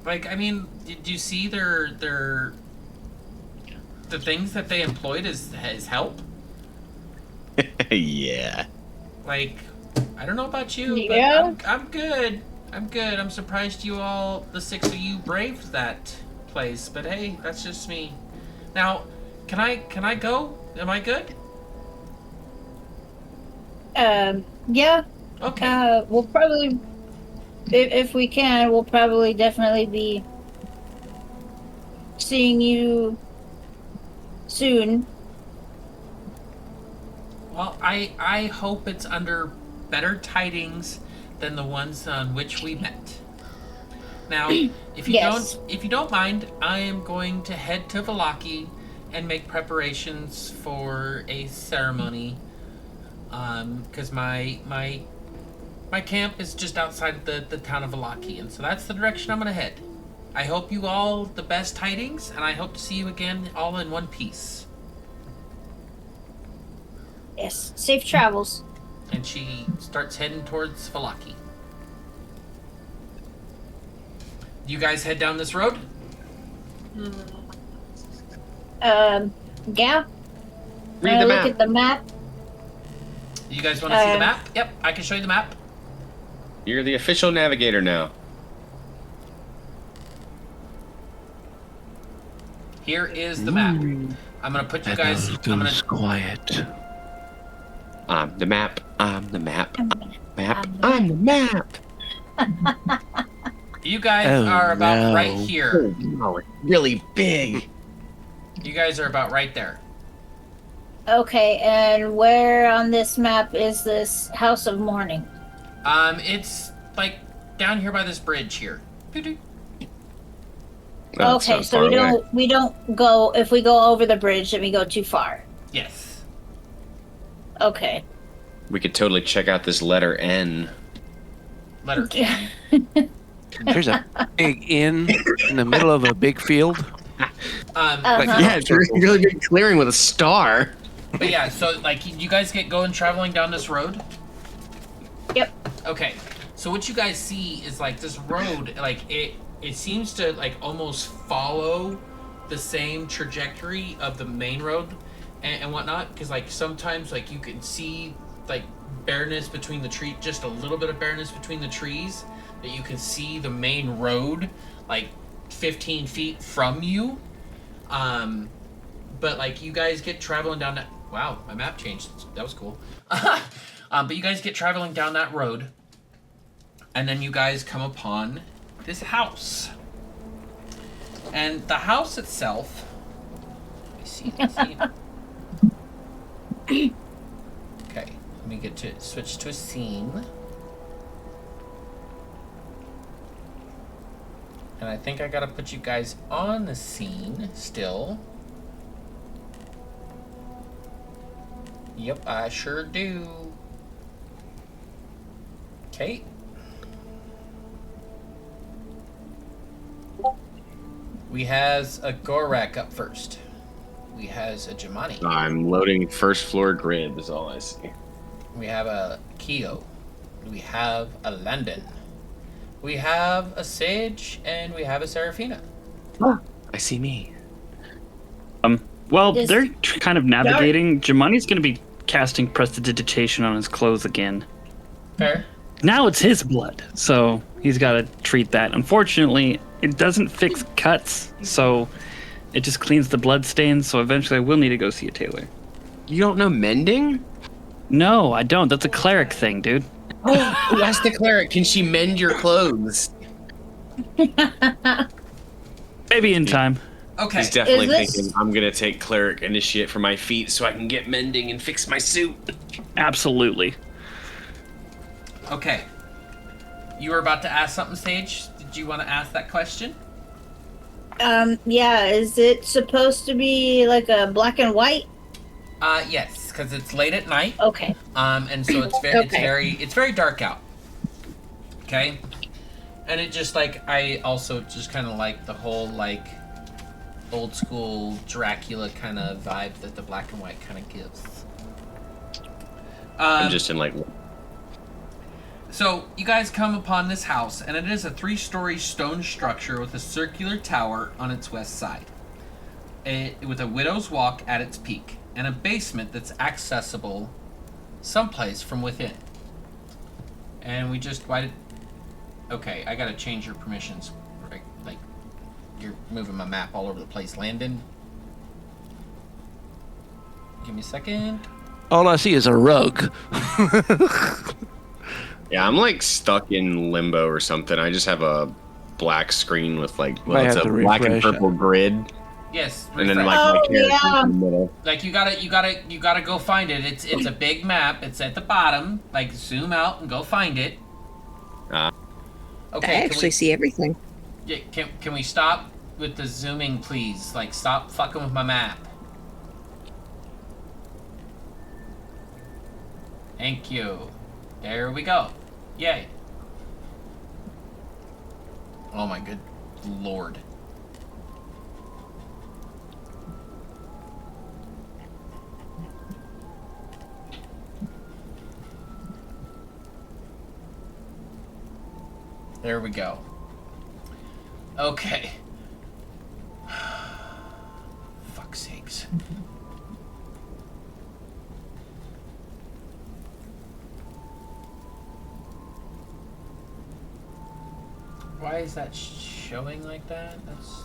Like, I mean, did you see the things that they employed as help? Yeah. Like, I don't know about you, Yeah. but I'm good. I'm good. I'm surprised you all, the 6 of you, braved that place. But hey, that's just me. Now, can I go? Am I good? Yeah. Okay. We'll probably, if we can, we'll probably definitely be seeing you soon. Well, I hope it's under better tidings than the ones on which we met. Now, if you don't mind, I am going to head to Vallaki and make preparations for a ceremony. Because my camp is just outside the town of Vallaki, and so that's the direction I'm gonna head. I hope you all the best tidings, and I hope to see you again all in one piece. Yes. Safe travels. And she starts heading towards Vallaki. You guys head down this road? Yeah. Read the map. Look at the map. You guys want to see the map? Yep, I can show you the map. You're the official navigator now. Here is the map. I'm gonna put you guys. Quiet. I'm the map. I'm the map. I'm the map. You guys are about right here. Oh, it's really big. You guys are about right there. Okay, and where on this map is this House of Mourning? It's like down here by this bridge here. Okay, so we don't go, if we go over the bridge, then we go too far. Yes. Okay. We could totally check out this letter N. Letter N. There's a big inn in the middle of a big field. Yeah, it's a really big clearing with a star. But yeah, so like you guys get going traveling down this road? Yep. Okay. So what you guys see is like this road, like it seems to like almost follow the same trajectory of the main road and whatnot, because like sometimes like you can see like bareness between the tree, just a little bit of bareness between the trees, that you can see the main road like 15 feet from you. But like you guys get traveling down that, wow, my map changed. That was cool. But you guys get traveling down that road, and then you guys come upon this house. And the house itself, let me see. switch to a scene. And I think I gotta put you guys on the scene still. Yep, I sure do. Okay. We has a Gorak up first. We has a Jemani. I'm loading first floor grid is all I see. We have a Keo. We have a Landon. We have a Sage, and we have a Seraphina. I see me. Well, Just- they're kind of navigating. Jemani's going to be casting prestidigitation on his clothes again. Fair. Now it's his blood, so he's got to treat that. Unfortunately, it doesn't fix cuts, so it just cleans the blood stains, so eventually I will need to go see a tailor. You don't know mending? No, I don't. That's a cleric thing, dude. Ask the cleric. Can she mend your clothes? Maybe in time. Okay. He's definitely Is this- thinking, I'm going to take cleric initiate for my feet so I can get mending and fix my suit. Absolutely. Okay. You were about to ask something, Sage. Did you want to ask that question? Yeah, is it supposed to be like a black and white? Yes, because it's late at night. Okay. And so Okay. it's very dark out. Okay? And it just like I also just kind of like the whole like old school Dracula kind of vibe that the black and white kind of gives. I'm just in like... So you guys come upon this house, and it is a 3-story stone structure with a circular tower on its west side, with a widow's walk at its peak, and a basement that's accessible someplace from within. And we just okay, I gotta change your permissions. Right, like you're moving my map all over the place, Landon. Give me a second. All I see is a rug. Yeah, I'm like stuck in limbo or something. I just have a black screen with like, well, Might it's have a to black and refresh it. purple grid, Yes, and then refresh. like my Oh, character's yeah. in the middle. Like you gotta go find it. It's a big map. It's at the bottom. Like zoom out and go find it. Ah. Okay. I can actually we, see everything. Yeah, can we stop with the zooming, please? Like stop fucking with my map. Thank you. There we go. Yay. Oh my good lord. There we go. Okay. Fuck's sakes. Why is that showing like that? That's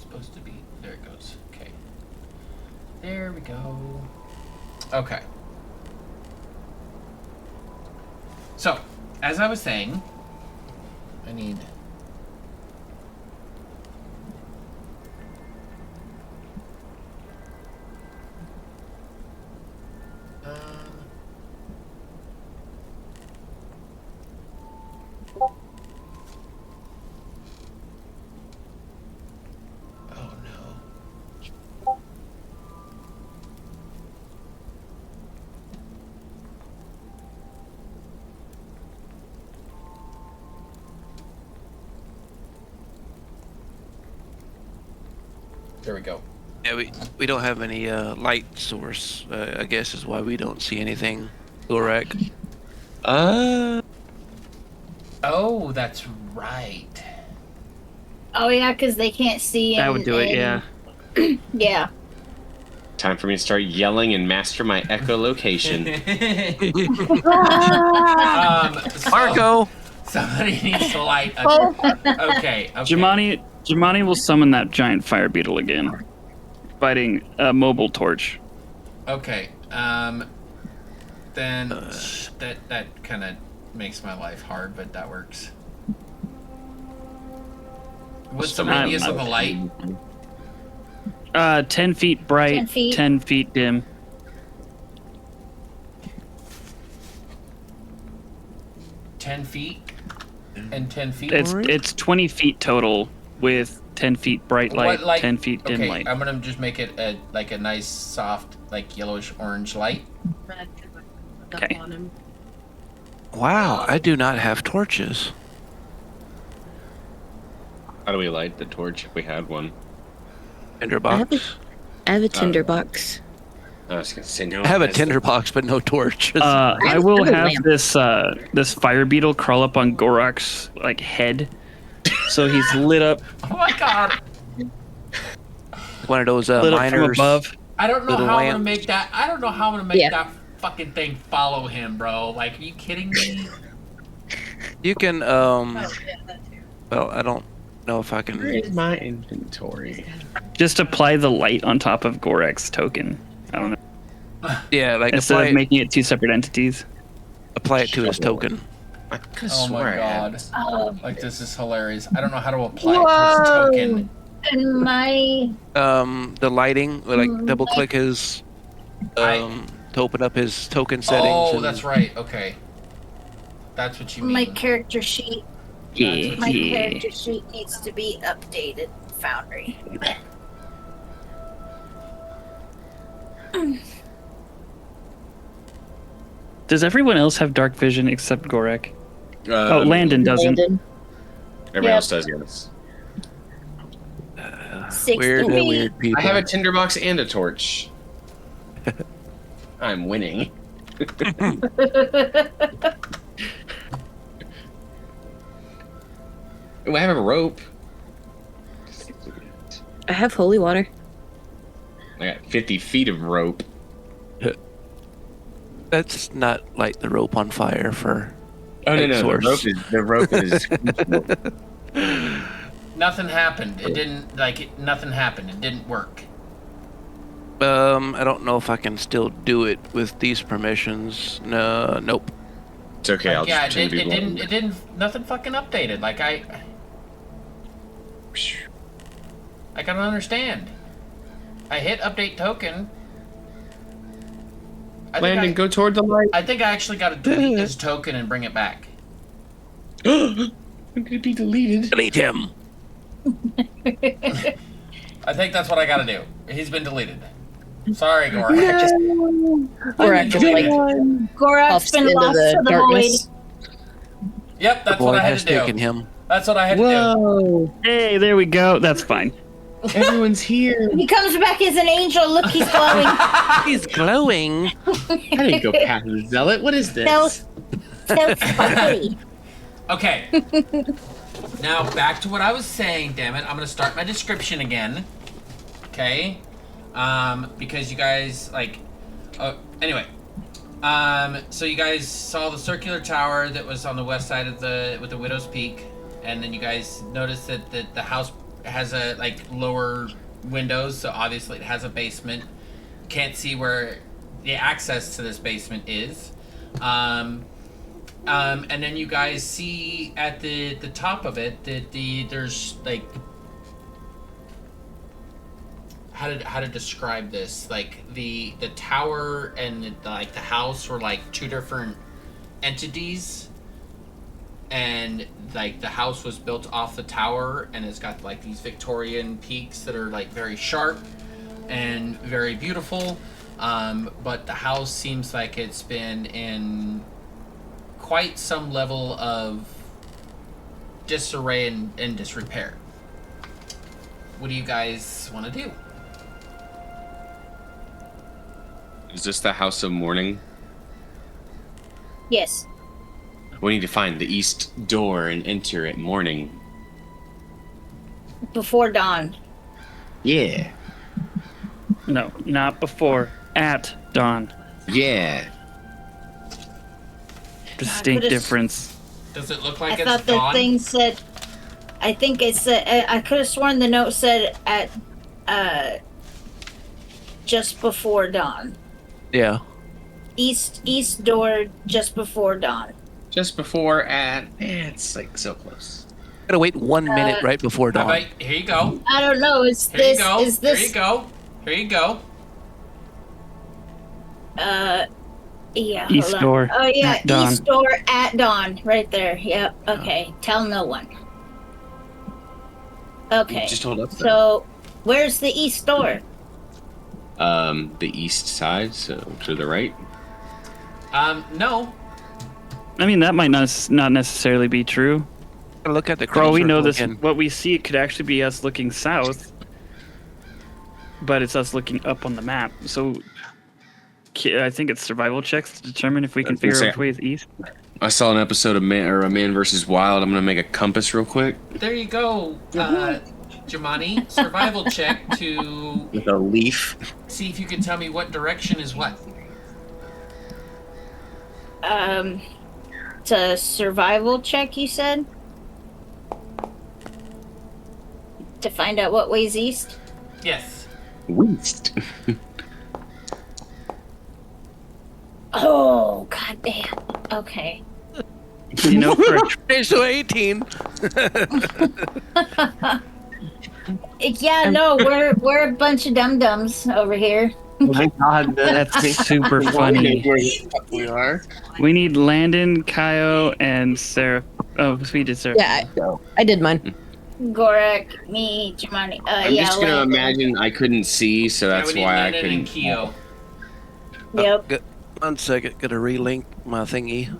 supposed to be. There it goes. Okay. There we go. Okay. So, as I was saying, I need. Oh no. There we go. Yeah, we don't have any light source. I guess is why we don't see anything. Correct. Oh, that's right. Oh yeah, because they can't see. That would do it, yeah. Yeah. Time for me to start yelling and master my echolocation. So Marco. somebody needs to light a. Oh. Okay. Jemani will summon that giant fire beetle again, fighting a mobile torch. Okay. Then that kind of makes my life hard, but that works. What's the radius of the light? 10 feet bright, 10 feet. 10 feet dim. 10 feet and 10 feet? It's 20 feet total with 10 feet bright light, 10 feet dim okay, light. I'm gonna just make it a nice soft, like yellowish orange light. Okay. Wow, I do not have torches. How do we light the torch if we had one? Tinderbox. I have a tinderbox. I was gonna say no. I have a that's- tinderbox, but no torches. I will have a have lamp. this fire beetle crawl up on Gorak's like head, so he's lit up Oh my god! One of those lit up from miners. above. I don't know Little how I'm gonna lamps. make that. I don't know how I'm gonna make Yeah. that fucking thing follow him, bro. Like, are you kidding me? You can well, I don't know if I Where can. is my inventory? Just apply the light on top of Gorak's token. I don't know. Yeah, like Instead apply of it, making it two separate entities. apply it to his token. I could Oh my swear I had- god! Oh, Like, this is hilarious. I don't know how to apply it to his token. and my The lighting, like double click his to open up his token settings. Oh, and- that's right. Okay, that's what you mean. my character sheet. Yeah, My yeah. character sheet needs to be updated. Foundry. Does everyone else have dark vision except Gorak? Uh, Oh, Landon doesn't. Everyone Yep. else does, yes. 60 Weird, feet. weird people. I have a tinderbox and a torch. I'm winning. Oh, I have a rope. I have holy water. I got 50 feet of rope. Let's not light the rope on fire for. Oh no, no, Exorcist. the rope is. Nothing happened. It didn't nothing happened. It didn't work. I don't know if I can still do it with these permissions. No, nope. It's okay. I'll Yeah, just pretend to be blind. it didn't. Nothing fucking updated. Like I gotta understand. I hit update token. Landon, go toward the light. I think I actually got to delete this token and bring it back. I'm gonna be deleted. Delete him. I think that's what I got to do. He's been deleted. Sorry, Gorak. Gorak just like Gorak's puffs been into lost the to the darkness. Yep, The that's what void I had has to do. taken him. That's what I had to do. Whoa! Hey, there we go. That's fine. Everyone's here. He comes back as an angel. Look, he's glowing. He's glowing. I didn't go past the zealot. What is this? so sparkly. Okay. Now back to what I was saying. Damn it! I'm gonna start my description again. Okay. Because you guys like. Anyway. So you guys saw the circular tower that was on the west side of with the Widow's Peak, and then you guys noticed that the house has a lower windows, so obviously it has a basement. Can't see where the access to this basement is. And then you guys see at the top of it that there's like how to describe this, like the tower and the house were like two different entities, and like the house was built off the tower, and it's got like these Victorian peaks that are like very sharp and very beautiful, but the house seems like it's been in quite some level of disarray and disrepair. What do you guys want to do? Is this the House of Mourning? Yes. We need to find the east door and enter at morning. Before dawn. Yeah. No, not before. At dawn. Yeah. Distinct could've- difference. Does it look like I it's thought the dawn? thing said. I think it said. I could have sworn the note said at. Just before dawn. Yeah. East door just before dawn. Just before it's like so close. Gotta wait 1 minute right before How dawn. about, here you go. I don't know. Is Here you this? go. Is this? Here you go. Here you go. Yeah. East hold on. door Oh yeah, at dawn. east door at dawn, right there. Yep. Okay. Tell no one. Okay. Just hold up. So, where's the east door? The east side, so to the right. No. I mean, that might not necessarily be true. Look at the For all we know, crop this circle again. what we see could actually be us looking south, but it's us looking up on the map. So I think it's survival checks to determine if we can figure out which way is east. I saw an episode of Man vs. Wild. I'm gonna make a compass real quick There you go, Jamani. Survival check to With a leaf. see if you can tell me what direction is what. It's a survival check, you said? To find out what way's east? Yes. west. Oh, goddamn. Okay. You know, for a So 18. Yeah, no, we're a bunch of dum-dums over here. Oh my god, That's super funny. Where the fuck we are. We need Landon, Kaio, and Sarah. Oh, we did Sarah. Yeah, I did mine. Gorak, me, Jamani. I'm Yeah, just gonna Landon. imagine I couldn't see, so that's yeah, we need why I Landon and couldn't. Keo. Yep. 1 second, gotta relink my thingy.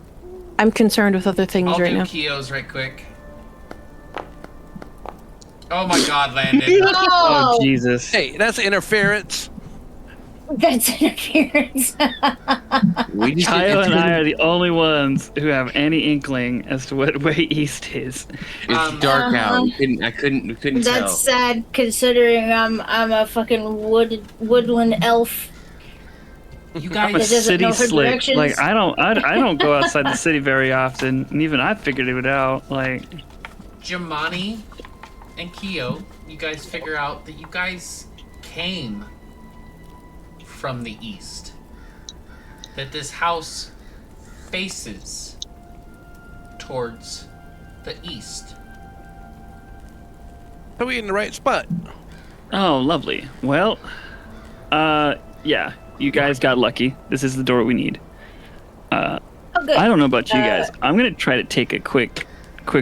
I'm concerned with other things I'll right do now. Keo's right quick. Oh my god, Landon. Oh, Oh, Jesus. Hey, that's interference. that's interference. We just Kaio and I are the only ones who have any inkling as to what way east is. It's dark out. I couldn't tell. That's sad, considering I'm a fucking woodland elf. You I'm a guys, doesn't city know her slick. directions. Like I don't go outside the city very often, and even I figured it out. Like Jamani and Keo, you guys figure out that you guys came from the east. That this house faces towards the east. Are we in the right spot? oh, lovely. Well, yeah, you guys got lucky. This is the door we need. Oh, good. I don't know about you guys. I'm gonna try to take a quick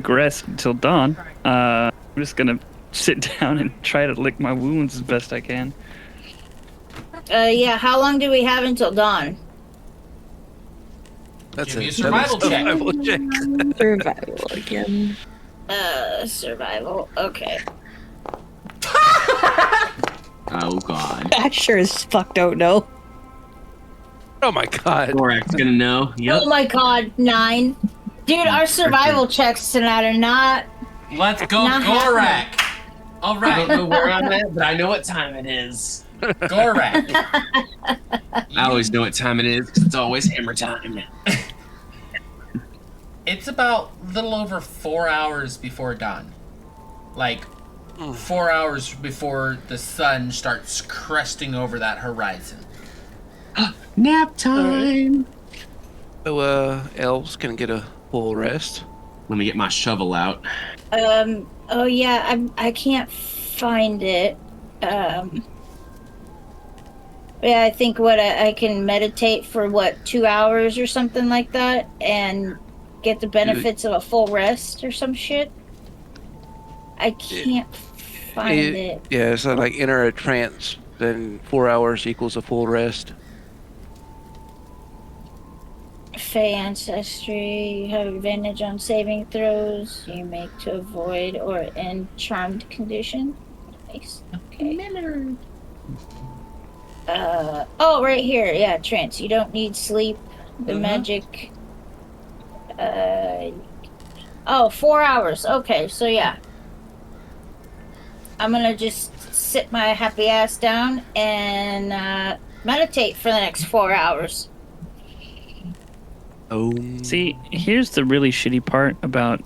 rest until dawn. I'm just gonna sit down and try to lick my wounds as best I can. Yeah, how long do we have until dawn? That's Give me a that survival is check. survival check. Survival again. Survival. Okay. Oh god. I sure as fuck don't know. Oh my god. Gorak's gonna know. Yep. Oh my god, 9. Dude, our survival checks tonight are not. Let's go, Not Gorak! All I don't right, know where I'm at, but I know what time it is. Gorak. I always know what time it is 'cause it's always hammer time. It's about a little over 4 hours before dawn. Like, 4 hours before the sun starts cresting over that horizon. Nap time. So, elves can get a full rest. Let me get my shovel out. Oh yeah, I can't find it. Yeah, I think I can meditate for 2 hours or something like that, and get the benefits of a full rest or some shit. I can't find it. Yeah, so like enter a trance, then 4 hours equals a full rest. Fey ancestry, you have advantage on saving throws you make to avoid or end charmed condition. Nice. Okay. Oh, right here. Yeah, trance. You don't need sleep. The magic. 4 hours. Okay, so yeah. I'm gonna just sit my happy ass down and meditate for the next 4 hours. See, here's the really shitty part about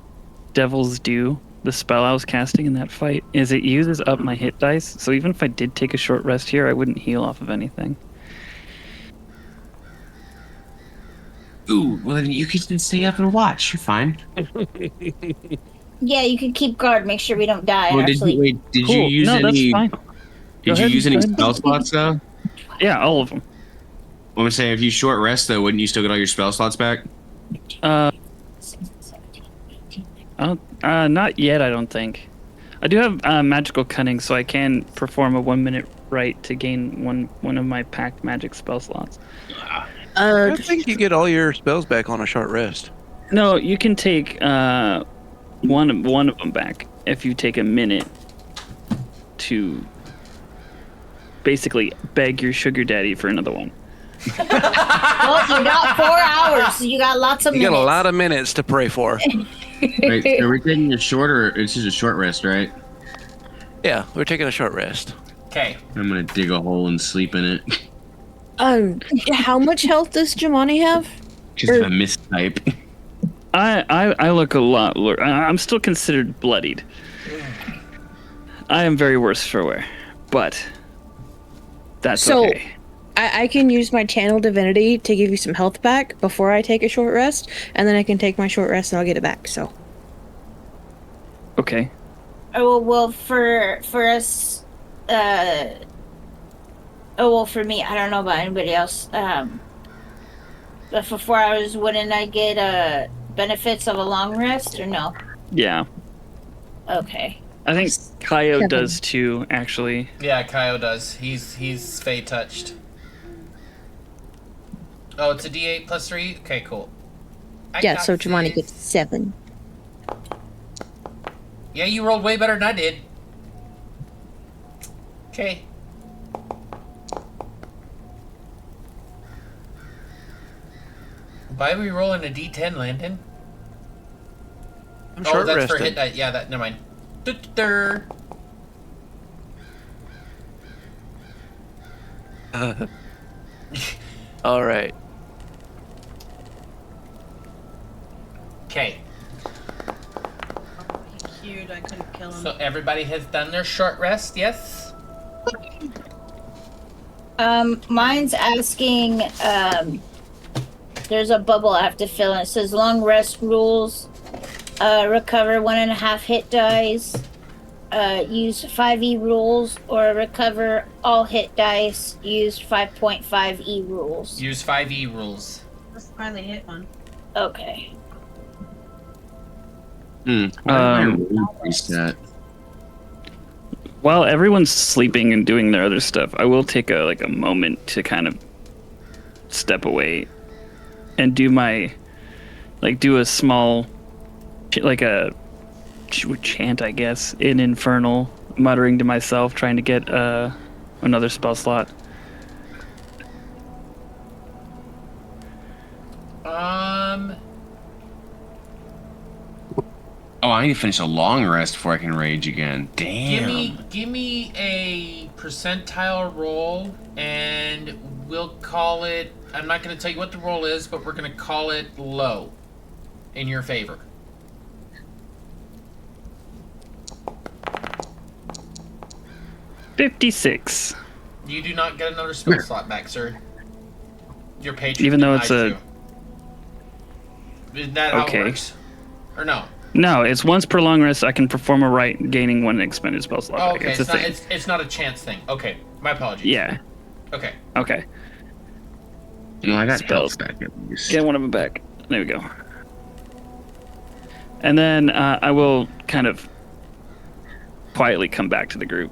Devil's Due, the spell I was casting in that fight, is it uses up my hit dice, so even if I did take a short rest here, I wouldn't heal off of anything. Ooh, well then you can just stay up and watch. You're fine. Yeah, you can keep guard. Make sure we don't die in Well, our did sleep. you wait? Did you Cool. use No, that's any? fine. Did you ahead, use any go ahead. spell slots though? Yeah, all of them. I'm gonna say, if you short rest though, wouldn't you still get all your spell slots back? Not yet, I don't think. I do have magical cunning, so I can perform a 1 minute rite to gain one of my packed magic spell slots. I think you get all your spells back on a short rest. No, you can take one of them back if you take a minute to basically beg your sugar daddy for another one. Well, you got 4 hours. So you got lots of You minutes. got a lot of minutes to pray for. Wait, so we're taking a short, or it's just a short rest, right? Yeah, we're taking a short rest. Okay. I'm gonna dig a hole and sleep in it. How much health does Jamani have? Just a mistype. I look a lot. I'm still considered bloodied. I am very worse for wear, but that's okay. I can use my channel divinity to give you some health back before I take a short rest, and then I can take my short rest and I'll get it back. So. Okay. Oh well, for us, oh well, for me, I don't know about anybody else. But for 4 hours, wouldn't I get benefits of a long rest or no? Yeah. Okay. I think Kaio does too, actually. Yeah, Kaio does. He's Fey touched. Oh, it's a D8 plus 3? Okay, cool. Yeah, so Jamani gets 7. Yeah, you rolled way better than I did. Okay. Why are we rolling a D10, Landon? I'm Oh, short that's rested. for hit die. Yeah, that. Never mind. Du-du-du. All right. Okay. Cute, I couldn't kill him. So everybody has done their short rest, yes? Mine's asking, there's a bubble I have to fill in. It says long rest rules, recover 1.5 hit dice, use 5e rules, or recover all hit dice, use 5.5e rules. Use 5e rules. Let's finally hit one. Okay. Reset. While everyone's sleeping and doing their other stuff, I will take a moment to kind of step away and do a small, a chant, I guess, in Infernal, muttering to myself, trying to get another spell slot. Oh, I need to finish a long rest before I can rage again. Damn. Give me a percentile roll, and we'll call it. I'm not going to tell you what the roll is, but we're going to call it low, in your favor. $56. You do not get another spell slot back, sir. Your patron. Even though it's denies you. Is that how Okay. it works? Or no? No, it's once per long rest. I can perform a rite, gaining 1 expended spell slot. Oh, back. okay, It's a thing. it's not a chance thing. Okay, my apologies. Yeah. Okay. Okay. No, I got Spells. health back at least. Get one of them back. There we go. And then I will kind of quietly come back to the group.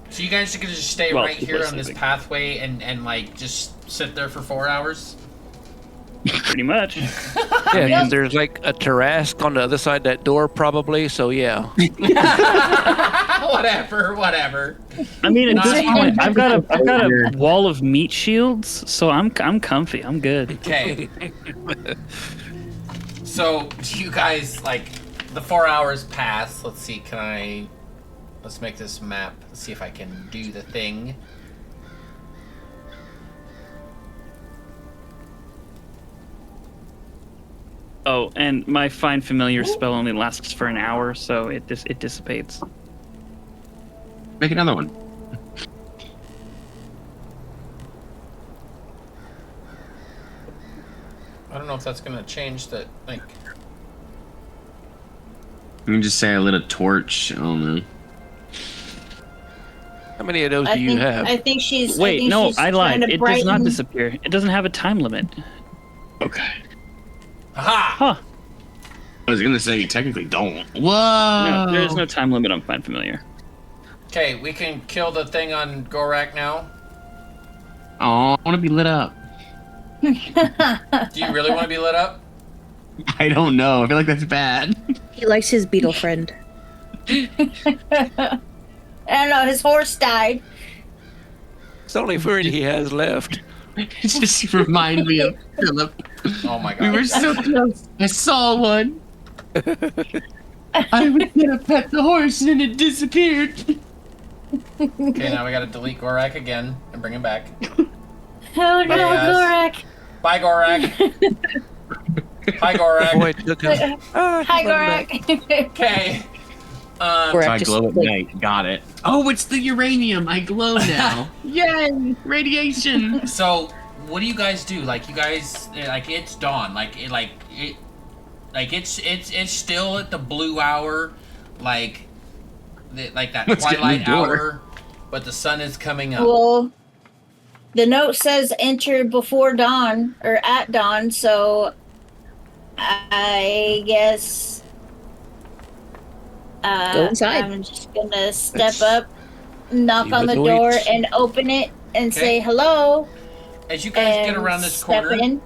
So you guys are gonna just stay Well, right here on this sleeping. pathway and like just sit there for 4 hours? Pretty much. Yeah, because there's like a Tarrasque on the other side of that door, probably. So yeah. whatever. I mean, at this Not- point, I've got a wall of meat shields, so I'm comfy. I'm good. Okay. So you guys, like, the 4 hours pass. Let's see, let's make this map. Let's see if I can do the thing. Oh, and my Find Familiar spell only lasts for an hour, so it dissipates. Make another one. I don't know if that's gonna change that, like... You can just say I lit a torch. I don't know. I many of those do you have? I think she's. Wait, think no, she's I lied. trying to It does not brighten- disappear. It doesn't have a time limit. Okay. Aha! Huh. I was gonna say you technically don't. Whoa. No, there's no time limit on Find Familiar. Okay, we can kill the thing on Gorak now. Oh, I want to be lit up. Do you really want to be lit up? I don't know. I feel like that's bad. He likes his beetle friend. I don't know. His horse died. It's the only friend he has left. It just reminds me of Philip. Oh my god. We were so close. I saw one. I was gonna pet the horse and it disappeared. Okay, now we gotta delete Gorak again and bring him back. Oh no, Yes. Gorak! Bye, Gorak. Hi, Gorak. Boy, it took him. Hi, Gorak. Okay. Gorak So I just, glow at like, night. Got it. Oh, it's the uranium. I glow now. Yay! Radiation. So, what do you guys do? Like, you guys, like, it's dawn. It's still at the blue hour, like that Let's get in the twilight door. hour, but the sun is coming up. Well, the note says enter before dawn or at dawn, so I guess Go inside. I'm just gonna step up, knock See on the what door, awaits. and open it and Okay. say hello. As you guys get and around this step corner, in.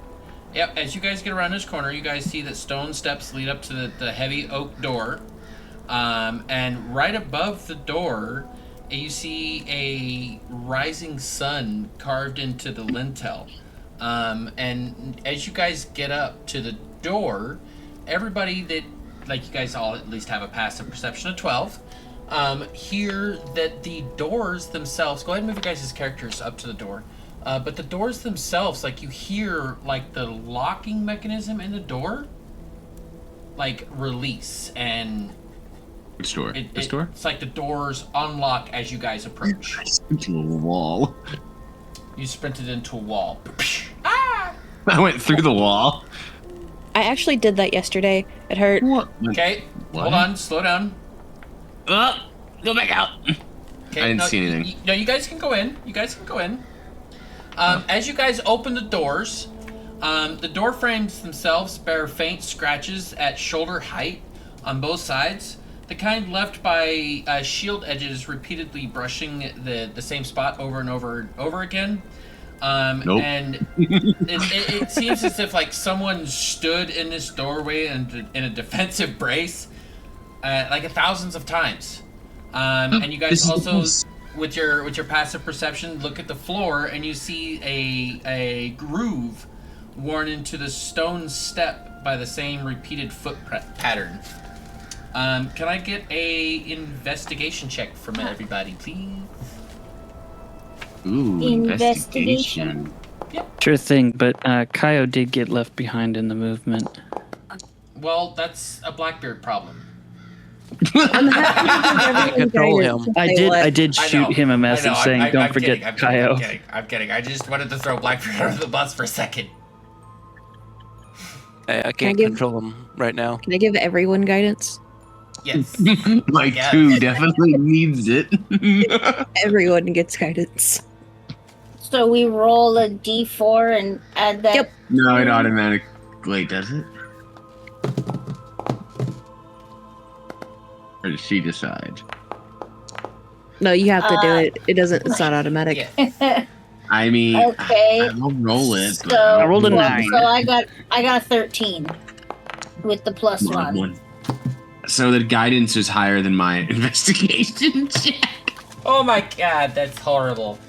yep. As you guys get around this corner, you guys see that stone steps lead up to the heavy oak door, and right above the door, you see a rising sun carved into the lintel. And as you guys get up to the door, everybody that, like, you guys all at least have a passive perception of 12, hear that the doors themselves, go ahead and move your guys' characters up to the door, but the doors themselves, like, you hear, like, the locking mechanism in the door, like, release, and Which door? This it- door? it's like the doors unlock as you guys approach. Into a wall. You sprinted into a wall. I went through the wall. I actually did that yesterday. It hurt. What? Okay, What? hold on, slow down. Oh, go back out. Okay, I didn't no, see anything. No, you guys can go in. You guys can go in. As you guys open the doors, the door frames themselves bear faint scratches at shoulder height on both sides. The kind left by shield edges repeatedly brushing the same spot over and over again. Nope. And it seems as if, like, someone stood in this doorway in a defensive brace like thousands of times. And you This guys is also, close. with your passive perception, look at the floor and you see a groove worn into the stone step by the same repeated foot pattern. Can I get a investigation check from everybody, please? Ooh, Investigation. Sure thing, but Kaio did get left behind in the movement. Well, that's a Blackbeard problem. I'm happy to Control him. I did I shoot know, him a message I know, saying, I'm "Don't forget kidding, Kaio." I'm kidding. I just wanted to throw Blackbeard under the bus for a second. I can't give- control him right now. Can I give everyone guidance? Yes. Like, Yes. two definitely needs it. Everyone gets guidance. So we roll a d4 and add that. Yep. No, it automatically. Wait, does it? Or does she decide? No, you have to do it. It doesn't. It's not automatic. Yeah. I mean, Okay. I'll roll it. So I rolled a well, 9. So I got a 13 with the plus Come on, one. one. So the guidance is higher than my investigation check. Oh my god, that's horrible.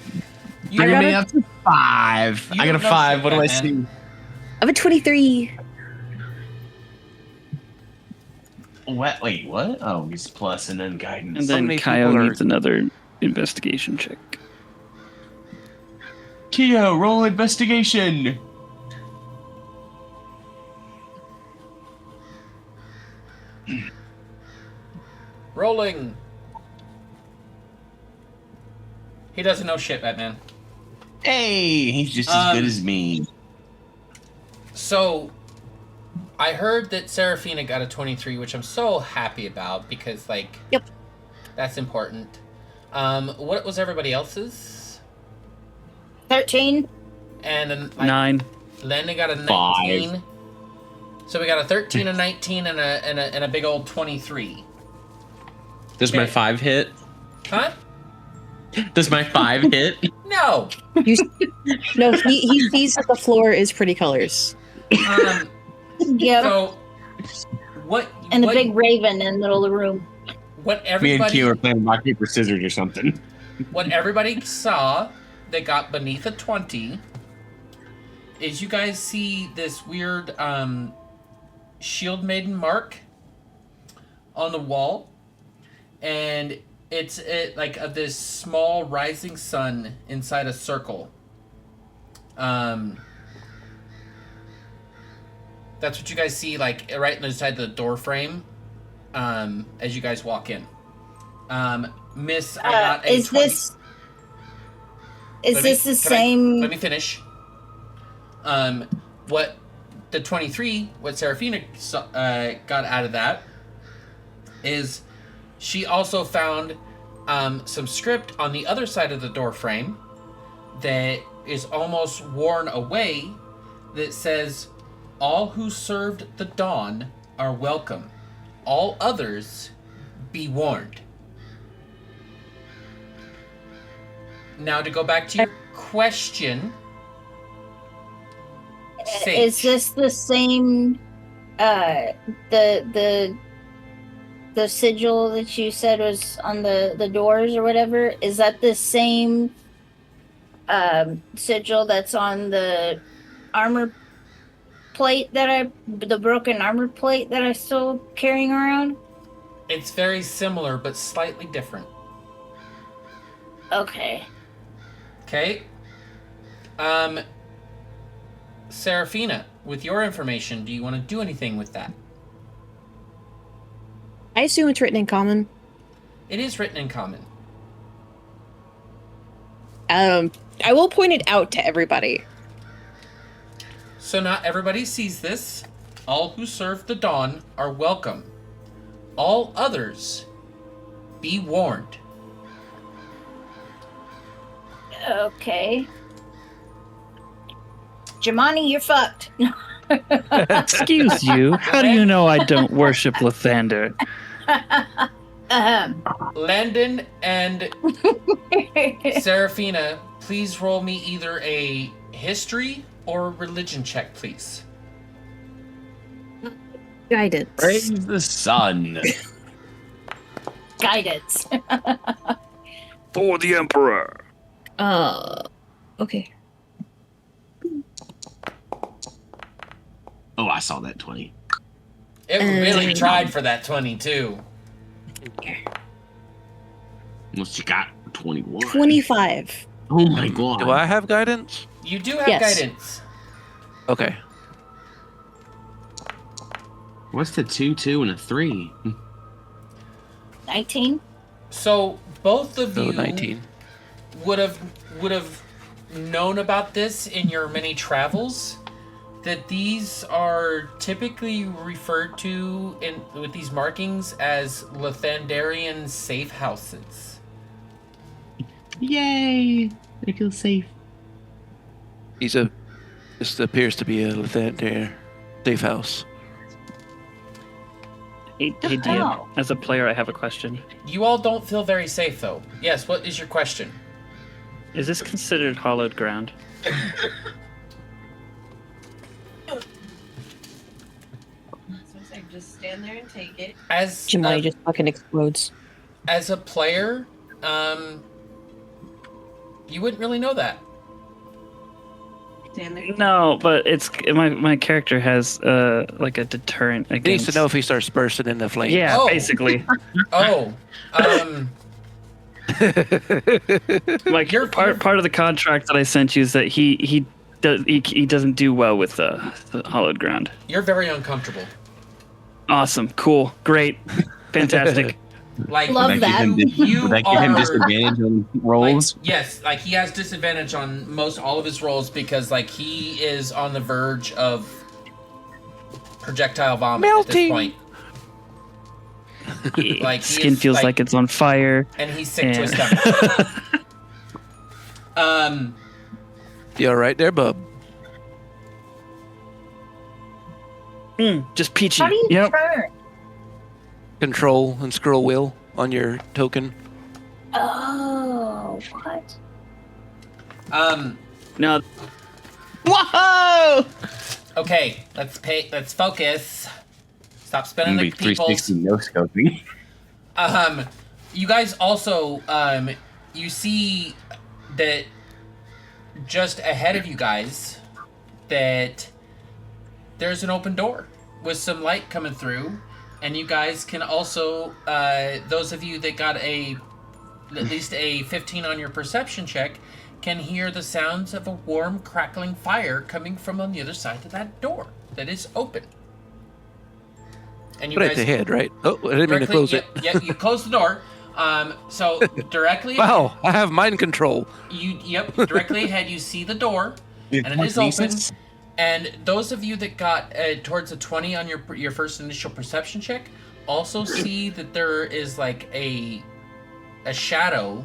You I know- got up to 5. You I got a don't know 5. shit, What do I Batman. see? I have a 23. Wait, what? Oh, he's plus and then guidance. And then many Kaio people are- needs another investigation check. Keo, roll investigation. Rolling. He doesn't know shit, Batman. Hey, he's just as good as me. So, I heard that Seraphina got a 23, which I'm so happy about because, like, Yep. that's important. What was everybody else's? 13. And then 9. Landon got a 19. 5. So we got a 13, a 19, and a big old 23. Does my 5 hit? Huh? Does my 5 hit? No. No, he sees that the floor is pretty colors. Yep. So what? And a what, big raven in the middle of the room. What Me everybody? and Q are playing rock, paper, scissors or something. What everybody saw that got beneath a 20 is you guys see this weird shield maiden mark on the wall, and it's like this small rising sun inside a circle. That's what you guys see, like right inside the door frame, as you guys walk in. Miss, I got a Is 20. this the same? Let me finish. What the 23, what Seraphina got out of that is she also found some script on the other side of the door frame that is almost worn away that says, "All who served the dawn are welcome. All others be warned." Now to go back to your question, Sage. Is this the same? The sigil that you said was on the doors or whatever. Is that the same sigil that's on the armor plate the broken armor plate that I'm still carrying around? It's very similar but slightly different. Okay. Okay. Seraphina, with your information, do you want to do anything with that? I assume it's written in common. It is written in common. I will point it out to everybody. So not everybody sees this. All who serve the dawn are welcome. All others be warned. Okay. Jamani, you're fucked. Excuse you. How do you know I don't worship Lathander? Landon and Seraphina, please roll me either a history or a religion check, please. Guidance. Praise the sun. Guidance. For the Emperor. Okay. Oh, I saw that 20. It really tried for that 22. Unless you got 21. 25. Oh my god. Do I have guidance? You do have Yes. guidance. Okay. What's the 2, 2, and a 3? 19. So both of So you 19. would have known about this in your many travels. That these are typically referred to with these markings as Lathandarian safe houses. Yay! I feel safe. This appears to be a Lathander safe house. Hey, DM, as a player, I have a question. You all don't feel very safe, though. Yes, what is your question? Is this considered hallowed ground? Just stand there and take it. As Jamani just fucking explodes. as a player, you wouldn't really know that. Stand there. No, but it's my character has like a deterrent He against. needs to know if he starts bursting into flames. Yeah, Oh. basically. Oh, Like You're- part of the contract that I sent you is that he doesn't do well with the hallowed ground. you're very uncomfortable. Awesome, cool, great, fantastic. Like Love that. You Would that give him are- disadvantage on rolls? Yes, like he has disadvantage on most all of his rolls because like he is on the verge of projectile vomit at this Melting. point. Like he Skin is, feels like it's on fire. and he's sick to his and- stomach. You all right there, bub? Just peachy. How do you Yep. turn? Control and scroll wheel on your token. Oh, what? No. Whoa! Okay, let's focus. Stop spinning the peoples. 360 no scoping. You guys also, you see that just ahead of you guys, that there's an open door with some light coming through, and you guys can also, those of you that got at least a 15 on your perception check, can hear the sounds of a warm, crackling fire coming from on the other side of that door that is open. And you Right guys ahead, right? Oh, I didn't mean to close it. Yeah, you close the door. So directly. Wow, I have mind control. Directly ahead, you see the door, and it is open. And those of you that got towards a 20 on your first initial perception check also see that there is like a shadow,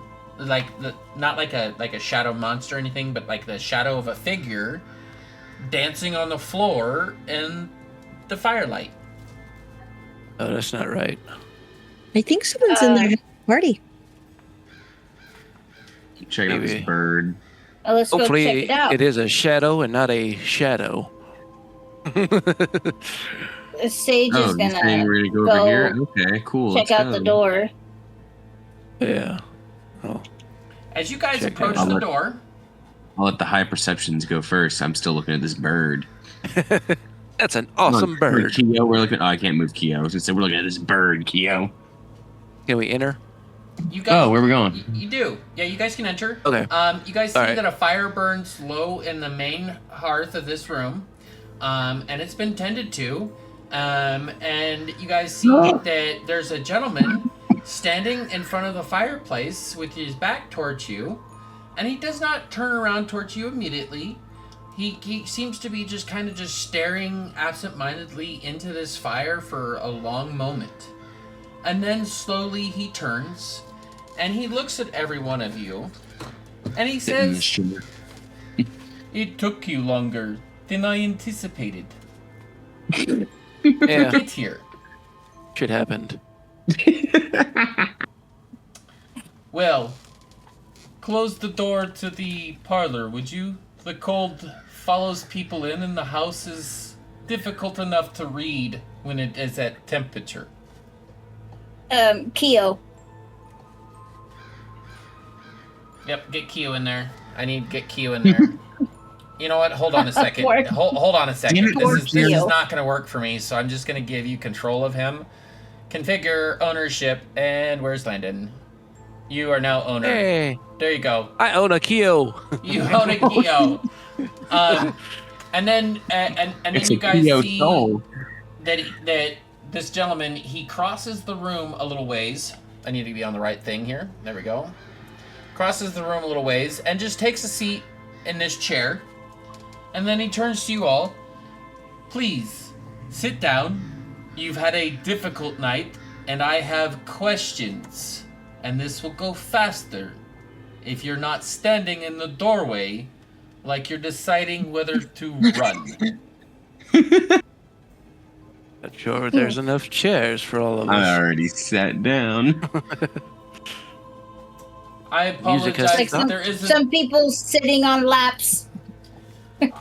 not like a shadow monster or anything, but like the shadow of a figure dancing on the floor in the firelight. Oh, that's not right. I think someone's in the party. Check out this Maybe. bird. Oh, let's go check Hopefully, it out. it is a shadow and not a shadow. Sage Oh, is you're saying gonna we're gonna go over here? Okay, cool. check let's out the go. door. Yeah. Oh, As you guys Check approach it out. the door, I'll let the high perceptions go first. I'm still looking at this bird. that's an awesome Come on, bird. Keo, we're looking. Oh, I can't move Keo. I was gonna say we're looking at this bird, Keo. Can we enter? you guys. Oh, where are we going? You do. Yeah, you guys can enter. Okay. You guys see All right. that a fire burns low in the main hearth of this room, and it's been tended to. And you guys see that there's a gentleman standing in front of the fireplace with his back towards you, and he does not turn around towards you immediately. He seems to be just kind of just staring absent-mindedly into this fire for a long moment. And then slowly he turns, and he looks at every one of you, and he says, "It took you longer than I anticipated to Yeah, get here. shit happened. Well, close the door to the parlor, would you? The cold follows people in, and the house is difficult enough to read when it is at temperature." Keo. Yep, get Keo in there. I need to get Keo in there. You know what? Hold on a second. Poor- Hold on a second. Poor This is Keo. not going to work for me, so I'm just going to give you control of him. Configure ownership, and where's Landon? You are now owner. Hey, There you go. I own a Keo. You own a Keo. And then It's you a guys Keo see soul. that this gentleman, he crosses the room a little ways. I need to be on the right thing here. There we go. Crosses the room a little ways and just takes a seat in this chair. And then he turns to you all. "Please, sit down. You've had a difficult night, and I have questions. And this will go faster if you're not standing in the doorway like you're deciding whether to run." Not sure there's enough chairs for all of I us. already sat down. I Music has apologize. Like stopped. There is some people sitting on laps.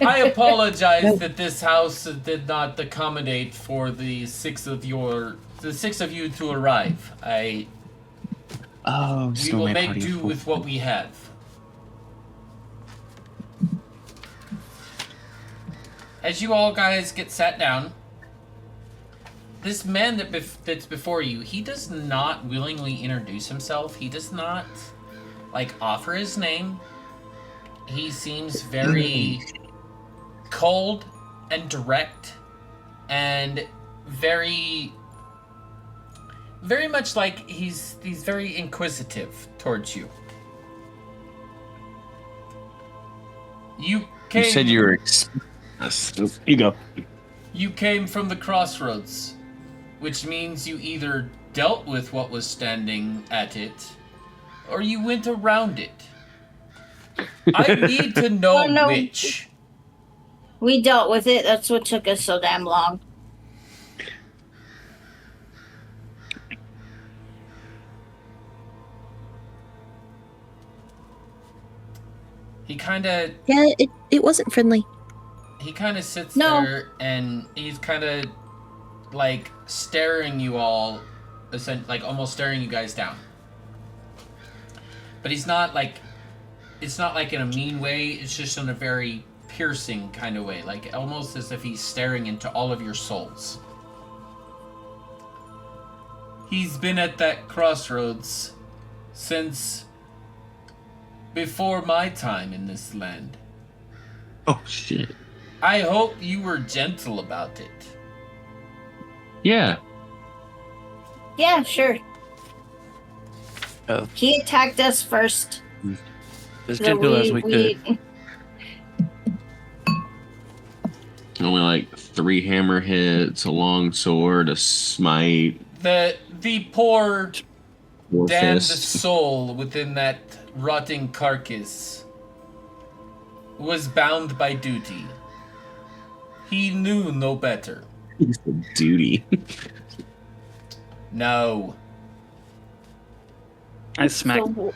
I apologize that this house did not accommodate for the six of you to arrive. Oh, We will make do with what we have. As you all guys get sat down, this man that's before you, he does not willingly introduce himself. He does not offer his name. He seems very cold and direct, and very much like he's very inquisitive towards you. You You said you were. You go. You came from the crossroads, which means you either dealt with what was standing at it, or you went around it. I need to know Oh, no. which. We dealt with it. That's what took us so damn long. He kind of Yeah, it wasn't friendly. sits No. there and he's kind of like staring you all, like almost staring you guys down. But he's not like, it's not like in a mean way, it's just in a very piercing kind of way, like almost as if he's staring into all of your souls. He's been at that crossroads since before my time in this land. Oh shit. I hope you were gentle about it. Yeah. Yeah, sure. Oh. He attacked us first. As so gentle as we could. Only like 3 hammer hits, a long sword, a smite, The poor 4 damned fists. soul within that rotting carcass was bound by duty. He knew no better. It's the duty. No. I smack. So,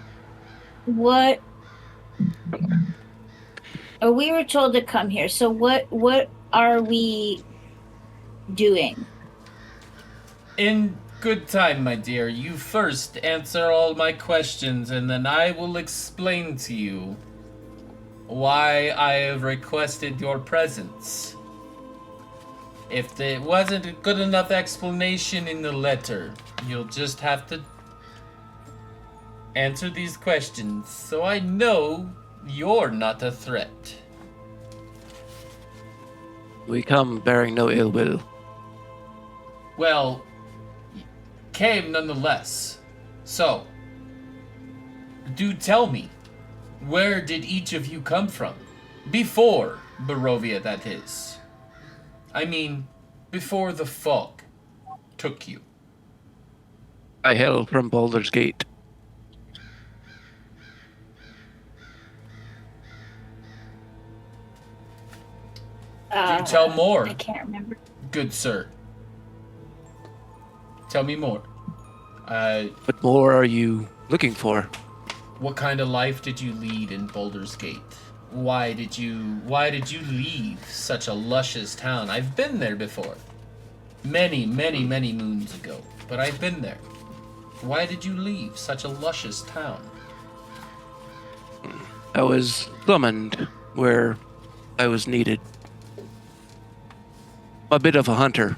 what? Oh, we were told to come here. So what are we doing? In good time, my dear. You first answer all my questions, and then I will explain to you why I have requested your presence. If there wasn't a good enough explanation in the letter, you'll just have to answer these questions so I know you're not a threat. We come bearing no ill will. Well, came nonetheless. So, do tell me, where did each of you come from? Before Barovia, that is. I mean, before the fog took you. I hail from Baldur's Gate. Do tell more, I can't remember. good sir. Tell me more. What more are you looking for? What kind of life did you lead in Baldur's Gate? Why did you leave such a luscious town? I've been there before. Many, many, many moons ago, but I've been there. Why did you leave such a luscious town? I was summoned where I was needed. A bit of a hunter.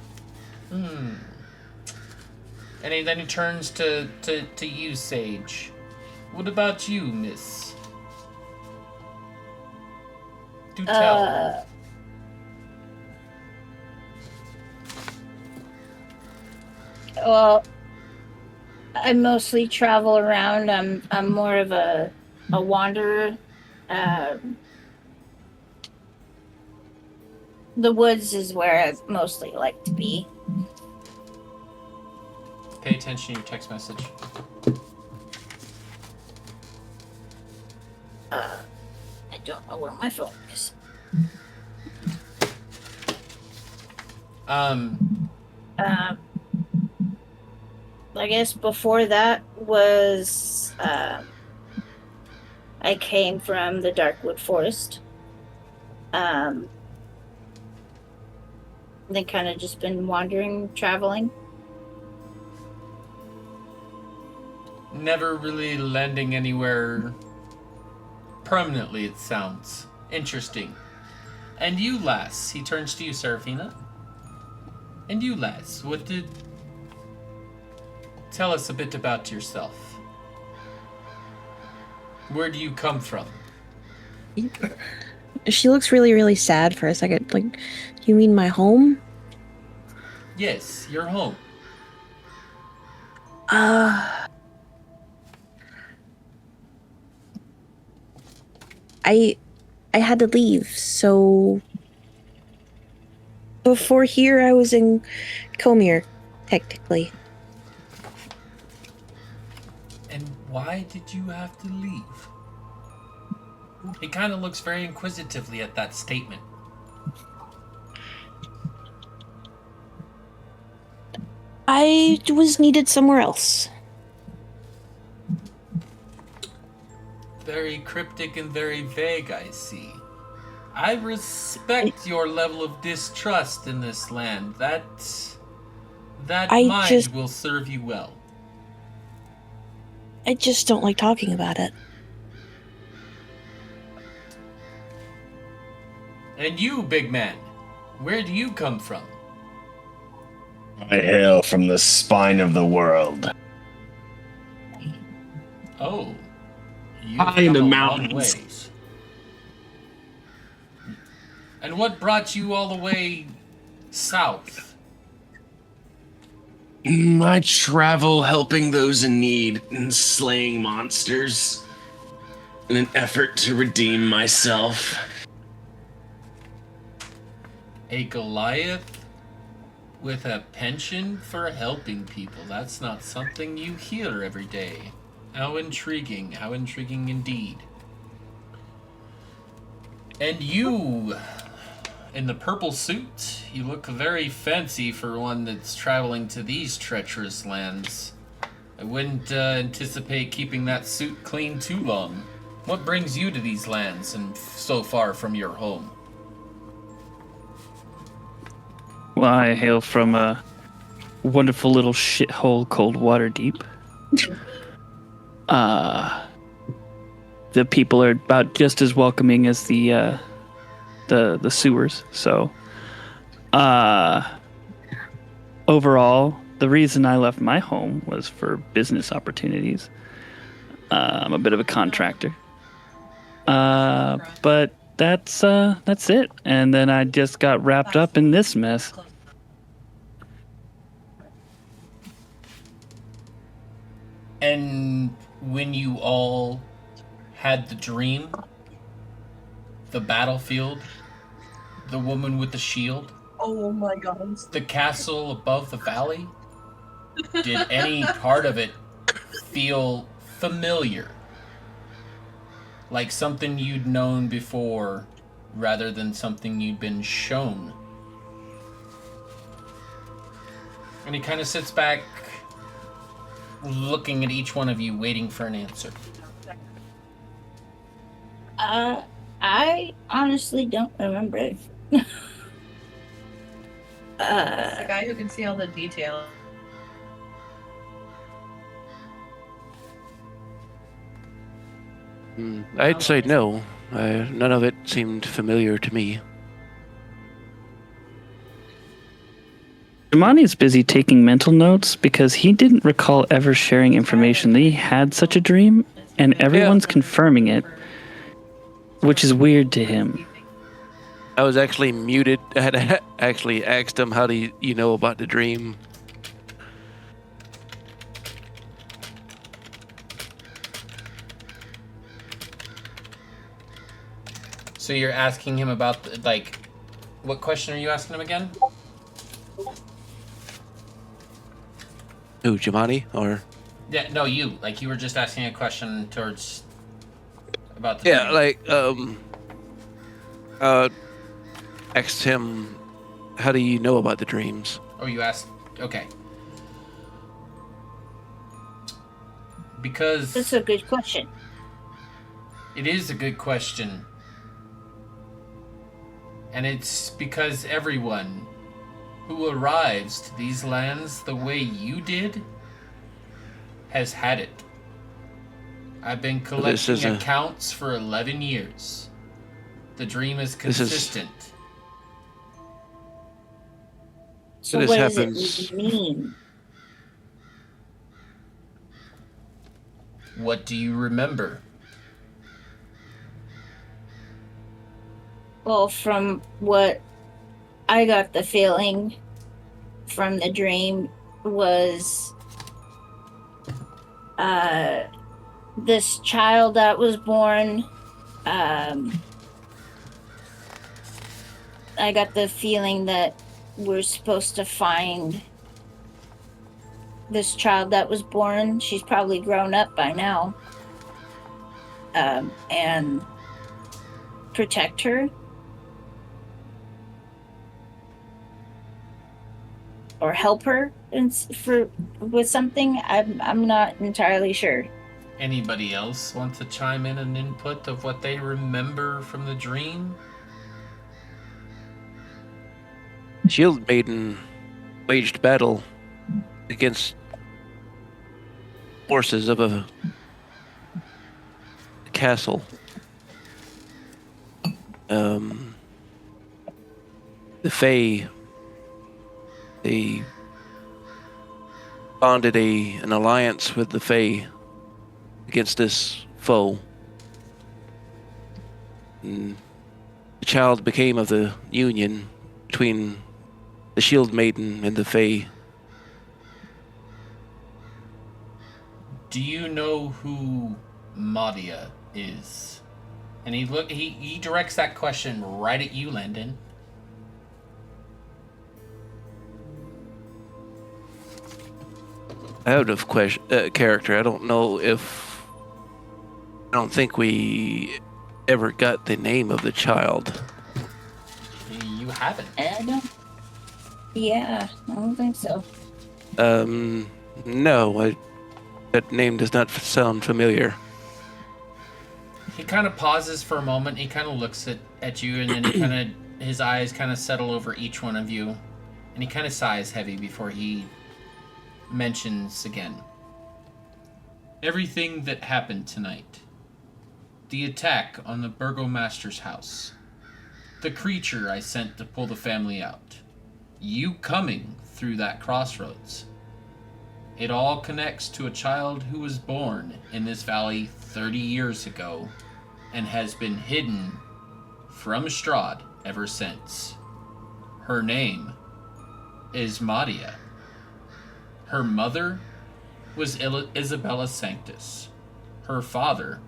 And then he turns to you, Sage. What about you, miss? Do tell. Well, I mostly travel around. I'm more of a wanderer. The woods is where I mostly like to be. Pay attention to your text message. I don't know where my phone is. I guess before that was I came from the Darkwood Forest. Then kind of just been wandering, traveling. Never really landing anywhere permanently, it sounds. Interesting. And you, lass, he turns to you, Seraphina. And you, lass, what did... Tell us a bit about yourself. Where do you come from? She looks really, really sad for a second. Like, you mean my home? Yes, your home. I had to leave, so before here I was in Comir, technically. Why did you have to leave? He kind of looks very inquisitively at that statement. I was needed somewhere else. Very cryptic and very vague, I see. I respect your level of distrust in this land. That mind will serve you well. I just don't like talking about it. And you, big man, where do you come from? I hail from the spine of the world. Oh. High in the mountains. And what brought you all the way south? I travel helping those in need and slaying monsters in an effort to redeem myself. A Goliath with a penchant for helping people. That's not something you hear every day. How intriguing indeed. And you, in the purple suit, you look very fancy for one that's traveling to these treacherous lands. I wouldn't anticipate keeping that suit clean too long. What brings you to these lands and so far from your home? Well, I hail from a wonderful little shithole called Waterdeep. The people are about just as welcoming as the sewers. So, overall, the reason I left my home was for business opportunities. I'm a bit of a contractor, but that's it. And then I just got wrapped up in this mess. And when you all had the dream, the battlefield, the woman with the shield, Oh my god. the castle above the valley, did any part of it feel familiar? Like something you'd known before rather than something you'd been shown? And he kind of sits back, looking at each one of you, waiting for an answer. I honestly don't remember it. The guy who can see all the detail. I'd say no. None of it seemed familiar to me. Imani's busy taking mental notes because he didn't recall ever sharing information that he had such a dream, and everyone's confirming it, which is weird to him. I was actually muted. I had actually asked him, how do you know about the dream? So you're asking him about, what question are you asking him again? Who, Jemani? Or? Yeah, no, you. You were just asking a question about the dream. Asked him, how do you know about the dreams? Oh, you asked? Okay. Because... That's a good question. It is a good question. And it's because everyone who arrives to these lands the way you did has had it. I've been collecting accounts for 11 years. The dream is consistent. So what does it mean? What do you remember? Well, from what I got the feeling from the dream was this child that was born. I got the feeling that we're supposed to find this child that was born. She's probably grown up by now. And protect her. Or help her with something. I'm not entirely sure. Anybody else want to chime in an input of what they remember from the dream? Shield Maiden waged battle against forces of a castle. The Fae, they bonded an alliance with the Fae against this foe. And the child became of the union between the Shield Maiden and the Fae. Do you know who Madia is? And he directs that question right at you, Landon. Out of character, I don't know if... I don't think we ever got the name of the child. You haven't. Yeah, I don't think so. No, that name does not sound familiar. He kind of pauses for a moment. He kind of looks at you, and then his eyes kind of settle over each one of you, and he kind of sighs heavy before he mentions again. Everything that happened tonight. The attack on the burgomaster's house. The creature I sent to pull the family out. You coming through that crossroads. It all connects to a child who was born in this valley 30 years ago and has been hidden from Strahd ever since. Her name is Madia. Her mother was Isabella Sanctus. Her father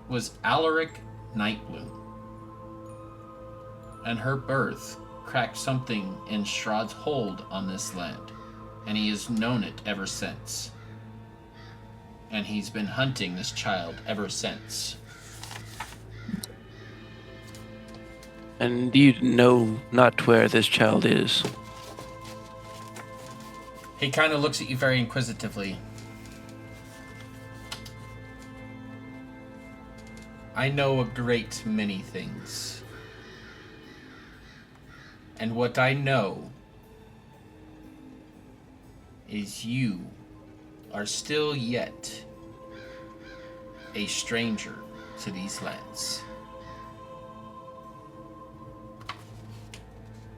was Alaric Nightbloom. And her birth cracked something in Strahd's hold on this land, and he has known it ever since. And he's been hunting this child ever since. And you know not where this child is? He kind of looks at you very inquisitively. I know a great many things. And what I know is you are still yet a stranger to these lands.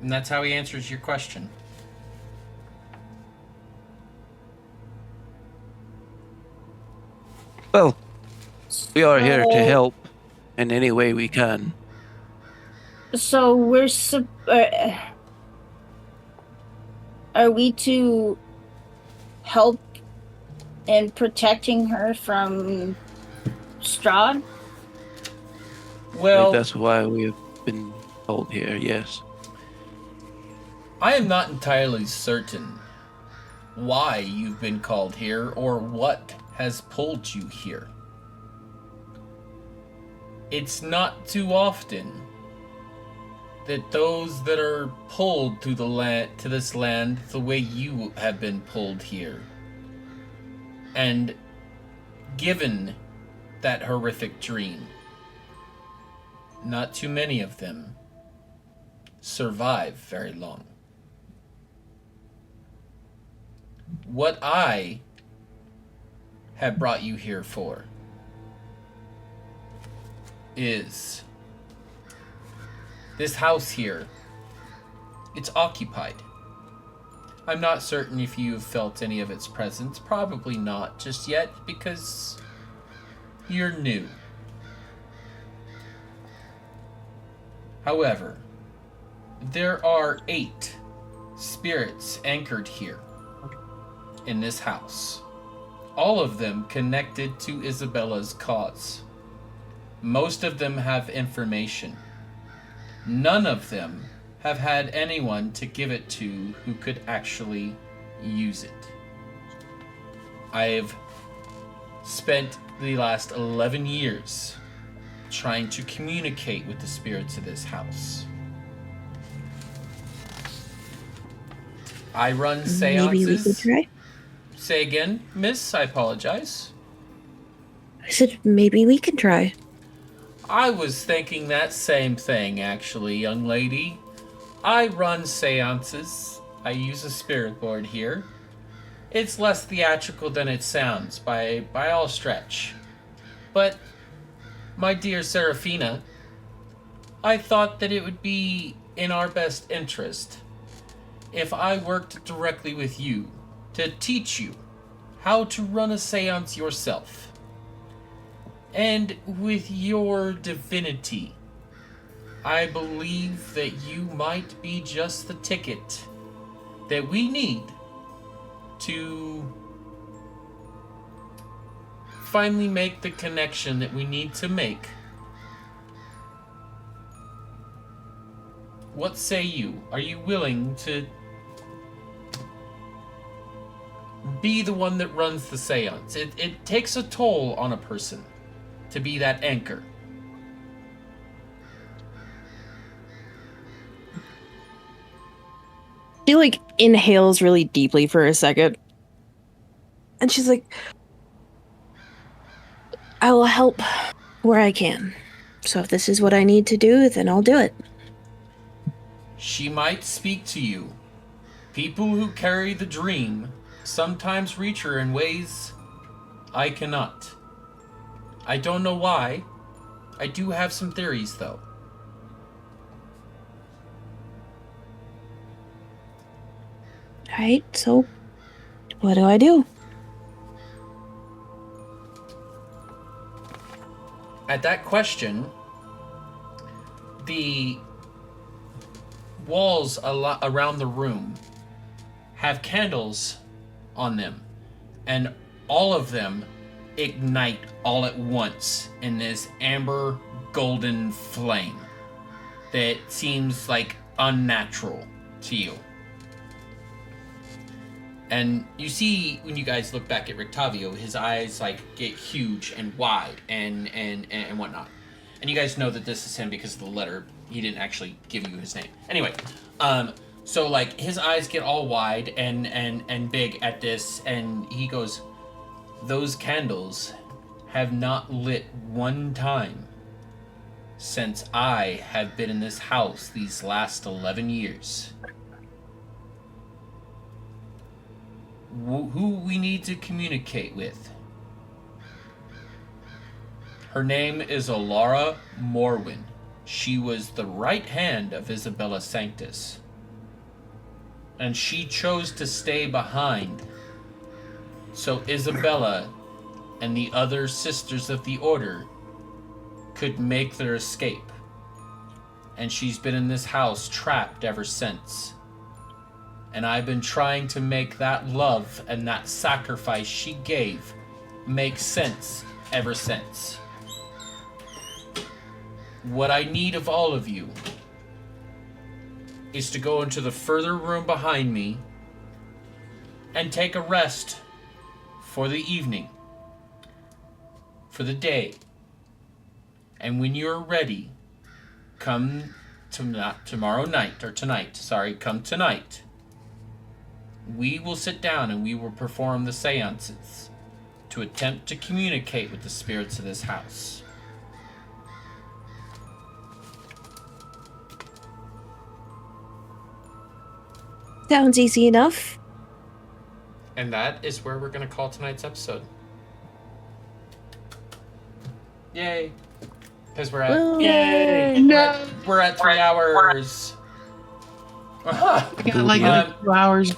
And that's how he answers your question. Well, we are here to help in any way we can. So we're are we to help in protecting her from Strahd? Well, that's why we have been told here, yes. I am not entirely certain why you've been called here or what has pulled you here. It's not too often that those that are pulled to this land the way you have been pulled here, and given that horrific dream, not too many of them survive very long. What I have brought you here for is this house here. It's occupied. I'm not certain if you've felt any of its presence. Probably not just yet, because you're new. However, there are 8 spirits anchored here in this house. All of them connected to Isabella's cause. Most of them have information. None of them have had anyone to give it to who could actually use it. I've spent the last 11 years trying to communicate with the spirits of this house. I run seances. Maybe we could try. Say again, miss, I apologize. I said maybe we can try. I was thinking that same thing, actually, young lady. I run seances. I use a spirit board here. It's less theatrical than it sounds, by all stretch. But, my dear Seraphina, I thought that it would be in our best interest if I worked directly with you to teach you how to run a seance yourself. And with your divinity, I believe that you might be just the ticket that we need to finally make the connection that we need to make. What say you? Are you willing to be the one that runs the seance? It takes a toll on a person to be that anchor. She like inhales really deeply for a second. And she's like, I will help where I can. So if this is what I need to do, then I'll do it. She might speak to you. People who carry the dream sometimes reach her in ways I cannot. I don't know why. I do have some theories, though. Alright, so what do I do? At that question, the walls around the room have candles on them, and all of them ignite all at once in this amber golden flame that seems like unnatural to you. And you see, when you guys look back at Rictavio, his eyes like get huge and wide and whatnot. And you guys know that this is him because of the letter. He didn't actually give you his name. Anyway, so like his eyes get all wide and big at this, and he goes, "Those candles have not lit one time since I have been in this house these last 11 years. Who we need to communicate with. Her name is Alara Morwin. She was the right hand of Isabella Sanctus. And she chose to stay behind so Isabella and the other sisters of the Order could make their escape. And she's been in this house trapped ever since. And I've been trying to make that love and that sacrifice she gave make sense ever since. What I need of all of you is to go into the further room behind me and take a rest for the evening, for the day. And when you're ready, come tomorrow night, or tonight, come tonight. We will sit down and we will perform the seances to attempt to communicate with the spirits of this house. Sounds easy enough. And that is where we're going to call tonight's episode. Yay. Because we're at... Yay! No! We're at 3 hours. We got like 2 hours.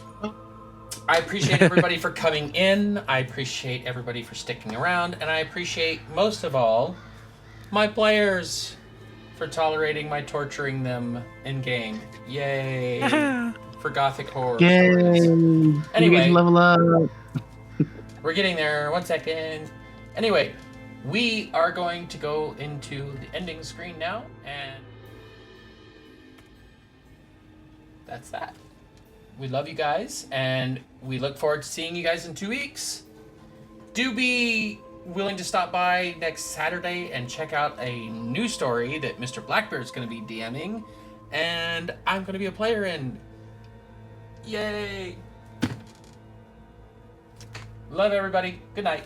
I appreciate everybody for coming in. I appreciate everybody for sticking around. And I appreciate, most of all, my players for tolerating my torturing them in-game. Yay. For Gothic horror stories. Anyway, level up. We're getting there. 1 second. Anyway, we are going to go into the ending screen now, and that's that. We love you guys, and we look forward to seeing you guys in 2 weeks. do be willing to stop by next Saturday and check out a new story that Mr. Blackbeard's going to be DMing, and I'm going to be a player in. Yay! Love everybody. Good night.